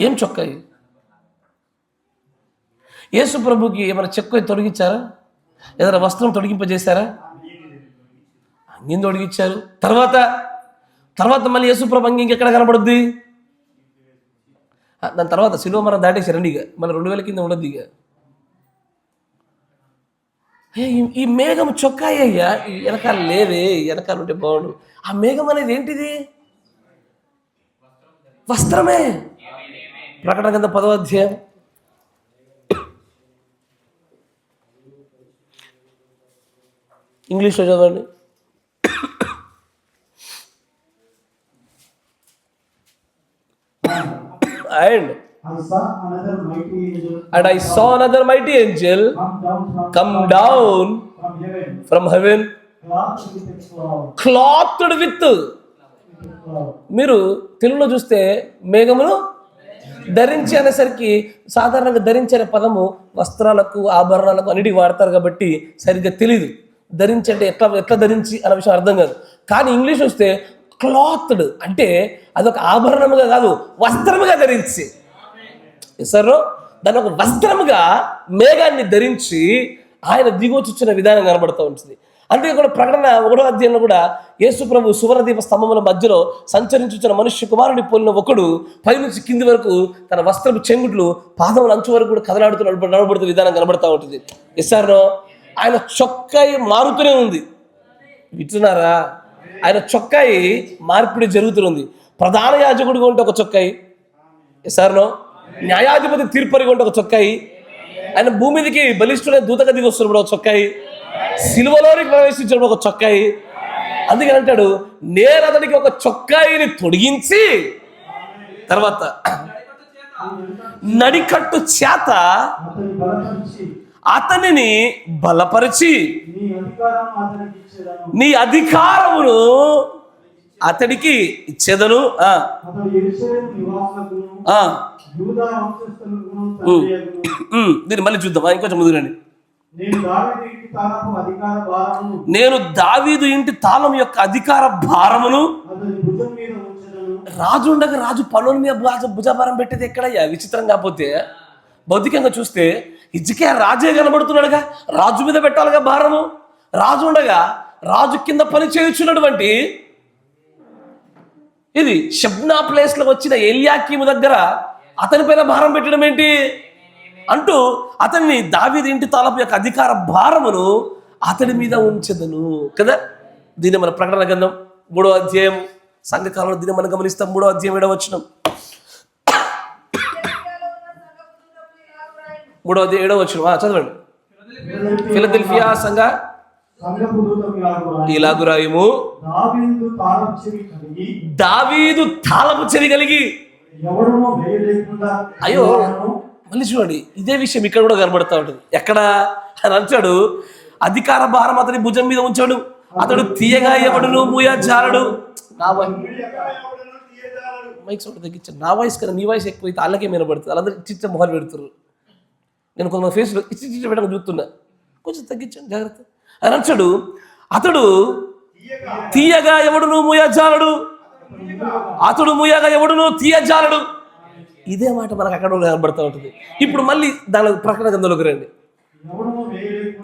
ఏం చొక్కాయి? యేసు ప్రభుకి ఏమైనా చొక్కాయి తొలగించారా? ఏదైనా వస్త్రం తొలగింపజేశారా? అంగీని తొలగించారు. తర్వాత మళ్ళీ యేసు ప్రభు అంగీ ఇంకెక్కడ కనబడుద్ది? దాని తర్వాత శిలువ మరం దాటేసారండి. ఇక మళ్ళీ 2000 కింద ఉండద్దు. ఇక ఈ మేఘం చొక్కాయి అయ్యా, వెనకాల లేదే, వెనకాల ఉంటే బాగుండు. ఆ మేఘం అనేది ఏంటిది? వస్త్రమే. ప్రకటన గ్రంథం 10వ అధ్యాయం ఇంగ్లీష్లో చదవండి. And I saw another mighty angel come down from heaven, clothed with. మీరు తెలుగులో చూస్తే మేఘమును ధరించి అనేసరికి సాధారణంగా ధరించే పదము వస్త్రాలకు, ఆభరణాలకు అన్నిటికీ వాడతారు కాబట్టి సరిగ్గా తెలీదు. ధరించి అంటే ఎట్లా ధరించి అనే విషయం అర్థం కాదు. కానీ ఇంగ్లీష్ వస్తే క్లాత్డ్ అంటే అదొక ఆభరణముగా కాదు, వస్త్రముగా ధరించి. సార్ దాని ఒక వస్త్రముగా మేఘాన్ని ధరించి ఆయన దిగొచ్చిన విధానం కనబడుతూ ఉంటుంది. అందుకే కూడా ప్రకటన 1వ అధ్యాయంలో కూడా యేసు ప్రభు సువర్ణదీప స్తంభముల మధ్యలో సంచరించుచున్న మనుష్య కుమారుని పోలిన ఒకడు పైనుంచి కింది వరకు తన వస్త్రపు చెంగుట్లు పాదముల అంచు వరకు కూడా కదలాడుతూ నడబడుతున్న విధానం కనబడతా ఉంటుంది. ఎస్ఆర్నో ఆయన చొక్కాయి మారుతూనే ఉంది. వింటున్నారా? ఆయన చొక్కాయి మార్పిడి జరుగుతుంది. ప్రధాన యాజకుడిగా ఉంటే ఒక చొక్కాయి, ఎస్ఆర్నో న్యాయాధిపతి తీర్పరిగా ఉంటే ఒక చొక్కాయి, ఆయన భూమి మీదకి బలిష్ఠుడే దూతగా దిగి వస్తున్నప్పుడు ఒక చొక్కాయి, సిలువలోనికి ప్రవేశించినప్పుడు ఒక చొక్కాయి. అందుకని అంటాడు, నేను అతనికి ఒక చొక్కాయిని తొడిగించి తర్వాత నడికట్టు చేత అతనిని బలపరిచి
నీ అధికారం అతనికి ఇచ్చేదను.
నీ అధికారమును అతడికి ఇచ్చేదను.
అతడు యెరూషలేము నివాసులకును
ఆ
యూదా వంశస్థులకును తండ్రి అగును.
దీన్ని మళ్ళీ చూద్దాం, ఇంకొంచెం ముందు రండి.
నేను దావీదు ఇంటి తాళపు అధికార భారమును
నేను దావీదు ఇంటి తాళం యొక్క అధికార భారమును
అతని భుజం మీద ఉంచెదను.
రాజు ఉండగా రాజు పనుల మీద భుజభారం పెట్టేది ఎక్కడయ్యా? విచిత్రం కాకపోతే భౌతికంగా చూస్తే హిజ్కియా రాజే కనబడుతున్నాడుగా, రాజు మీద పెట్టాలిగా భారము. రాజు ఉండగా రాజు కింద పని చేయుచున్నటువంటి ఇది షబ్నా ప్లేస్ లో వచ్చిన ఎల్యాకీము దగ్గర అతని పైన భారం పెట్టడం ఏంటి అంటూ అతన్ని దావీదు ఇంటి తాళపు యొక్క అధికార భారమును అతడి మీద ఉంచెదను కదా. దీన్ని మన ప్రకటన గ్రంథం 3వ అధ్యాయం, సంఘకాలంలో దీన్ని మనం గమనిస్తాం. 3వ అధ్యాయం 7వ వచనం, 3వ అధ్యాయం 7వ వచనం చదవండి. ఫిలదెల్ఫియా సంఘ
సంఘపు దూతకు
ఇలాగు రాయుము,
దావీదు తాళపు చెవి కలిగి
దావీదు తాళపు చెవి కలిగి.
ఎవడునూ వేయలేకుండా
అయ్యో మళ్ళీ చూడండి, ఇదే విషయం ఇక్కడ కూడా కనబడతా ఉంటుంది. ఎక్కడ అని అంటాడు, అధికార భారం అతని భుజం మీద ఉంచాడు, అతడు తీయగా ఎవడును మూయజాలడు. నా మైక్ సౌండ్ తగ్గించాను. నా వాయిస్ కన్నా నీ వాయిస్ ఎక్కువైతే వాళ్ళకే వినబడుతుంది. వాళ్ళందరూ ఇచ్చిన మొహాలు పెడుతున్నారు. నేను కొంత ఫేస్లో ఇచ్చి పెట్టడం చూస్తున్నా, కొంచెం తగ్గించాను జాగ్రత్త అని అంటాడు. అతడు తీయగా ఎవడును మూయజాలడు, అతడు మూయగా ఎవడును తీయజాలడు. ఇదే మాట మనకు అక్కడ కనబడుతూ ఉంటుంది. ఇప్పుడు మళ్ళీ దాని ప్రకటన గ్రంథంలోకి రండి.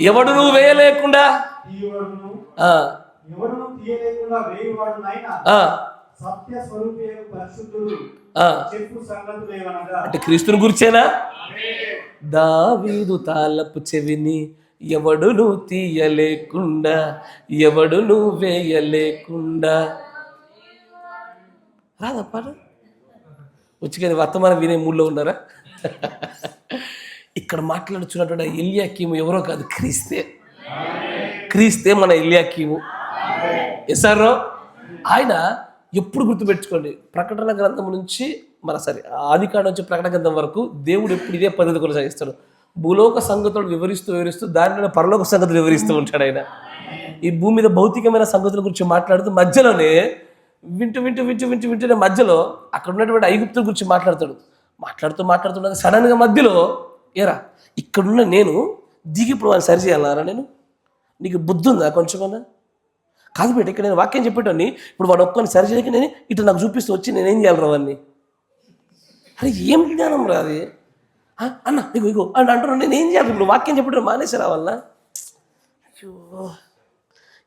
ఎవడును వేయలేకుండా అంటే క్రీస్తుని గురించేనా? దావీదు తాళపు చెవిని ఎవడును తీయలేకుండా, ఎవడును వేయలేకుండా. రాదా పాట వచ్చి కానీ వర్తమానం వినే మూడ్లో ఉన్నారా? ఇక్కడ మాట్లాడుచున్నటువంటి ఎల్యాకీము ఎవరో కాదు, క్రీస్తే మన ఎల్యాకీము. ఎస్ఆర్ఓ ఆయన ఎప్పుడు గుర్తుపెట్టుకోండి, ప్రకటన గ్రంథం నుంచి ఆదికాండం నుంచి ప్రకటన గ్రంథం వరకు దేవుడు ఎప్పుడు ఇదే పద్ధతి కొనసాగిస్తాడు. భూలోక సంగతులు వివరిస్తూ దానిలో పరలోక సంగతులు వివరిస్తూ ఉంటాడు ఆయన. ఈ భూమి మీద భౌతికమైన సంగతుల గురించి మాట్లాడుతూ మధ్యలోనే వింటూనే మధ్యలో అక్కడ ఉన్నటువంటి ఐగుప్తుల గురించి మాట్లాడుతుండగా సడన్గా మధ్యలో ఏరా ఇక్కడున్న నేను దిగిప్పుడు వాళ్ళు సరి చేయాలన్నారా? నీకు బుద్ధి ఉందా కొంచెమన్నా? కాదు బిడ్డ, ఇక్కడ నేను వాక్యం చెప్పేటోని ఇప్పుడు వాడు ఒక్కని సరి చేయక నేను ఇటు నాకు చూపిస్తూ వచ్చి నేనేం చేయాలి రావన్నీ? అరే ఏం జ్ఞానం రా అది అన్న, ఇగో అని అంటున్నాను. నేను ఏం చేయాలి? ఇప్పుడు వాక్యం చెప్పడం మానేసి రావాలన్నా? అయ్యో,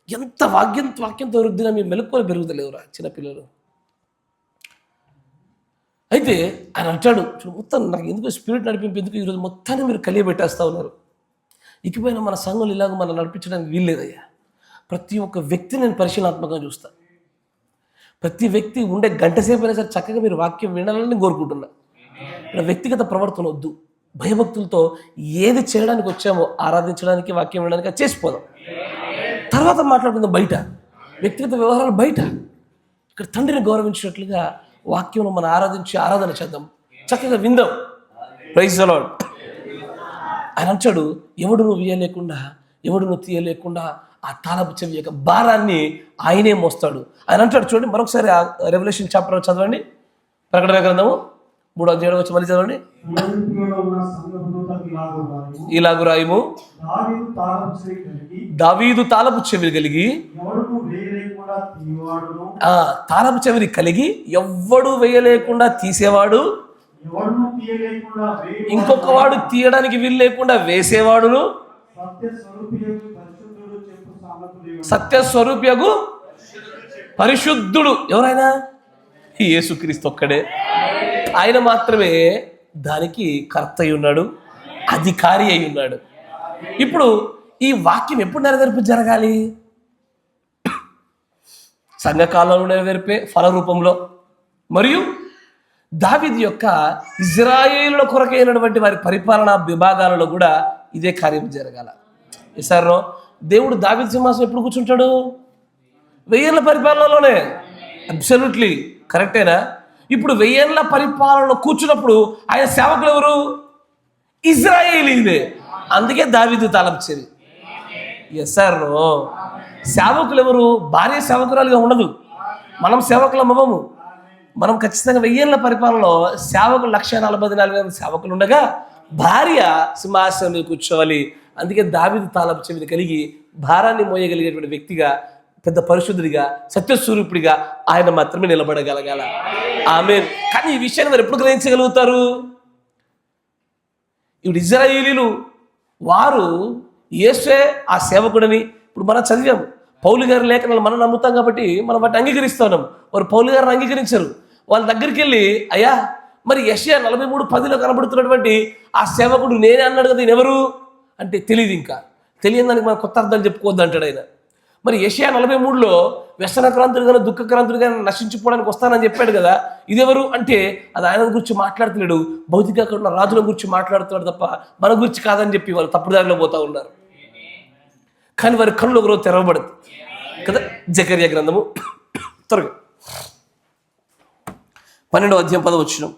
ఎంత వాక్యంతో వృద్ధిగా మీ మెలకువలు పెరుగుతలేవురా చిన్నపిల్లలు. అయితే ఆయన అంటాడు, మొత్తం నాకు ఎందుకు స్పిరిట్ నడిపింపు ఎందుకు ఈరోజు మొత్తాన్ని మీరు కలియబెట్టేస్తూ ఉన్నారు. ఇకపైన మన సంఘాలు ఇలాగ మనం నడిపించడానికి వీల్లేదయ్యా. ప్రతి ఒక్క వ్యక్తిని నేను పరిశీలనాత్మకంగా చూస్తాను. ప్రతి వ్యక్తి ఉండే గంట సేపు అయినా సరే చక్కగా మీరు వాక్యం వినాలని కోరుకుంటున్నా. ఇక్కడ వ్యక్తిగత ప్రవర్తన వద్దు. భయభక్తులతో ఏది చేయడానికి వచ్చామో ఆరాధించడానికి, వాక్యం వినడానికి అది చేసిపోదాం. తర్వాత మాట్లాడుకుందాం బయట, వ్యక్తిగత వ్యవహారాలు బయట. ఇక్కడ తండ్రిని గౌరవించినట్లుగా వాక్యం మనం ఆరాధన చేద్దాం, చక్కగా విందాం. Praise the Lord. ఆయన అంటాడు, ఎవడును వేయలేకుండా, ఎవడును తీయలేకుండా ఆ తాళపు చెవి యొక్క భారాన్ని ఆయనే మోస్తాడు. ఆయన అంటాడు చూడండి, మరొకసారి రెవల్యూషన్ చాప్టర్ చదవండి, ప్రకటన గ్రంథము 3వ అధ్యాయం వచ్చి మళ్ళీ చదవండి. ఇలాగు రాయుము, దావీదు తాళపు చెవి కలిగి, తాళపు చెవిని కలిగి ఎవ్వడు వేయలేకుండా తీసేవాడు, ఇంకొక వాడు తీయడానికి వీలు లేకుండా వేసేవాడును, సత్యస్వరూపియగు పరిశుద్ధుడు. ఎవరైనా యేసుక్రీస్తు ఒక్కడే. ఆయన మాత్రమే దానికి కర్త అయి ఉన్నాడు, అధికారి అయి ఉన్నాడు. ఇప్పుడు ఈ వాక్యం ఎప్పుడు నెరవేర్పు జరగాలి? సంఘకాలంలో నెరవేర్పే ఫల రూపంలో, మరియు దావీదు యొక్క ఇజ్రాయేలుల కొరకైనటువంటి వారి పరిపాలనా విభాగాలలో కూడా ఇదే కార్యం జరగాల. ఈసారి దేవుడు దావీదు సింహాసనం ఎప్పుడు కూర్చుంటాడు? 1000 ఏళ్ల పరిపాలనలోనే. అబ్సల్యూట్లీ కరెక్టేనా? ఇప్పుడు 1000 ఏళ్ల పరిపాలనలో కూర్చున్నప్పుడు ఆయన సేవకులు ఎవరు? ఇజ్రాయేలీలే. అందుకే దావీదు తాళం చెవి. Yes sir. సేవకులు ఎవరు? భార్య సేవకురాలుగా ఉండదు. మనం సేవకులం అవ్వము. మనం ఖచ్చితంగా 1000 ఏళ్ల పరిపాలనలో సేవకులు 144,000 సేవకులు ఉండగా భార్య సింహాసనం మీద కూర్చోవాలి. అందుకే దావీదు తాళం చెవిని కలిగి భారాన్ని మోయగలిగేటువంటి వ్యక్తిగా, పెద్ద పరిశుద్ధుడిగా, సత్యస్వరూపుడిగా ఆయన మాత్రమే నిలబడగలగాల. ఆమేన్. కానీ ఈ విషయాన్ని వారు ఎప్పుడు గ్రహించగలుగుతారు? ఇప్పుడు ఇశ్రాయేలీయులు వారు యేసే ఆ సేవకుడని ఇప్పుడు మనం చదివాము. పౌలు గారి లేఖనాలు మనం నమ్ముతాం కాబట్టి మనం వాటిని అంగీకరిస్తున్నాం. వారు పౌలు గారిని అంగీకరించరు. వాళ్ళ దగ్గరికి వెళ్ళి, అయ్యా మరి యెషయా 43:10 కనబడుతున్నటువంటి ఆ సేవకుడు నేనే అన్నాడు కదా, ఈయన ఎవరు అంటే తెలియదు. ఇంకా తెలియని దానికి మనం కొత్త అర్థాలు చెప్పుకోవద్దు అంటాడు ఆయన. మరి యెషయా 43లో వ్యసనక్రాంతుడుగాను దుఃఖక్రాంతుడుగాను నశించిపోవడానికి వస్తానని చెప్పాడు కదా, ఇదెవరు అంటే అది ఆయన గురించి మాట్లాడుతున్నాడు. భౌతికంగా ఉన్న రాజుల గురించి మాట్లాడుతున్నాడు తప్ప మన గురించి కాదని చెప్పి వాళ్ళు తప్పుడు దారిలో పోతా ఉన్నారు. కానీ వారి కళ్ళు ఒకరోజు తెరవబడదు కదా. జకర్యా గ్రంథము త్వరగా 12వ అధ్యాయం 10వ వచనం.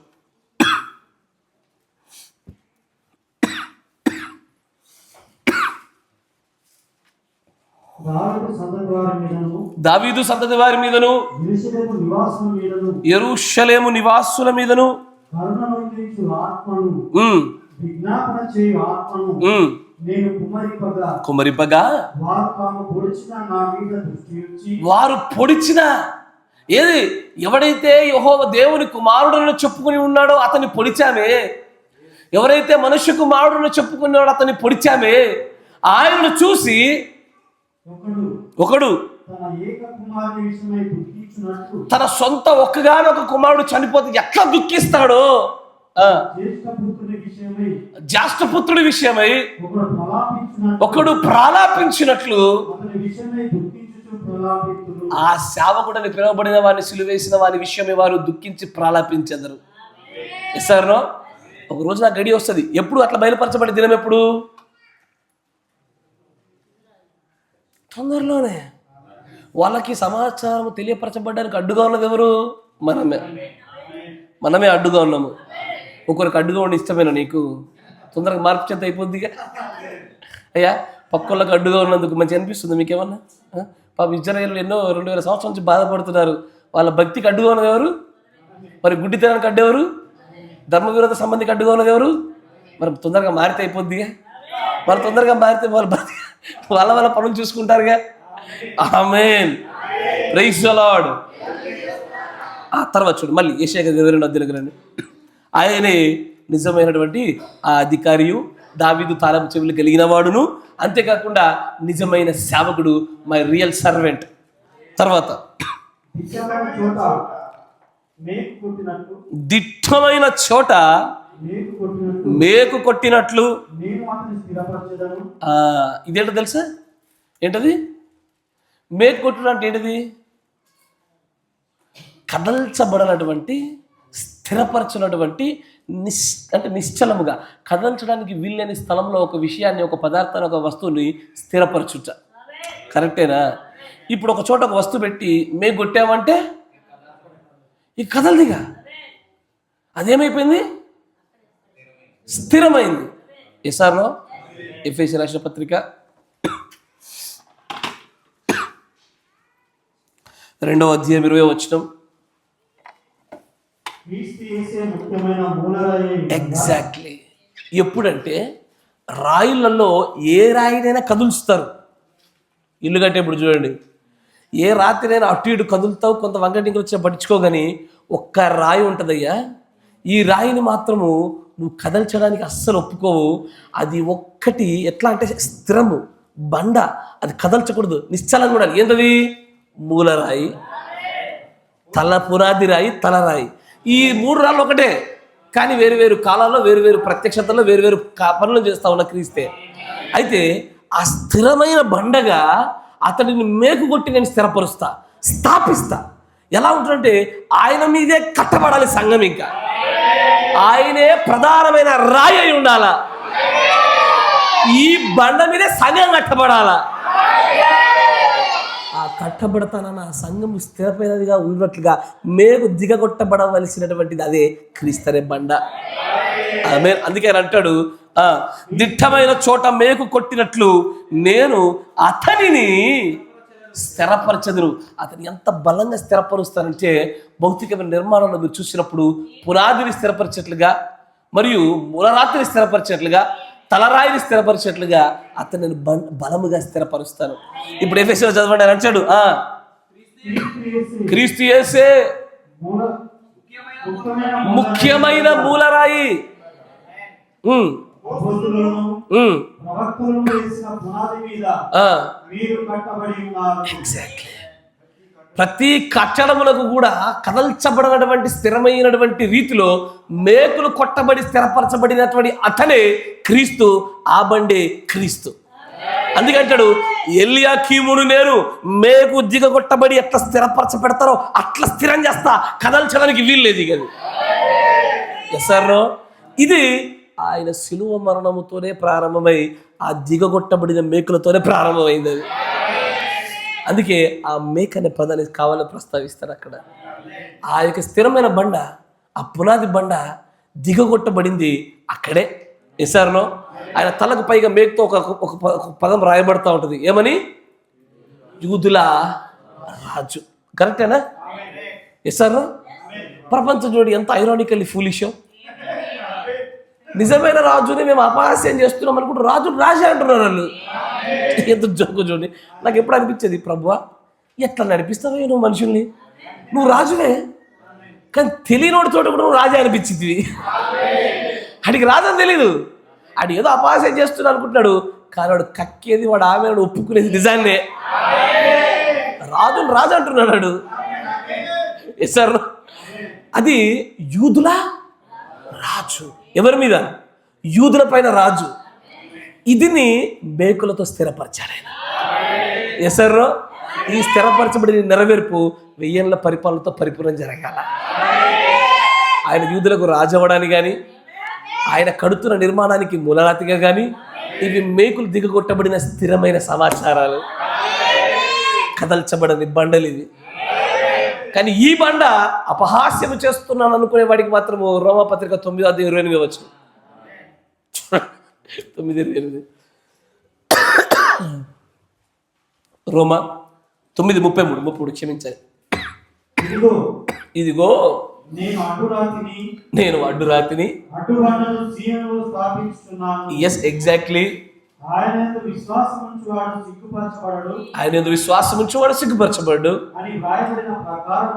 దావీదు సంతతి వారి మీదను యెరూషలేము నివాసుల మీదను కుమరిపగా వారు పొడిచిన ఏది ఎవడైతే యెహోవా దేవుని కుమారుడని చెప్పుకుని ఉన్నాడో అతన్ని పొడిచామే. ఎవరైతే మనుష్య కుమారుడని చెప్పుకున్నాడో అతన్ని పొడిచామే. ఆయనను చూసి ఒకడు తన సొంత ఒక్కగానొక కుమారుడు చనిపోతే ఎట్లా దుఃఖిస్తాడో, జ్యేష్ఠపుత్రుడి విషయమై ఒకడు ప్రలాపించినట్లు ఆ సేవకుడని పిలువబడిన వారిని సిలువేసిన వారి విషయమే వారు దుఃఖించి ప్రలాపించెదరు. సార్నో ఒక రోజు నాకు గడి వస్తుంది. ఎప్పుడు అట్లా బయలుపరచబడే దినం ఎప్పుడు? తొందరలోనే. వాళ్ళకి సమాచారం తెలియపరచబడడానికి అడ్డుగా ఉన్నది ఎవరు? మనమే అడ్డుగా ఉన్నాము. ఒకరికి అడ్డుగా ఉండి ఇష్టమేనా నీకు? తొందరగా మార్పు చెంత అయిపోద్దిగా. అయ్యా పక్కళ్ళకి అడ్డుగా ఉన్నందుకు మంచి అనిపిస్తుంది మీకేమన్నా? పాప ఇజ్రాయేలు ఎన్నో 2000 సంవత్సరాల నుంచి బాధపడుతున్నారు. వాళ్ళ భక్తికి అడ్డుగా ఉన్నది ఎవరు? మరి గుడ్డితనానికి అడ్డెవరు? ధర్మ విరోధ సంబంధికి అడ్డుగా ఉన్నది ఎవరు? మరి తొందరగా మారితే అయిపోద్దిగా. వాళ్ళు తొందరగా మారితే వాళ్ళ పనులు చూసుకుంటారుగా. ఆమేన్. Praise the lord. ఆ తర్వాత చూడు మళ్ళీ యెషయా 22:2 ఆయనే నిజమైనటువంటి ఆ అధికారియు, దావీదు తాళం చెవులు కలిగిన వాడును, అంతేకాకుండా నిజమైన సేవకుడు, మై రియల్ సర్వెంట్. తర్వాత దిట్టమైన చోట మేకు కొట్టినట్లు. ఇదేంటో తెలుసా? ఏంటది మేకు కొట్టడం అంటే? ఏంటిది? కదల్చబడినటువంటి, స్థిరపరచినటువంటి, అంటే నిశ్చలముగా కదల్చడానికి వీల్లేని స్థలంలో ఒక విషయాన్ని, ఒక పదార్థాన్ని, ఒక వస్తువుని స్థిరపరచుట. కరెక్టేనా? ఇప్పుడు ఒక చోట ఒక వస్తువు పెట్టి మేకు కొట్టామంటే ఈ కదలదిగా. అదేమైపోయింది? స్థిరమైంది. ఎస్ఆర్లో ఎఫెసీ రాసిన పత్రిక 2వ అధ్యాయం 20వ వచనం. ఎగ్జాక్ట్లీ. ఎప్పుడంటే రాయిలలో ఏ రాయినైనా కదులుస్తారు. ఇల్లు కట్టేప్పుడు చూడండి, ఏ రాత్రినైనా అటు ఇటు కదులుతావు, కొంత వంకటింకలు వచ్చి పట్టించుకోగాని ఒక్క రాయి ఉంటుందయ్యా. ఈ రాయిని మాత్రము నువ్వు కదల్చడానికి అస్సలు ఒప్పుకోవు. అది ఒక్కటి ఎట్లా అంటే స్థిరము బండ, అది కదల్చకూడదు, నిశ్చలంగా కూడా. ఏంటది? మూలరాయి, తల పునాది రాయి, తలరాయి. ఈ 3 రాళ్ళు ఒకటే, కానీ వేరు వేరు కాలాల్లో, వేరు వేరు ప్రత్యక్షతల్లో, వేరు వేరు పనులు చేస్తా ఉన్న క్రీస్తే. అయితే ఆ స్థిరమైన బండగా అతడిని మేకు కొట్టి నేను స్థిరపరుస్తా, స్థాపిస్తా. ఎలా ఉంటుందంటే ఆయన మీదే కట్టబడాలి సంఘం. ఇంకా ఆయనే ప్రధానమైన రాయి అయి ఉండాలా. ఈ బండ మీదే సంఘం కట్టబడాలా. ఆ కట్టబడతానన్న సంఘం స్థిరమైనదిగా ఉన్నట్లుగా మేకు దిగగొట్టబడవలసినటువంటిది అదే క్రీస్తనే బండ. అందుకే ఆయన అంటాడు, దిట్టమైన చోట మేకు కొట్టినట్లు నేను అతనిని స్థిరపరచదును. అతని ఎంత బలంగా స్థిరపరుస్తానంటే భౌతికమైన నిర్మాణంలో మీరు చూసినప్పుడు పునాదిని స్థిరపరిచేట్లుగా మరియు మూలరాతిని స్థిరపరిచేట్లుగా తలరాయిని స్థిరపరిచేట్లుగా అతన్ని బలముగా స్థిరపరుస్తాను. ఇప్పుడు ఎఫెసీయులో చదవండి అని అంటాడు, క్రీస్తు యేసే ముఖ్యమైన మూలరాయి. ఎగ్జాక్ట్లీ. ప్రతి కట్టడములకు కూడా కదల్చబడినటువంటి స్థిరమైనటువంటి రీతిలో మేకులు కొట్టబడి స్థిరపరచబడినటువంటి అతనే క్రీస్తు. ఆ బండే క్రీస్తు. అందుకంటాడు, ఎల్యాకీమును నేను మేకు దిగగొట్టబడి ఎట్లా స్థిరపరచ పెడతారో అట్లా స్థిరం చేస్తా, కదల్చడానికి వీల్లేదు. సార్ ఇది ఆయన శిలువ మరణముతోనే ప్రారంభమై ఆ దిగగొట్టబడిన మేకులతోనే ప్రారంభమైంది అది. అందుకే ఆ మేక అనే పదాన్ని కావాలని ప్రస్తావిస్తారు అక్కడ. ఆ యొక్క స్థిరమైన బండ, ఆ పునాది బండ దిగగొట్టబడింది అక్కడే. ఎస్ఆర్లో ఆయన తలకు పైగా మేకతో ఒక పదం రాయబడతా ఉంటుంది. ఏమని? యూదుల రాజు. కరెక్టేనా? ఎస్ఆర్ ప్రపంచం చూడు ఎంత ఐరానికల్లీ ఫూలిషో. నిజమైన రాజుని మేము అపహాస్యం చేస్తున్నాం అనుకుంటూ రాజే అంటున్నారు వాళ్ళు. ఎంత జోకు చూడండి. నాకు ఎప్పుడు అనిపించేది, ప్రభువా ఎట్లా నడిపిస్తావో నువ్వు మనుషుల్ని, నువ్వు రాజువే కానీ తెలియనోడి చోట కూడా నువ్వు రాజే అనిపించింది. అడిగి రాజని తెలీదు, ఆడు ఏదో అపహాస్యం చేస్తున్నా అనుకుంటున్నాడు. కానీ వాడు కక్కేది, వాడు ఆమె ఒప్పుకునేది నిజాన్నే. రాజు అంటున్నాడు. సార్ అది యూదుల రాజు. ఎవరి మీద? యూదుల పైన రాజు. ఇదిని మేకులతో స్థిరపరిచాడు ఆయన. ఎసర్రో ఈ స్థిరపరచబడిన నెరవేర్పు 1000 ఏళ్ల పరిపాలనతో పరిపూర్ణం జరగాల. ఆయన యూదులకు రాజు అవ్వడానికి కానీ, ఆయన కడుతున్న నిర్మాణానికి మూలరాతిగా కానీ, ఇవి మేకులు దిగగొట్టబడిన స్థిరమైన సమాచారాలు, కదల్చబడని బండలు ఇవి. కానీ ఈ బండ అపహాస్యం చేస్తున్నాను అనుకునే వాడికి మాత్రము రోమాపత్రిక 9:28 వచ్చు. 9:28 రోమా 9:33 క్షమించాలి. ఇదిగో నేను అడ్డురాతిని. Yes, exactly. ఆయన యందు విశ్వాసం ఉంచువాడు సిగ్గుపరచబడు.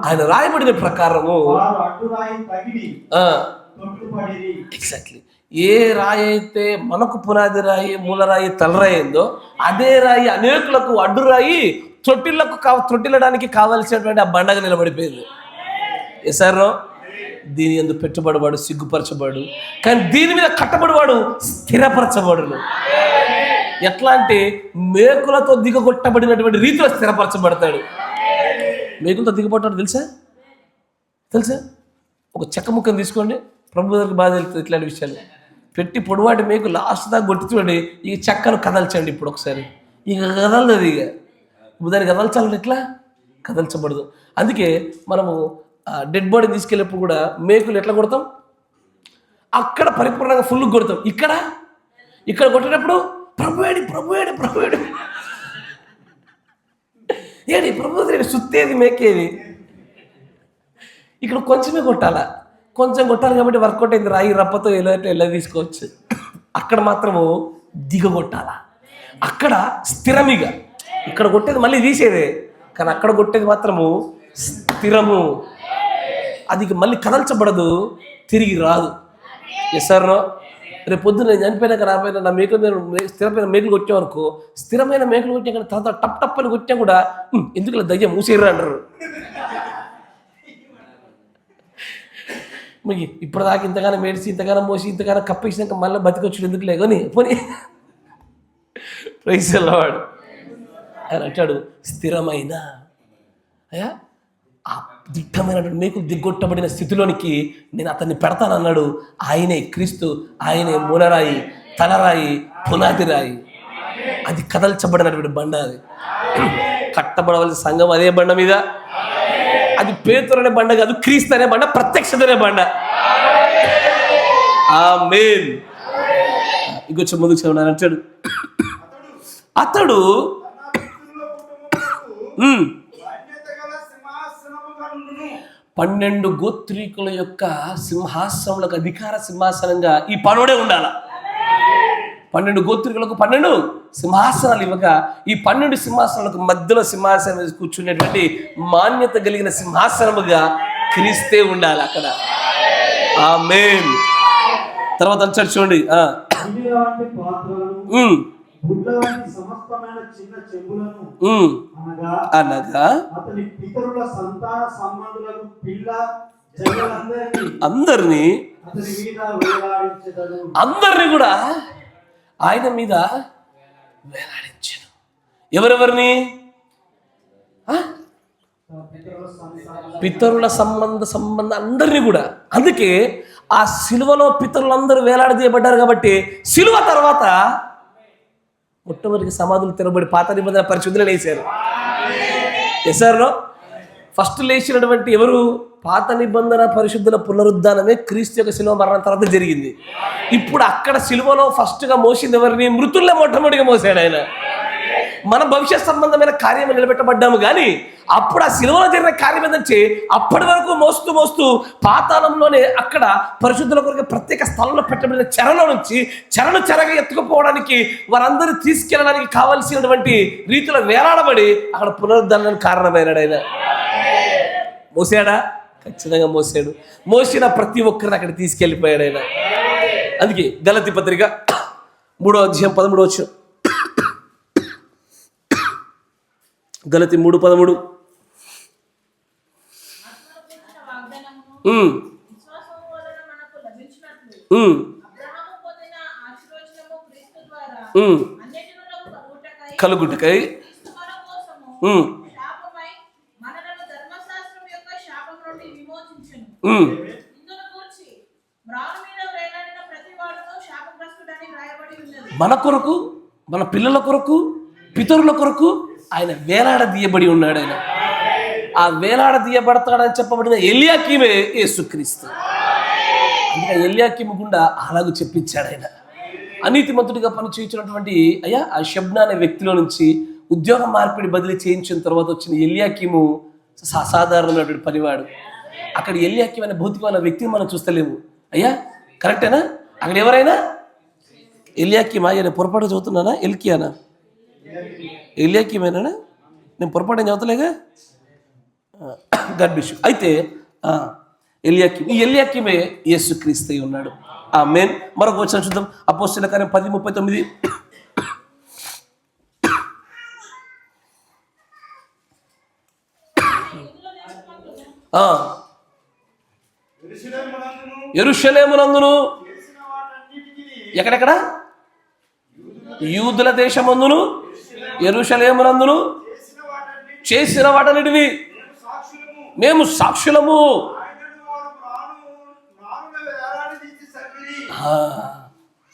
ఆయన రాయబడిన ప్రకారము ఎగ్జాక్ట్లీ ఏ రాయి అయితే మనకు పునాది రాయి, మూలరాయి, తలరాయి అయిందో అదే రాయి అనేకులకు అడ్డురాయి, తొట్టిల్లడానికి కావలసినటువంటి ఆ బండగా నిలబడిపోయింది. ఎసారో దీని యందు పెట్టుబడివాడు సిగ్గుపరచబడు, కానీ దీని మీద కట్టబడివాడు స్థిరపరచబడును. ఎట్లా అంటే మేకులతో దిగగొట్టబడినటువంటి రీతిలో స్థిరపరచబడతాడు. మేకులతో దిగబడ్డాడు తెలుసా? ఒక చెక్క ముక్కను తీసుకోండి, ప్రభు దగ్గరికి బాగా తెలుస్తుంది ఇట్లాంటి విషయాలు. పెట్టి పొడవాటి మేకు లాస్ట్ దాకా కొట్టి చూడండి, ఈ చెక్కను కదల్చండి. ఇప్పుడు ఒకసారి ఇక కదలదు, ఇక దాన్ని కదల్చాలంటే ఎట్లా? కదల్చబడదు. అందుకే మనము డెడ్ బాడీని తీసుకెళ్ళేప్పుడు కూడా మేకులు ఎట్లా కొడతాం? అక్కడ పరిపూర్ణంగా ఫుల్ కొడతాం. ఇక్కడ కొట్టేటప్పుడు ప్రభువేడి ఏడి ప్రభు సుత్తేది మేకేది. ఇక్కడ కొంచెమే కొట్టాలా, కొంచెం కొట్టాలి కాబట్టి వర్కౌట్ అయింది. రాయి రప్పతో ఎలా తీసుకోవచ్చు. అక్కడ మాత్రము దిగగొట్టాలా, అక్కడ స్థిరమిగా. ఇక్కడ కొట్టేది మళ్ళీ తీసేదే, కానీ అక్కడ కొట్టేది మాత్రము స్థిరము. అది మళ్ళీ కదల్చబడదు, తిరిగి రాదు. ఎస్ఆర్నో రేపు పొద్దున నేను చనిపోయినాక రాపోయినా నా మేకుల మీద స్థిరమైన మేకులు కొట్టామనుకో, స్థిరమైన మేకులు కొట్టే కానీ తర్వాత టప్ అని కొట్టా కూడా ఎందుకు దయ్యం మూసేర్రా అంటారు. మీకు ఇప్పటిదాకా ఇంతగానో మేడిసి, ఇంతగానో మోసి, ఇంతగానో కప్పేసినాక మళ్ళీ బతికొచ్చుడు ఎందుకులే కానీ పోనీ ప్రైజ్ ది లార్డ్. ఆయన అంటాడు స్థిరమైన అయ్యా ఆ దిట్టమైనటువంటి మేకులు దిగ్గొట్టబడిన స్థితిలోనికి నేను అతన్ని పెడతానన్నాడు. ఆయనే క్రీస్తు, ఆయనే మూలరాయి, తలరాయి, పునాది రాయి. అది కదల్చబడినటువంటి బండ. అది కట్టబడవలసిన సంఘం అదే బండ మీద. అది పేతురు అనే బండ కాదు, క్రీస్తు అనే బండ, ప్రత్యక్షత అనే బండ. ఆమేన్. ఇంకొంచెం ముందుకు చదవని అంటాడు. అతడు
తన పితరుల కుటుంబములకు బాధ్యత గల సింహాసనముగా నుండును.
12 గోత్రీకుల యొక్క సింహాసనములకు అధికార సింహాసనంగా ఈ పనుడే ఉండాల. 12 గోత్రికులకు 12 సింహాసనాలు ఇవ్వగా ఈ 12 సింహాసనాలకు మధ్యలో సింహాసనం మీద కూర్చునేటువంటి మాన్యత కలిగిన సింహాసనముగా క్రీస్తే ఉండాలి అక్కడ. ఆమేన్. తర్వాత అంటాడు చూడండి,
గిన్నెల వంటి పాత్రలను, గుడ్ల వంటి సమస్తమైన చిన్న చెంబులను
అనగా
అతని పితరుల సంతాన సంబంధులకు పిల్ల జనులందరినీ
అందరినీ
అతని మీద వేలాడించెదడు.
అందరినీ కూడా ఆయన మీద వేలాడించాను. ఎవరెవరిని? పితరుల సంబంధ అందరినీ కూడా. అందుకే ఆ సిలువలో పితరులందరూ వేలాడదీయబడ్డారు కాబట్టి సిలువ తర్వాత మొట్టమొదటి సమాధులు తెరబడి పాత నిబంధన పరిశుద్ధులను వేశారు. వేశారు. ఫస్ట్ లేచినటువంటి ఎవరు? పాత నిబంధన పరిశుద్ధుల పునరుద్ధానమే క్రీస్తు యొక్క సిలువ మరణం తర్వాత జరిగింది. ఇప్పుడు అక్కడ సిలువలో ఫస్ట్గా మోసింది ఎవరిని? మృతుల్నే మొట్టమొదటిగా మోసాడు ఆయన. మన భవిష్యత్ సంబంధమైన కార్యం నిలబెట్టబడ్డాము, కానీ అప్పుడు ఆ సిలువలో జరిగిన కార్యం ఏంటంటే అప్పటి వరకు మోస్తూ మోస్తూ పాతాళంలోనే అక్కడ పరిశుద్ధుల కొరకు ప్రత్యేక స్థలంలో పెట్టబడిన చెరలో నుంచి చెరగా ఎత్తుకుపోవడానికి వారందరూ తీసుకెళ్ళడానికి కావలసినటువంటి రీతిలో వేలాడబడి అక్కడ పునరుద్ధరణకు కారణమైనాడు ఆయన. మోసాడా? ఖచ్చితంగా మోసాడు. మోసిన ప్రతి ఒక్కరిని అక్కడ తీసుకెళ్ళిపోయాడు ఆయన. అందుకే గలతీ పత్రిక 3వ అధ్యాయం 13వ వచనం, గలతీ 3:13. కలుగుటకై మన కొరకు, మన పిల్లల కొరకు, పితరుల కొరకు ఆయన వేలాడదీయబడి ఉన్నాడు. ఆయన ఆ వేలాడదీయబడతాడని చెప్పబడిన ఎల్యాకీమే యేసుక్రీస్తు. అందుకే ఎల్యాకీము గుండా అలాగూ చెప్పించాడు ఆయన. అనీతిమంతుడిగా పనిచేయించినటువంటి ఆ షబ్నా అనే వ్యక్తిలో నుంచి ఉద్యోగ మార్పిడి బదిలీ చేయించిన తర్వాత వచ్చిన ఎల్యాకీము అసాధారణమైనటువంటి పనివాడు. అక్కడ ఎల్యాకీము అనే భౌతికమైన వ్యక్తిని మనం చూస్తలేము. కరెక్టేనా? అక్కడ ఎవరైనా ఎల్యాకీమా? నేను పొరపాటు చదువుతున్నానా? ఎల్కియానా? ఎల్యాకీమేనా? నేను పొరపాటు చదువుతలేగా. గడ్బిషు అయితే ఎల్యాకీము, ఈ ఎల్యాకీమే యేసుక్రీస్తు అయి ఉన్నాడు. ఆమేన్. మరొక వచనం చూద్దాం. అపోస్తలుల కార్యం 10:39. యెరూషలేమునందును ఎక్కడెక్కడ? యూదుల దేశమందును యెరూషలేమునందును చేసిన వాటన్నిటివి మేము సాక్షులము.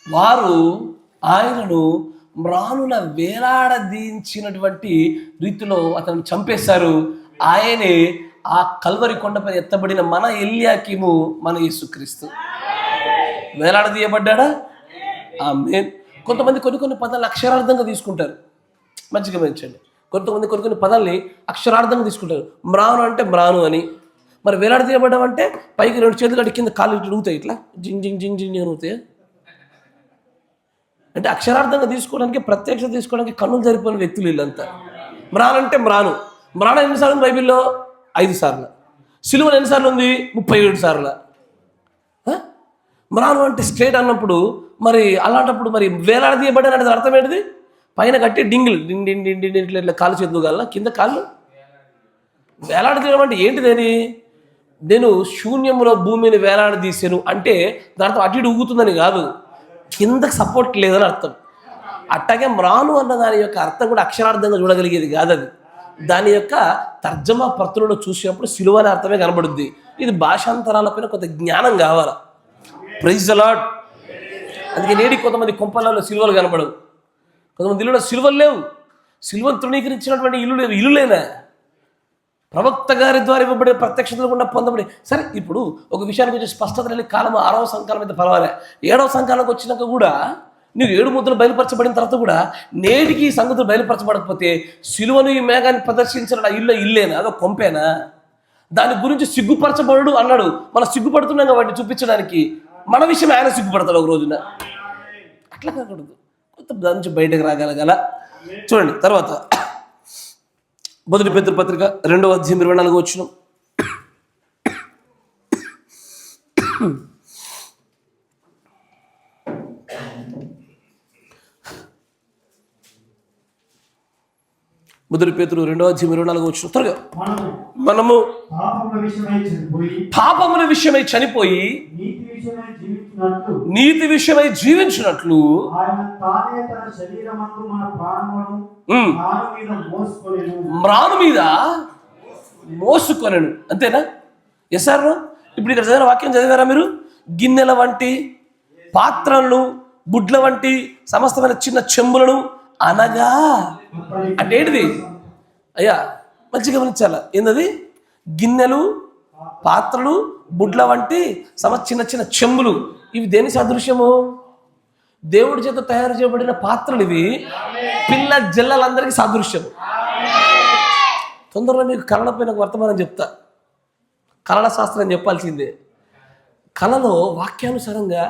వారు ఆయనను మ్రానున వేలాడదీంచినటువంటి రీతిలో అతను చంపేశారు. ఆయనే ఆ కల్వరి కొండపై ఎత్తబడిన మన ఎల్యాకీము, మన యేసుక్రీస్తు. వేలాడదీయబడ్డా. ఆమేన్. కొంతమంది కొన్ని పదాలు అక్షరార్థంగా తీసుకుంటారు. మంచిగా పెంచండి. కొంతమంది కొన్ని పదాలని అక్షరార్థంగా తీసుకుంటారు. మ్రాను అంటే మ్రాను అని. మరి వేలాడదీయబడ్డం అంటే పైకి 2 చేతులు కట్టి కింద కాళ్ళు ఇట్లా ఊగుతాయి, ఇట్లా జింగ్ జింగ్ జింగ్ జింగ్ అని ఊగుతాయి. అంటే అక్షరార్థంగా తీసుకోవడానికి, ప్రత్యక్ష తీసుకోవడానికి కన్నులు సరిపోయిన వ్యక్తులు వీళ్ళంతా. మ్రాన్ అంటే మ్రాను. మ్రాను ఎన్నిసార్లు ఉంది బైబిల్లో? 5 సార్లు. సిలువలు ఎన్నిసార్లు ఉంది? 37 సార్లు. మ్రాను అంటే స్ట్రేట్ అన్నప్పుడు మరి అలాంటప్పుడు మరి వేలాడదీయబడ్డాను అనేది అర్థం ఏంటిది? పైన కట్టి డింగిల్ డింగ్ డింగ్ డింగ్ డింగ్ ఇట్లా కాలు చేతులు కాల, కింద కాళ్ళు వేలాడదీయడం అంటే ఏంటిది? అని నేను శూన్యంలో భూమిని వేలాడదీసాను అంటే దాంతో అటు ఇటు ఊగుతుందని కాదు, కిందకి సపోర్ట్ లేదని అర్థం. అట్టాగే మ్రాను అన్న దాని యొక్క అర్థం కూడా అక్షరార్థంగా చూడగలిగేది కాదు. అది దాని యొక్క తర్జమా ప్రతులను చూసినప్పుడు సిలువ అనే అర్థమే కనబడుద్ది. ఇది భాషాంతరాలపైన కొంత జ్ఞానం కావాలా. Praise the Lord. అందుకే నేడి కొంతమంది కొంపలలో సిలువలు కనబడవు, కొంతమంది ఇల్లులో సిలువలు లేవు. సిలువను తృణీకరించినటువంటి ఇల్లు లేవు. ఇల్లులేనా? ప్రవక్త గారి ద్వారా ఇవ్వబడే ప్రత్యక్షతలు కూడా పొందబడి. సరే, ఇప్పుడు ఒక విషయానికి వచ్చి స్పష్టత లేని కాలం 6వ సంకాలం అయితే పర్వాలే. 7వ సంకాలంకి వచ్చినాక కూడా నీకు 7 ముద్రలు బయలుపరచబడిన తర్వాత కూడా నేటికి ఈ సంగతులు బయలుపరచబడకపోతే సిలువను ఈ మేఘాన్ని ప్రదర్శించిన ఇల్లేనా అదో కొంపేనా? దాని గురించి సిగ్గుపరచబడు అన్నాడు. మనం సిగ్గుపడుతున్నాం కాబట్టి చూపించడానికి, మన విషయం ఆయన సిగ్గుపడతాడు ఒక రోజున. అట్లా కాకూడదు, కొత్త దాని నుంచి బయటకు రాగలగల. చూడండి తర్వాత 1 పేతురు పత్రిక 2వ అధ్యాయం 24వ వచనం. పేతురు 2వ అధ్యాయం 24వ వచనం. త్వరగా. మనము పాపముల విషయమై చనిపోయి నీతి విషయమై జీవించినట్లు మ్రాను మీద మోసుకొనెను. అంతేనా? ఎసారు ఇప్పుడు ఇక్కడ చదివిన వాక్యం చదివారా మీరు? గిన్నెల వంటి పాత్రలను, బుడ్ల వంటి సమస్తమైన చిన్న చెంబులను అనగా అంటే ఏంటిది అయ్యా? మంచిగా గమనించాల. ఏంటది? గిన్నెలు, పాత్రలు, బుడ్ల వంటి చిన్న చిన్న చెంబులు. ఇవి దేని సాదృశ్యము? దేవుడి చేత తయారు చేయబడిన పాత్రలు ఇవి. పిల్ల జల్లలందరికీ సాదృశ్యం. తొందరలో మీకు కళల పైన వర్తమానం చెప్తా. కళల శాస్త్రం చెప్పాల్సిందే. కళలో వాక్యానుసారంగా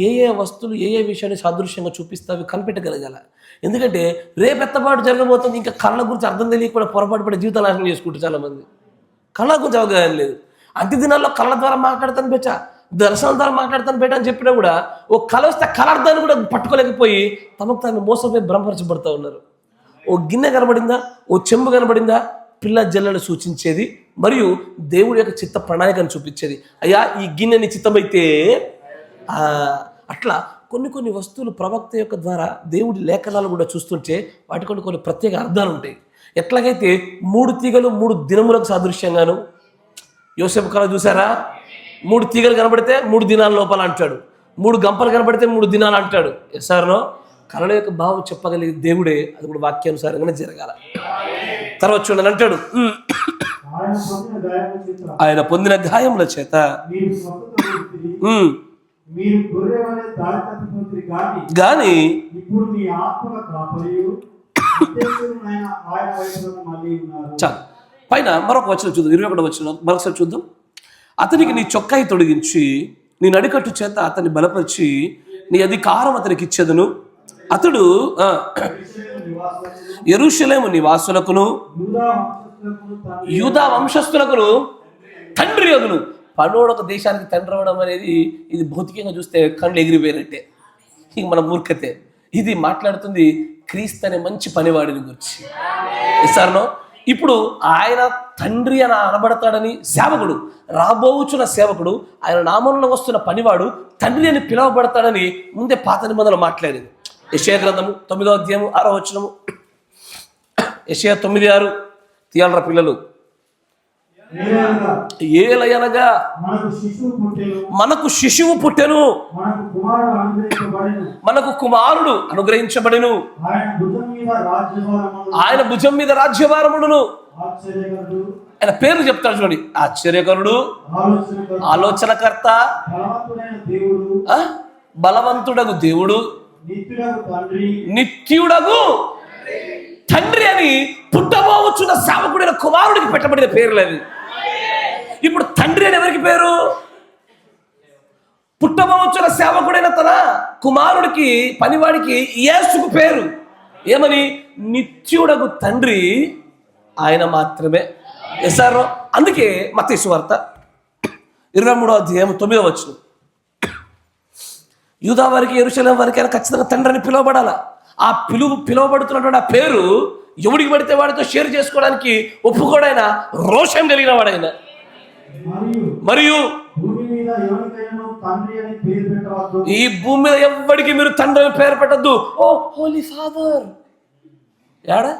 ఏ వస్తువులు ఏ విషయాన్ని సాదృశ్యంగా చూపిస్తావి కనిపెట్టగలగాల. ఎందుకంటే రేపెత్తపాటు జరగబోతుంది. ఇంకా కళ్ళ గురించి అర్థం తెలియకుండా పొరపాటు పడే జీవితాలు నాశనం చేసుకుంటారు చాలామంది. కళ్ళ గురించి అవగాహన లేదు. అంత్య దినాల్లో కళ్ళ ద్వారా మాట్లాడతాను బెచ్చా, దర్శనం ద్వారా మాట్లాడతాను బెట అని చెప్పినా కూడా ఓ కళ వస్తే కళ అర్థాన్ని కూడా పట్టుకోలేకపోయి తమకు తాను మోసపోయి భ్రమపరచబడుతూ ఉన్నారు. ఓ గిన్నె కనబడిందా, ఓ చెంబు కనబడిందా, పిల్ల జల్లలు సూచించేది మరియు దేవుడి యొక్క చిత్త ప్రణాళికను చూపించేది. అయ్యా ఈ గిన్నెని చిత్తమైతే అట్లా కొన్ని వస్తువులు ప్రవక్త యొక్క ద్వారా దేవుడి లేఖనాలు కూడా చూస్తుంటే వాటి కొన్ని ప్రత్యేక అర్థాలు ఉంటాయి. ఎట్లాగైతే 3 తీగలు 3 దినములకు సాదృశ్యంగాను, యోసేపు కళ చూసారా? 3 తీగలు కనబడితే 3 దినాల లోపల అంటాడు, 3 గంపలు కనబడితే 3 దినాలు అంటాడు. ఎస్ఆర్నో కళల యొక్క భావం చెప్పగలిగే దేవుడే. అది కూడా వాక్యానుసారంగానే జరగాల. తర్వాత చూడండి అంటాడు, ఆయన పొందిన గాయముల చేత గాని చాలు. పైన మరొక వచనం చూద్దాం, 21వ వచనం మరొకసారి చూద్దాం. అతనికి నీ చొక్కాయి తొడిగించి నీ నడికట్టు చేత అతన్ని బలపరిచి నీ అధికారం అతనికి ఇచ్చేదను. అతడు యెరూషలేము నివాసులకును యూదా వంశస్థులకును తండ్రి అగును. పనోడొక దేశానికి తండ్రి అవడం అనేది ఇది భౌతికంగా చూస్తే కళ్ళు ఎగిరిపోయినట్టే. ఇంక మన మూర్ఖతే. ఇది మాట్లాడుతుంది క్రీస్తు అనే మంచి పనివాడిని గురించి. ఇస్తారనో ఇప్పుడు ఆయన తండ్రి అని అనబడతాడని సేవకుడు, రాబోచున్న సేవకుడు, ఆయన నామంలో వస్తున్న పనివాడు తండ్రి అని పిలువబడతాడని ముందే పాత నిబంధనలు మాట్లాడేది. యెషయా గ్రంథము 9వ అధ్యాయము 6వ వచనము. యెషయా 9:6 తీయాలరా పిల్లలు. ఏలయనగా మనకు శిశువు పుట్టెను, మనకు కుమారుడు అనుగ్రహించబడెను, ఆయన భుజం మీద రాజ్యభారమును. ఆయన పేరు చెప్తాడు చూడండి, ఆశ్చర్యకరుడు, ఆలోచనకర్త, బలవంతుడగు దేవుడు, నిత్యుడగు తండ్రి అని పుట్టబోవచ్చున్న సేవకుడైన కుమారుడికి పెట్టబడిన పేర్లు అవి. ఇప్పుడు తండ్రి అని ఎవరికి పేరు? పుట్టబోవచ్చున్న సేవకుడైన తన కుమారుడికి, పనివాడికి యేసుకు పేరు ఏమని? నిత్యుడగు తండ్రి ఆయన మాత్రమే. ఎసారో అందుకే మత్తయి సువార్త 23వ అధ్యాయం 9వ వచనం, యూదా వారికి యెరూషలేము వారికి ఆయన ఖచ్చితంగా తండ్రి అని పిలువబడాల. ఆ పిలువబడుతున్నటువంటి ఆ పేరు ఎవడికి పడితే వాడితో షేర్ చేసుకోవడానికి ఒప్పుకోడైనా రోషం కలిగిన వాడైనా. మరియు ఈ భూమి మీద ఎవరికి మీరు తండ్రి అని పేరు పెట్టద్దు. ఓ హోలీ ఫాదర్ ఏడా?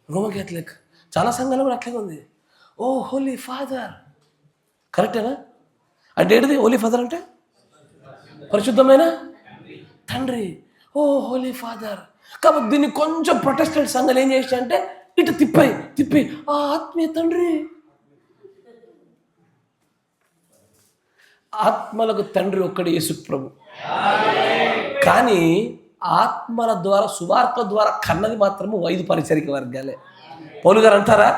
రోమన్ క్యాథలిక్ చాలా సంఘాలు కూడా అట్లాగే ఉంది. ఓ హోలీ ఫాదర్ కరెక్టేనా? అంటే ఏంటిది హోలీ ఫాదర్ అంటే? పరిశుద్ధమైన తండ్రి. ఓ హోలీ ఫాదర్. కాబట్టి దీన్ని కొంచెం ప్రొటెస్టెంట్ సంఘాలు ఏం చేశాయంటే ఇటు తిప్పి ఆ ఆత్మీయ తండ్రి. ఆత్మలకు తండ్రి ఒక్కడే యేసు ప్రభు. కానీ ఆత్మల ద్వారా సువార్త ద్వారా కన్నది మాత్రము 5 పరిచరిక వర్గాలే. పౌలు గారు అంటారా,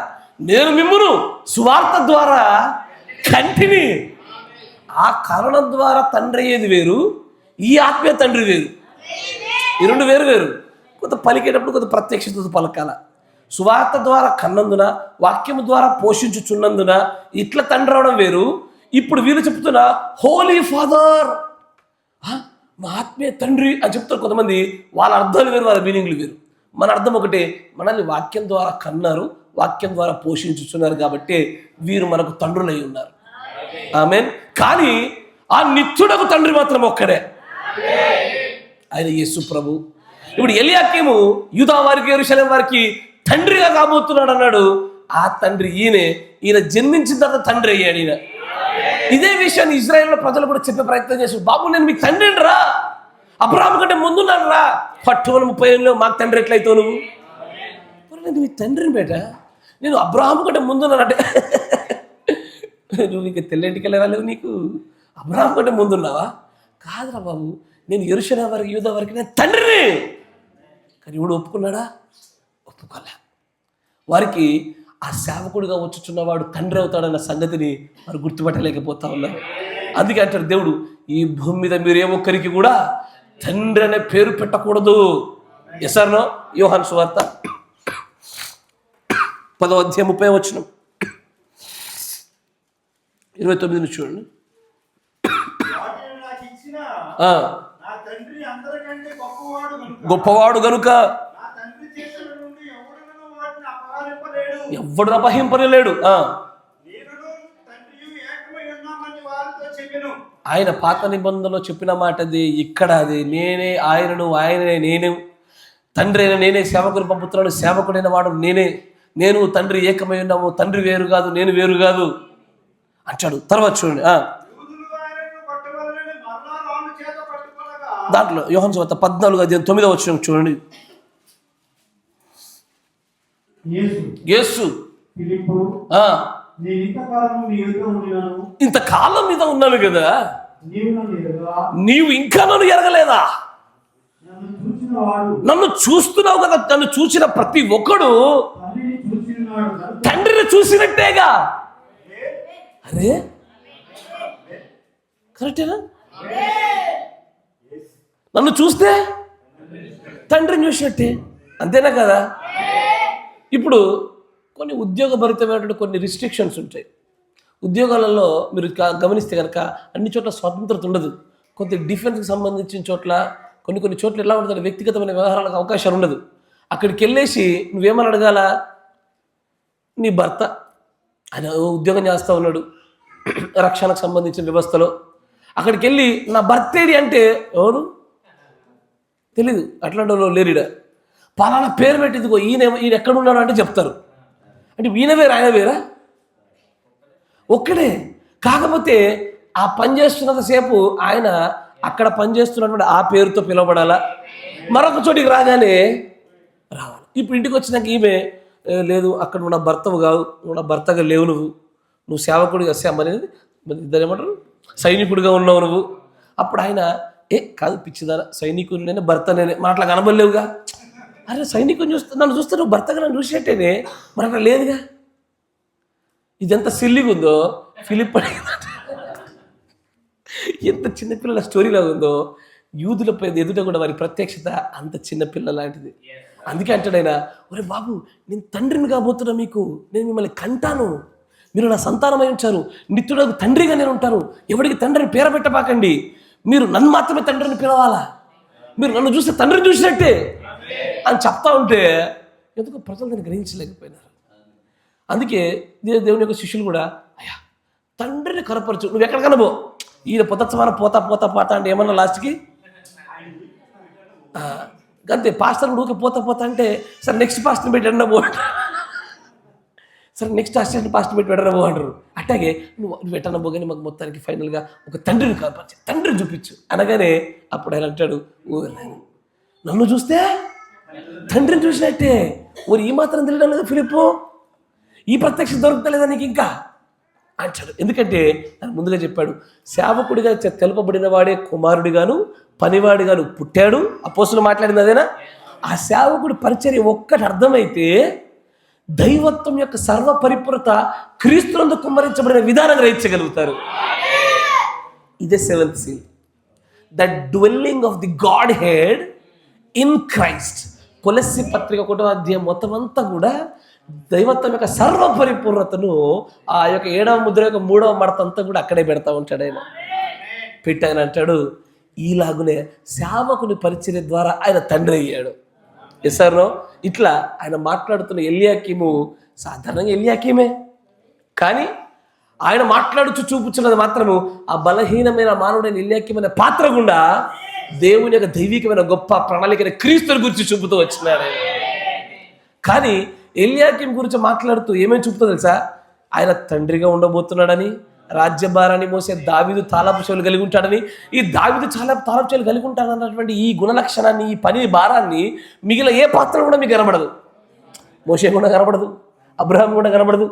నేను మిమ్మును సువార్త ద్వారా కంటిని. ఆ కారణం ద్వారా తండ్రి అయ్యేది వేరు, ఈ ఆత్మీయ తండ్రి వేరు. ఈ రెండు వేరు వేరు. కొంత పలికేటప్పుడు కొంత ప్రత్యక్షత పలకాల. సువార్త ద్వారా కన్నందున, వాక్యము ద్వారా పోషించుచున్నందున ఇట్లా తండ్రి అవడం వేరు. ఇప్పుడు వీళ్ళు చెప్తున్నా హోలీ ఫాదర్, మా ఆత్మీయ తండ్రి అని చెప్తారు కొంతమంది. వాళ్ళ అర్థాలు వేరు, వాళ్ళ మీనింగ్లు వేరు. మన అర్థం ఒకటే, మనల్ని వాక్యం ద్వారా కన్నారు, వాక్యం ద్వారా పోషించుచున్నారు కాబట్టి వీరు మనకు తండ్రులై ఉన్నారు. ఆమేన్. కానీ ఆ నిత్యుడకు తండ్రి మాత్రం ఒక్కడే, ఆయన యేసు ప్రభు. ఇప్పుడు ఎలియాకీము యూదా వారికి, యెరూషలేము వారికి తండ్రిగా కాబోతున్నాడు అన్నాడు. ఆ తండ్రి ఈయన జన్మించిన తర్వాత తండ్రి అయ్యాడు ఈయన. ఇదే విషయాన్ని ఇజ్రాయేల్ ప్రజలు కూడా చెప్పే ప్రయత్నం చేశారు. బాబు నేను మీకు తండ్రిని రా, అబ్రాహాము కంటే ముందున్నాను రా, 30 ఏళ్ళు మాకు తండ్రి ఎట్లయితావు నువ్వు? నేను మీ తండ్రిని బేట, నేను అబ్రాహాము కంటే ముందున్నానంటే నువ్వు ఇంకా తెల్లెంటికి రాలేవు, నీకు అబ్రాహాము కంటే ముందున్నావా? కాదురా బాబు, నేను యెరూషలేము వారికి, యూదా వారికి నేను తండ్రిని. కానీ ఇప్పుడు ఒప్పుకున్నాడా? ఒప్పుకోలే. వారికి ఆ సేవకుడిగా వచ్చుచున్నవాడు తండ్రి అవుతాడన్న సంగతిని వారు గుర్తుపట్టలేకపోతా ఉన్నారు. అందుకే అంటారు దేవుడు, ఈ భూమి మీద మీరు ఏ ఒక్కరికి కూడా తండ్రి అనే పేరు పెట్టకూడదు. ఎసర్నో యోహాను సువార్త 10:30 29 చూడండి. గొప్పవాడు గనుక ఎవడు అపహరింపలేడు. ఆయన పాత నిబంధనలో చెప్పిన మాట అది, ఇక్కడ అది. నేనే ఆయనను, ఆయననే నేను, తండ్రి అయిన నేనే, సేవకుని పంపుతున్నాడు, సేవకుడైన వాడు నేనే, నేను తండ్రి ఏకమై ఉన్నాము, తండ్రి వేరు కాదు, నేను వేరు కాదు అంటాడు. తర్వాత చూడండి, దాంట్లో యోహాను సువార్త 14:9 చూడండి. యేసు ఇంతకాలం మీద ఉన్నాను కదా, నీవు ఇంకా నన్ను ఎరగలేదా? నన్ను చూస్తున్నావు కదా. నన్ను చూసిన ప్రతి ఒక్కడు తండ్రిని చూసినట్టేగా. అరే కరెక్టేనా? నన్ను చూస్తే తండ్రిని చూసినట్టే, అంతేనా కదా? ఇప్పుడు కొన్ని ఉద్యోగభరితమైనటువంటి కొన్ని రిస్ట్రిక్షన్స్ ఉంటాయి. ఉద్యోగాలలో మీరు గమనిస్తే కనుక అన్ని చోట్ల స్వాతంత్రత ఉండదు. కొంత డిఫెన్స్కి సంబంధించిన చోట్ల కొన్ని చోట్ల ఎలా ఉంటుంది, వ్యక్తిగతమైన వ్యవహారాలకు అవకాశాలు ఉండదు. అక్కడికి వెళ్ళేసి నువ్వేమని అడగాల? నీ భర్త ఆయన ఉద్యోగం చేస్తూ ఉన్నాడు రక్షణకు సంబంధించిన వ్యవస్థలో. అక్కడికి వెళ్ళి నా భర్త ఏడి అంటే ఎవరు తెలీదు, అట్లాంటి వాళ్ళు లేరిడ. పలానా పేరు పెట్టిందిగో ఈయన ఎక్కడున్నాడు అంటే చెప్తారు. అంటే ఈయన వేరు ఆయన వేరా? ఒక్కడే. కాకపోతే ఆ పని చేస్తున్నంతసేపు ఆయన అక్కడ పనిచేస్తున్నటువంటి ఆ పేరుతో పిలువబడాలా, మరొక చోటికి రాగానే రావాలి. ఇప్పుడు ఇంటికి వచ్చినాక ఈమె లేదు, అక్కడ నువ్వు నా భర్తవు కాదు, నువ్వు నా భర్తగా లేవు, నువ్వు సేవకుడిగా అనేది ఇద్దరు ఏమంటారు, సైనికుడిగా ఉన్నావు నువ్వు. అప్పుడు ఆయన కాదు పిచ్చిదారా, సైనికుడు నేనే, భర్త నేనే, మన అట్లా కనబడలేవుగా. అరే సైనికుని నన్ను చూస్తే నువ్వు భర్తగా నన్ను చూసేటేనే, మరి అట్లా లేదుగా. ఇదెంత సిల్లిగా ఉందో ఫిలిప్ అడిగిందంటే, ఎంత చిన్నపిల్లల స్టోరీలాగా ఉందో. యూదులపై ఎదుట కూడా వారి ప్రత్యక్షత అంత చిన్నపిల్ల లాంటిది. అందుకే అంటాడు ఆయన, ఒరే బాబు నేను తండ్రిని కాబోతున్నా, మీకు నేను మిమ్మల్ని కంటాను, మీరు నా సంతానమై ఉంచారు, నిత్యుడకు తండ్రిగా నేను ఉంటాను, ఎవరికి తండ్రిని పేర పెట్టబాకండి, మీరు నన్ను మాత్రమే తండ్రిని పిలవాలా, మీరు నన్ను చూస్తే తండ్రిని చూసినట్టే అని చెప్తా ఉంటే ఎందుకో ప్రజలు దాన్ని గ్రహించలేకపోయినారు. అందుకే దేవుని యొక్క శిష్యులు కూడా, అయ్యా తండ్రిని కనపరచు, నువ్వు ఎక్కడికన్నా పో, ఈయన పొతత్సమాన పోతా అంటే ఏమన్నా లాస్ట్కి అంతే. పాస్టర్ ఊరికి పోతా అంటే సరే నెక్స్ట్ పాస్టర్ని పెట్టి ఎడన పో, సరే నెక్స్ట్ అసిస్టెంట్ పాస్టర్ పెట్టి ఎడన పో అంటారు. అట్టాగే నువ్వు ఎట్టన పోగానే మాకు మొత్తానికి ఫైనల్గా ఒక తండ్రిని కనపరచు, తండ్రిని చూపించు అనగానే అప్పుడు ఆయన అంటాడు, నన్ను చూస్తే తండ్రిని చూసినట్టే. ఊరు ఈ మాత్రం తెలియడం లేదా ఫిలిప్పు? ఈ ప్రత్యక్ష దొరుకుతలేదా నీకు ఇంకా? అంటాడు. ఎందుకంటే ఆయన ముందుగా చెప్పాడు, సేవకుడిగా తెలుపబడిన వాడే కుమారుడిగాను పనివాడిగాను పుట్టాడు. అపోస్తులు మాట్లాడింది అదేనా? ఆ సేవకుడి పరిచర్య ఒక్కటి అర్థమైతే దైవత్వం యొక్క సర్వ పరిపూర్ణత క్రీస్తునందు కుమ్మరించబడిన విధానం గ్రహించగలుగుతారు. ఇదే seventh seal, the dwelling of the godhead in Christ. కొలస్సీ పత్రిక 1వ అధ్యాయం మొత్తం అంతా కూడా దైవత్వం యొక్క సర్వ పరిపూర్ణతను ఆ యొక్క 7వ ముద్ర యొక్క 3వ మడత అంతా కూడా అక్కడే పెడతా ఉంటాడు. ఆయన పెట్టి ఆయన అంటాడు, ఈలాగునే సేవకుని పరిచర్య ద్వారా ఆయన తండ్రి అయ్యాడు. ఎస్ఆర్నో? ఇట్లా ఆయన మాట్లాడుతున్న ఎల్యాకీము సాధారణంగా ఎల్యాకీమే, కానీ ఆయన మాట్లాడుచు చూపుచున్నది మాత్రము ఆ బలహీనమైన మానవుడైన ఎల్యాకీము అనే పాత్ర గుండా దేవుని యొక్క దైవికమైన గొప్ప ప్రణాళికని క్రీస్తుని గురించి చూపుతూ వచ్చినాడు. కానీ ఎల్యాకీము గురించి మాట్లాడుతూ ఏమేమి చూపుతో తెలుసా? ఆయన తండ్రిగా ఉండబోతున్నాడని, రాజ్యభారాన్ని మోసే దావీదు తాళపు చెవులు కలిగి ఉంటాడని, ఈ దావీదు చాలా తాళపు చెవులు కలిగి ఉంటాడన్నటువంటి ఈ గుణలక్షణాన్ని, ఈ పని భారాన్ని మిగిలిన ఏ పాత్ర కూడా మీకు కనబడదు. మోషే కూడా కనబడదు, అబ్రహాం కూడా కనబడదు.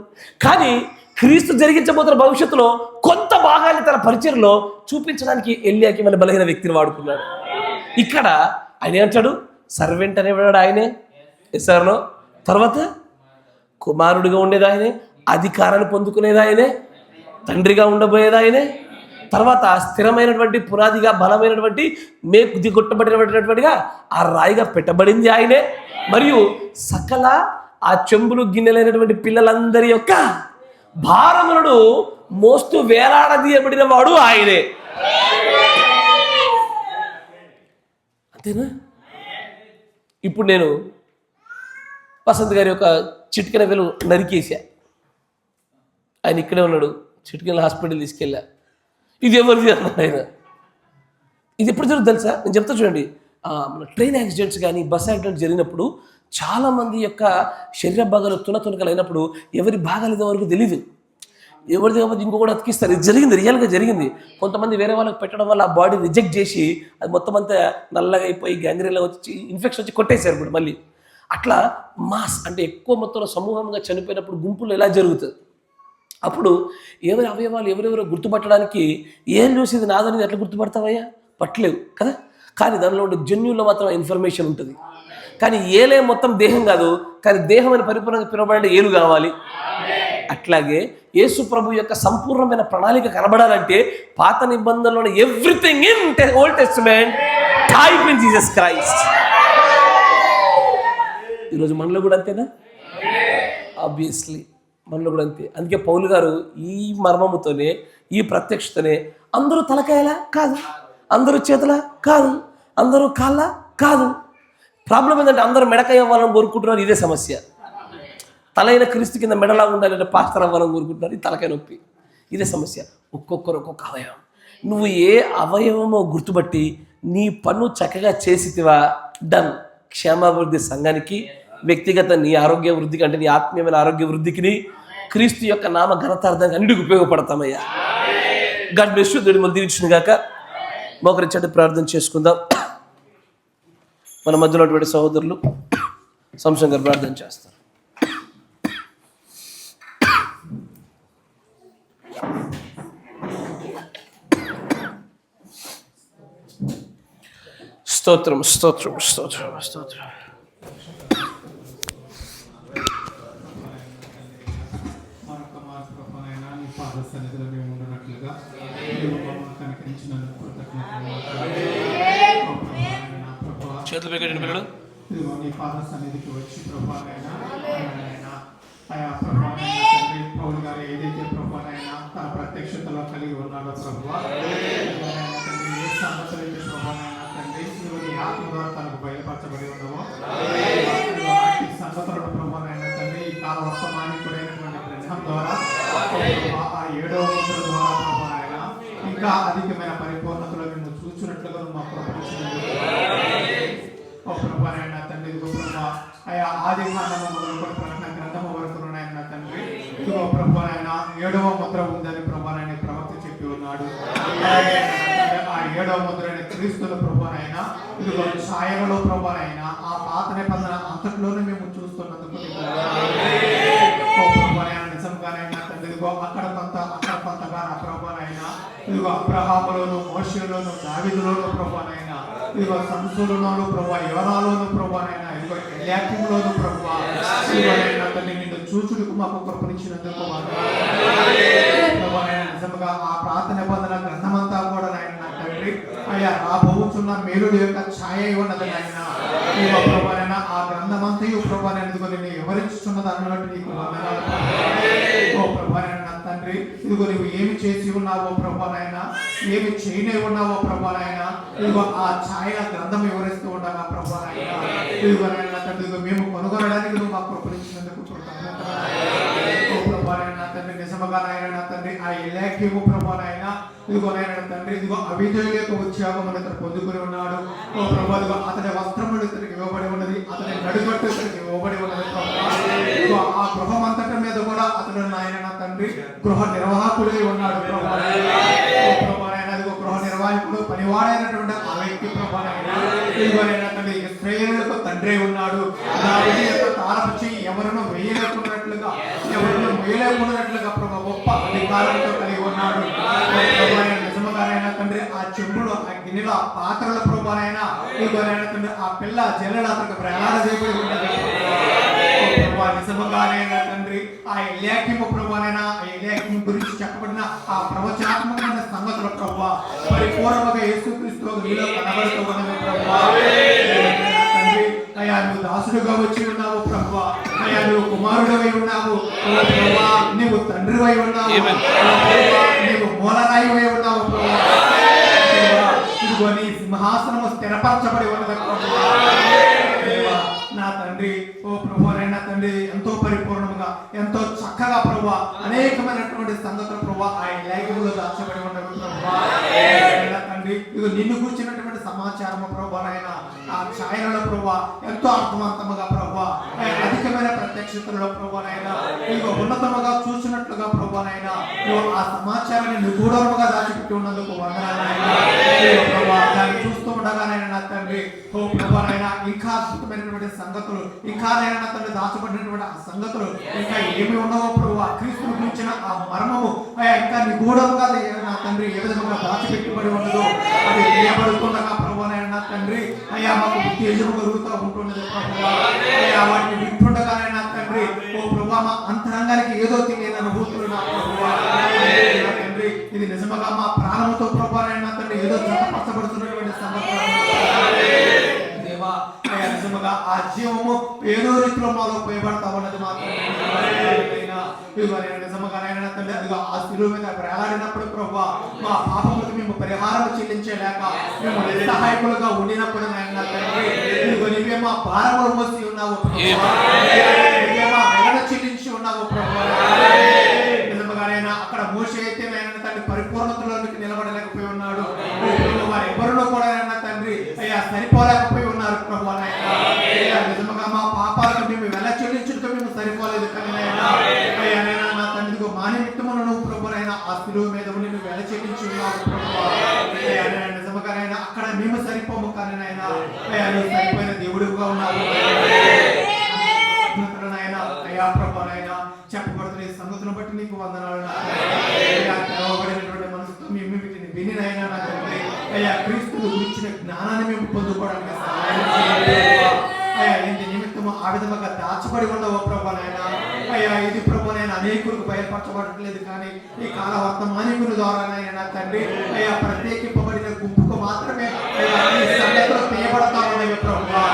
కానీ క్రీస్తు జరిగించబోతున్న భవిష్యత్తులో కొంత భాగాన్ని తన పరిచర్లో చూపించడానికి ఎల్యాకీము అనే బలహీన వ్యక్తిని వాడుకున్నాడు. ఇక్కడ ఆయన ఏమంటాడు? సర్వెంట్ అనేవాడు ఆయనే. ఎస్ఆర్నో? తర్వాత కుమారుడిగా ఉండేది ఆయనే, అధికారాన్ని పొందుకునేది ఆయనే, తండ్రిగా ఉండబోయేది ఆయనే, తర్వాత స్థిరమైనటువంటి పునాదిగా బలమైనటువంటి మేకు దిగొట్టబడినటువంటిగా ఆ రాయిగా పెట్టబడింది ఆయనే, మరియు సకల ఆ చెంబులు గిన్నెలైనటువంటి పిల్లలందరి యొక్క భారములను మోస్తూ వేలాడదీయబడిన వాడు ఆయనే. అంతేనా? ఇప్పుడు నేను వసంత్ గారి యొక్క చిటికెన వెలు నరికేసా. ఆయన ఇక్కడే ఉన్నాడు, చిటికెన హాస్పిటల్ తీసుకెళ్ళా. ఇది ఎవరిది అన్నాడు ఆయన. ఇది ఎప్పుడు జరుగుతుంది తెలుసా? నేను చెప్తా చూడండి. మన ట్రైన్ యాక్సిడెంట్స్ కానీ బస్ యాక్సిడెంట్స్ జరిగినప్పుడు చాలామంది యొక్క శరీర భాగాలు తునతునకలు అయినప్పుడు ఎవరి భాగాలు ఇదే వరకు తెలియదు. ఎవరిది కాబట్టి ఇంకొకటి అతికిస్తారు. ఇది జరిగింది, రియల్గా జరిగింది. కొంతమంది వేరే వాళ్ళకి పెట్టడం వల్ల ఆ బాడీ రిజెక్ట్ చేసి అది మొత్తం అంతా నల్లగా అయిపోయి గ్యాంగ్రీన్లో వచ్చి ఇన్ఫెక్షన్ వచ్చి కొట్టేశారు ఇప్పుడు మళ్ళీ. అట్లా మాస్ అంటే ఎక్కువ మొత్తంలో సమూహంగా చనిపోయినప్పుడు గుంపులు ఎలా జరుగుతుంది? అప్పుడు ఎవరి అవయవాలు ఎవరెవరో గుర్తుపట్టడానికి ఏం చూసి ఇది నాదని ఎట్లా గుర్తుపడతావయ్యా? పట్టలేవు కదా. కానీ దానిలో ఉండే జన్యుల్లో మాత్రం ఇన్ఫర్మేషన్ ఉంటుంది. కానీ ఏలే మొత్తం దేహం కాదు, కానీ దేహం అని పరిపూర్ణంగా పిలువబడే ఏలు కావాలి. అట్లాగే యేసు ప్రభు యొక్క సంపూర్ణమైన ప్రణాళిక కనబడాలంటే పాత నిబంధనలోని everything in old testament type in Jesus Christ. ఈరోజు మనలో కూడా అంతేనా? ఆబ్వియస్లీ మనలో కూడా అంతే. అందుకే పౌలు గారు ఈ మర్మముతోనే, ఈ ప్రత్యక్షతనే అందరూ తలకాయలా కాదు, అందరూ చేతుల కాదు, అందరూ కాళ్ళ కాదు. ప్రాబ్లం ఏంటంటే అందరూ మెడకాయ అవ్వాలని కోరుకుంటున్నారు. ఇదే సమస్య. తలైన క్రీస్తు కింద మెడలా ఉండాలంటే పాస్టర్ అవ్వాలని కోరుకుంటున్నారు. ఇది తలకాయ నొప్పి. ఇదే సమస్య. ఒక్కొక్కరు ఒక్కొక్క అవయవం. నువ్వు ఏ అవయవమో గుర్తుపట్టి నీ పన్ను చక్కగా చేసితివా, డన్. క్షేమాభివృద్ధి సంఘానికి, వ్యక్తిగత నీ ఆరోగ్య వృద్ధికి, అంటే నీ ఆత్మీయమైన ఆరోగ్య వృద్ధికి, క్రీస్తు యొక్క నామ ఘనతార్థానికి అన్నిటికీ ఉపయోగపడతామయ్యా. God bless you. దేవుడు దీవించును గాక. మోకరించండి, ప్రార్థన చేసుకుందాం. మన మధ్యలో ఉన్నటువంటి సహోదరులు సంశయం గారు ప్రార్థన చేస్తారు. స్తోత్రం, స్తోత్రం, స్తోత్రం, స్తోత్రం. చేతులు పెట్టండి పిల్లలు.
నీ పాద సన్నిధికి వచ్చి ప్రభావైనా పౌలు గారు ఏదైతే ప్రభావైనా తన ప్రత్యక్షతలో కలిగి ఉన్నాడో ప్రభావ ఏ సంగతులైతే ప్రభావైనా తండ్రి నువ్వు నీ ఆత్మ ద్వారా తనకు బయలుపరచబడి ఉన్నావో ఈ సంగతులను ప్రభావైనా తండ్రి ఈ కాల వర్తమానికుడైనటువంటి గ్రంథం ద్వారా ఆ 7వ ముద్ర ద్వారా ప్రభావైనా ఇంకా అధికమైన పరిపూర్ణతలో మేము చూసినట్లుగా మా ప్రపంచంలో ప్రభావైనా తండ్రి ఆయా ఆది కాండము మొదలుకొని ప్రకటన గ్రంథము వరకు ఉన్నాయన్న తండ్రి ఇదిగో ప్రభావైనా 7వ ముద్ర ఉందని ప్రభావైనా ప్రవక్త చెప్పి ఉన్నాడు. ఆ 7వ ముద్రైన క్రీస్తుల ప్రభావైనా ఇదిగో ఛాయలలో ప్రభావైనా ఆ పాత నిబంధన అంతట్లోనే మేము చూస్తున్నందుకు ప్రభావైనా నిజంగానైనా తండ్రి ఇదిగో అక్కడ కొంత
ఇదిగో అబ్రహాములోను, మోషేలోను, దావీదులోను ప్రభువానైనా, ఇదిగో సంసోనులోను ప్రభు, యోనాలోను ప్రభువానైనా, ఇదిగో ఎల్యాకీములోను ప్రభువా, ఇదిగోనైనా తండ్రి నిన్ను చూచుటకు మాకు కృపనిచ్చినందుకు ప్రభువానైనా, నిజంగా ఆ ప్రార్థన నిబంధన గ్రంథమంతా కూడా నాయన తండ్రి అయ్యా రాబోతున్న మేలుడు యొక్క ఛాయ ఉన్నది నాయన. ఇదిగో ప్రభువానైనా ఆ గ్రంథమంతయు ప్రభువానైనా ఇదిగో నిన్ను వివరించుతున్నది అన్నట్టు నీకు వందనాలు ఓ ప్రభువానైనా తండ్రి. ఇదిగో నువ్వు ఏమి చేసి ఉన్నావో ప్రభువానైనా, ఏమి చేయనే ఉన్నావో ప్రభువానైనా, ఇదిగో ఆ ఛాయ గ్రంథం వివరిస్తూ ఉండగా ప్రభువానైనా, ఇదిగో నాయన తండ్రి ఇదిగో మేము కొనుగొనడానికి నువ్వు మాకు కృపణించినందుకు కృతజ్ఞతలు ఓ ప్రభువానైనా తండ్రి. నిజముగా నాయన తండ్రి ఆ ఎల్యాకీము ప్రభువానైనా, ఇదిగో నాయన తండ్రి ఇదిగో అవిధేయులకు ఉద్యోగం ఇతను పొందుకుని ఉన్నాడు ఓ ప్రభు. ఇదిగో అతని వస్త్రములు ఇతనికి ఇవ్వబడి ఉన్నది, అతని నడుగట్టు ఇతనికి ఇవ్వబడి ఉన్నది ప్రభు. ఇదిగో ఆ గృహం అంతటి మీద కూడా అతడు నాయన తండ్రి గృహ నిర్వాహకుడై ఉన్నాడు ప్రభు. ఓ ప్రభువానైనా ఇదిగో గృహ నిర్వాహకుడు పనివాడైనటువంటి ఆ వ్యక్తి ప్రభువానైనా, ఇదిగో నాయన తండ్రి ఇశ్రాయేలులకు తండ్రి ఉన్నాడు. దావీదు యొక్క తారపు చెయ్యి ఎవరును వేయలేకున్నట్లుగా, ఎవరును వేయలేకున్నట్లుగా ప్రభు గొప్ప అధికారంతో కలిగి ఉన్నాడు. నిజముగానైనా తండ్రి ఆ చెంబులు, ఆ గిన్నెలు, ఆ పాత్రల ప్రభువానైనా, ఇదిగోనైనా తండ్రి ఆ పిల్ల జల్లెడ అతనికి ప్రయాణ చేయబడి ఉన్నది. నిజముగానైనా తండ్రి ఆ ఎల్యాకీము ప్రభువానైనా, ఆ ఎల్యాకీము గురించి చెప్పబడిన ఆ ప్రవచనాత్మకమైన సంగతుల ప్రభువా పరిపూర్ణముగా యేసుక్రీస్తు నీలో కనబడుతూ ఉన్నది ప్రభువా. తండ్రి అయ్యా నువ్వు దాసుడుగా వచ్చి ఉన్నావు ప్రభువా, అయ్యా నువ్వు కుమారుడవై ఉన్నావు ఓ ప్రభువా, నువ్వు తండ్రివై ఉన్నావు ఓ ప్రభువా, నువ్వు మూలరాయివై ఉన్నావు ప్రభువా. ఇదిగో నీ సింహాసనము స్థిరపరచబడి ఉన్నది ప్రభువా. నా తండ్రి ఓ ప్రభువానైనా తండ్రి ఎంతో పరిపూర్ణంగా ఎంతో చక్కగా ప్రభువా అనేకమైనటువంటి సంగతులు ప్రభువా ఆ ఎల్యాకీములో దాచబడి ఉన్నవి ప్రభువా. తండ్రి ఇదిగో నిన్ను కూర్చున్నటువంటి సమాచారము ప్రభువానైనా ఆ ఛాయలలో ప్రభువా ఎంతో అర్థవంతముగా ప్రభువా అధికమైన ప్రత్యక్షతలో ప్రభువానైనా, ఇదిగో ఉన్నతముగా చూసినట్లుగా ప్రభువానైనా నువ్వు ఆ సమాచారాన్ని నిగూఢముగా దాచిపెట్టి ఉన్నందుకు వందనాలైనా ప్రభువా. దాన్ని చూస్తూ ఉండగానైనా నా తండ్రి ఓ ప్రభువానైనా ఇంకా అద్భుతమైనటువంటి సంగతులు, ఇంకా నైనా తండ్రి దాచబడినటువంటి ఆ సంగతులు ఇంకా ఏమి ఉన్నావో ప్రభువా, క్రీస్తుని గురించిన ఆ మర్మము అయ్యా ఇంకా నిగూఢముగా నా తండ్రి ఏ విధంగా దాచిపెట్టుబడి ఉండదు అది తెలియబడుతుండగా ప్రభువానైనా నా తండ్రి అయ్యా మాకు ఉత్తేజము కలుగుతూ ఉంటున్నది ప్రభువా. అయ్యా వాటిని వింటుండగానైనా తండ్రి ఓ ప్రభువా మా అంతరంగానికి ఏదో తెలియని అనుభూతులు నా ప్రభువా. తండ్రి ఇది నిజముగా మా ప్రాణముతో ప్రభువానైనా తండ్రి ఏదో జతపరచబడుతున్నటువంటి సంగతులు దేవా. అయ్యా నిజముగా ఆ జీవము ఏదో రీతిలో మాలో పోయబడతా ఉన్నది మాత్రం నిజముగానైనా తండ్రి అదిగా ఆ శిలువ మీద వేలాడినప్పుడు ప్రభువా మా పాపములకు మేము పరిహారం చెల్లించలేక మేము నిస్సహాయకులుగా ఉండినప్పుడు నాయన తండ్రి ఇదిగో నీవే మా భారములు మోసి ఉన్నావు ప్రభువా, నీవే మా వేదన చెల్లించి ఉన్నావు ప్రభువా. నిజముగానైనా అక్కడ మోషే అయితే నాయన తండ్రి పరిపూర్ణతలోనికి నిలబడలేకపోయి ఉన్నాడు, వారు ఎవరిలో కూడా తండ్రి అయ్యా సరిపోలేకపోయి ఉన్నారు ప్రభువా. నిజముగా మా పాపాలకు మేము వెల చెల్లించుటకు మేము సరిపోలేదు కానీ అయ్యా నా తండ్రిగో మా నిమిత్తమును నువ్వు ప్రభువైనా ఆ శిలువ మీద నువ్వు వెల చెల్లించి ఉన్నావు ప్రభువా. నిజముగానైనా అక్కడ మేము సరిపోము కానీ నాయనా అయ్యా నువ్వు సరిపోయిన దేవుడుగా ఉన్నావు అయ్యా ప్రభువైనా. చెప్పబడుతున్న ఈ సంగతులను బట్టి నీకు వందనాలు. తెరవబడినటువంటి మనసుతో మేము వీటిని వినినైనా నా తండ్రి అయ్యా క్రీస్తుని గురించిన జ్ఞానాన్ని మేము పొందుకోవడానికి సహాయం చేయండి అయ్యా. ఇంటి నిమిత్తము ఆ విధంగా దాచబడి ఉండవు ప్రభువైనా అయ్యా. ఇది ప్రభువైనా అనేకులకు బయలుపరచబడట్లేదు కానీ ఈ కాల వర్తమానికుల ద్వారానైనా నా తండ్రి అయ్యా ప్రత్యేకింపబడిన గుంపుకు మాత్రమే అయ్యా ఈ సంగతులు తీయబడతా ఉన్నవి ప్రభువా.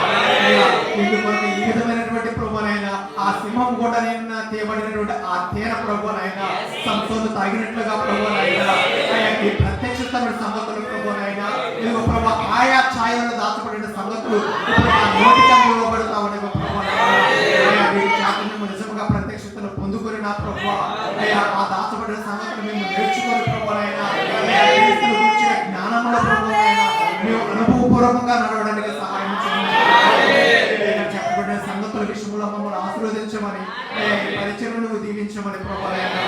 ఇందుకొరకు ఈ విధమైనటువంటి ప్రభువైనా ఆ సింహం కూడా నేను తీయబడినటువంటి ఆ తేన ప్రభువైనా సంసోను తాగినట్లుగా ప్రభువైనా అయ్యా ఈ ప్రత్యక్షతమైన సంగతులు ప్రభువైనా ఇదిగో ప్రభు ఆయా ఛాయలను దాచబడిన సంగతులు నోటిగా ఇవ్వబడతా ఉండేవి ప్రభువైనా. నిజంగా ప్రత్యక్షతను పొందుకొని నా ప్రభువా అయ్యా ఆ దాచబడిన సంగతులు మేము నేర్చుకొని ప్రభువైనా జ్ఞానంలో ప్రభువైనా మేము అనుభవపూర్వకంగా నడవడానికి సహాయం చేయండి. చెప్పబడిన సంగతుల విషయంలో మమ్మల్ని ఆశీర్వదించమని పరిచయం నువ్వు దీవించమని ప్రభువైనా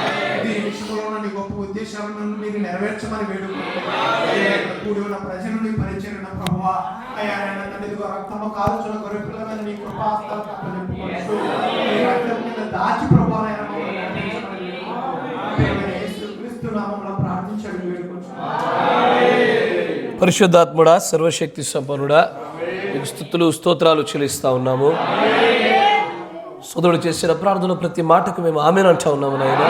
దీని విషయంలో నీ గొప్ప ఉద్దేశాలను మీరు నెరవేర్చమని వేడుకుంటున్నాను. కూడి ఉన్న ప్రజలను పరిచయం ప్రభువా అయ్యా తండ్రి రక్తము కాల్చున్న గొర్రెపిల్లలను నీ కృపాస్తాలు దాచి ప్రభువైనా క్రీస్తు నామములో ప్రార్థించడం వేడుకుంటున్నాను.
పరిశుద్ధాత్ముడా, సర్వశక్తి సంపన్నుడా, మీకు స్తుతులు స్తోత్రాలు చెల్లిస్తూ ఉన్నాము. సోదరుడు చేసిన ప్రార్థన ప్రతి మాటకు మేము ఆమేన్ అంటా ఉన్నాము నాయన.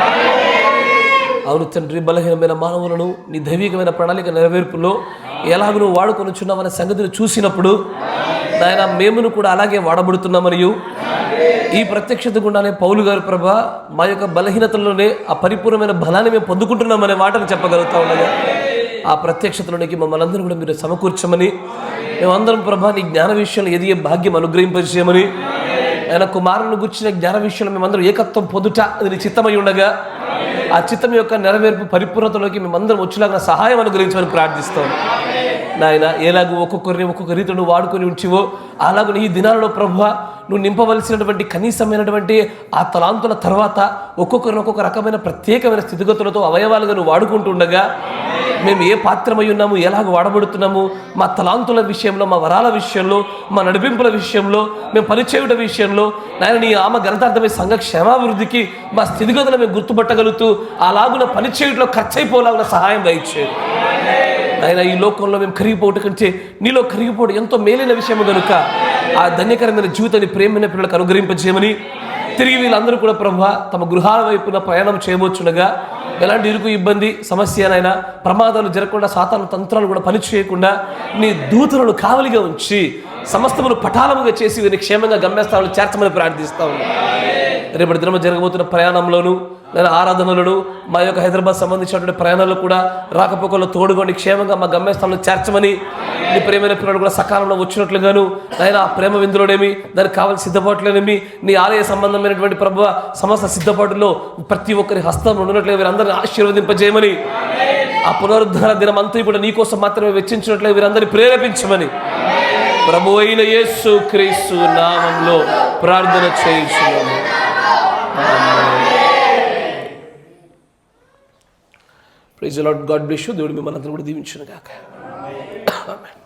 అవును తండ్రి, బలహీనమైన మానవులను నీ దైవికమైన ప్రణాళిక నెరవేర్పులో ఎలాగ నువ్వు వాడుకొనుచున్నామనే సంగతిని చూసినప్పుడు నాయన మేమును కూడా అలాగే వాడబడుతున్నామనియు ఈ ప్రత్యక్షత గుండానే పౌలు గారు ప్రభా మా యొక్క బలహీనతల్లోనే ఆ పరిపూర్ణమైన బలాన్ని మేము పొందుకుంటున్నామనే మాటను చెప్పగలుగుతా ఉండగా ఆ ప్రత్యక్షతలోనికి మమ్మల్ని అందరూ కూడా మీరు సమకూర్చమని, మేమందరం ప్రభా నీ జ్ఞాన విషయంలో ఎదిగే భాగ్యం అనుగ్రహింపజేయమని, ఆయన కుమారుని గుర్చిన జ్ఞాన విషయంలో మేమందరం ఏకత్వం పొందుట అది నీ చిత్తమై ఉండగా ఆ చిత్తం యొక్క నెరవేర్పు పరిపూర్ణతలోకి మేమందరం వచ్చేలాగా సహాయం అనుగ్రహించమని ప్రార్థిస్తాం నాయన. ఎలాగూ ఒక్కొక్క రీతిలో వాడుకొని ఉంచివో అలాగూ ఈ దినాలలో ప్రభువా నువ్వు నింపవలసినటువంటి కనీసమైనటువంటి ఆ తలాంతుల తర్వాత ఒక్కొక్కరిని ఒక్కొక్క రకమైన ప్రత్యేకమైన స్థితిగతులతో అవయవాలుగా నువ్వు వాడుకుంటూ ఉండగా మేము ఏ పాత్రమై ఉన్నాము, ఎలాగ వాడబడుతున్నాము, మా తలాంతుల విషయంలో, మా వరాల విషయంలో, మా నడిపింపుల విషయంలో, మేము పనిచేయుట విషయంలో నాయన నీ ఆమె ఘనతార్థమై సంఘ క్షేమాభివృద్ధికి మా స్థితిగతులను మేము గుర్తుపట్టగలుగుతూ అలాగున పనిచేయుటలో ఖర్చయిపోలాగున సహాయం దయచేయండి ఆయన. ఈ లోకంలో మేము కరిగిపోవటం కంటే నీలో కరిగిపోవడం ఎంతో మేలైన విషయము కనుక ఆ ధన్యకరమైన జీవితాన్ని ప్రేమైన పిల్లలకు అనుగ్రహింపజేయమని, తిరిగి వీళ్ళందరూ కూడా ప్రభువా తమ గృహాల వైపున ప్రయాణం చేయబోచుండగా ఎలాంటి ఇరుకు ఇబ్బంది సమస్యనైనా ప్రమాదాలు జరగకుండా సాతాను తంత్రాలు కూడా పనిచేయకుండా నీ దూతలను కావలిగా ఉంచి సమస్తమును పటాలముగా చేసి వీరిని క్షేమంగా గమ్యస్థానాలు చేర్చమని ప్రార్థిస్తా ఉన్నాను. రేపటి దినం జరగబోతున్న ప్రయాణంలోను నేను ఆరాధనలను మా యొక్క హైదరాబాద్ సంబంధించినటువంటి ప్రయాణాలు కూడా రాకపోకల్లో తోడుకొని క్షేమంగా మా గమ్యస్థానంలో చేర్చమని, నీ ప్రేమైన పిల్లలు కూడా సకాలంలో వచ్చినట్లుగాను ఆయన ఆ ప్రేమ విందులోనేమి దానికి కావాల్సిన సిద్ధపాటులోనేమి నీ ఆలయ సంబంధమైనటువంటి ప్రభువ సమస్త సిద్ధపాటులో ప్రతి ఒక్కరి హస్తం ఉన్నట్లుగా వీరందరినీ ఆశీర్వదింపజేయమని, ఆ పునరుద్ధరణ దినం అంతా కూడా నీ కోసం మాత్రమే వెచ్చించినట్లుగా వీరందరినీ ప్రేరేపించమని ప్రభు అయిన యేసు క్రీస్తు నామంలో ప్రార్థన చేయించున్నాము. Praise the lord. God bless you. దేవుడు మిమ్మల్ని అందరూ కూడా దీవించును గాక. ఆమేన్.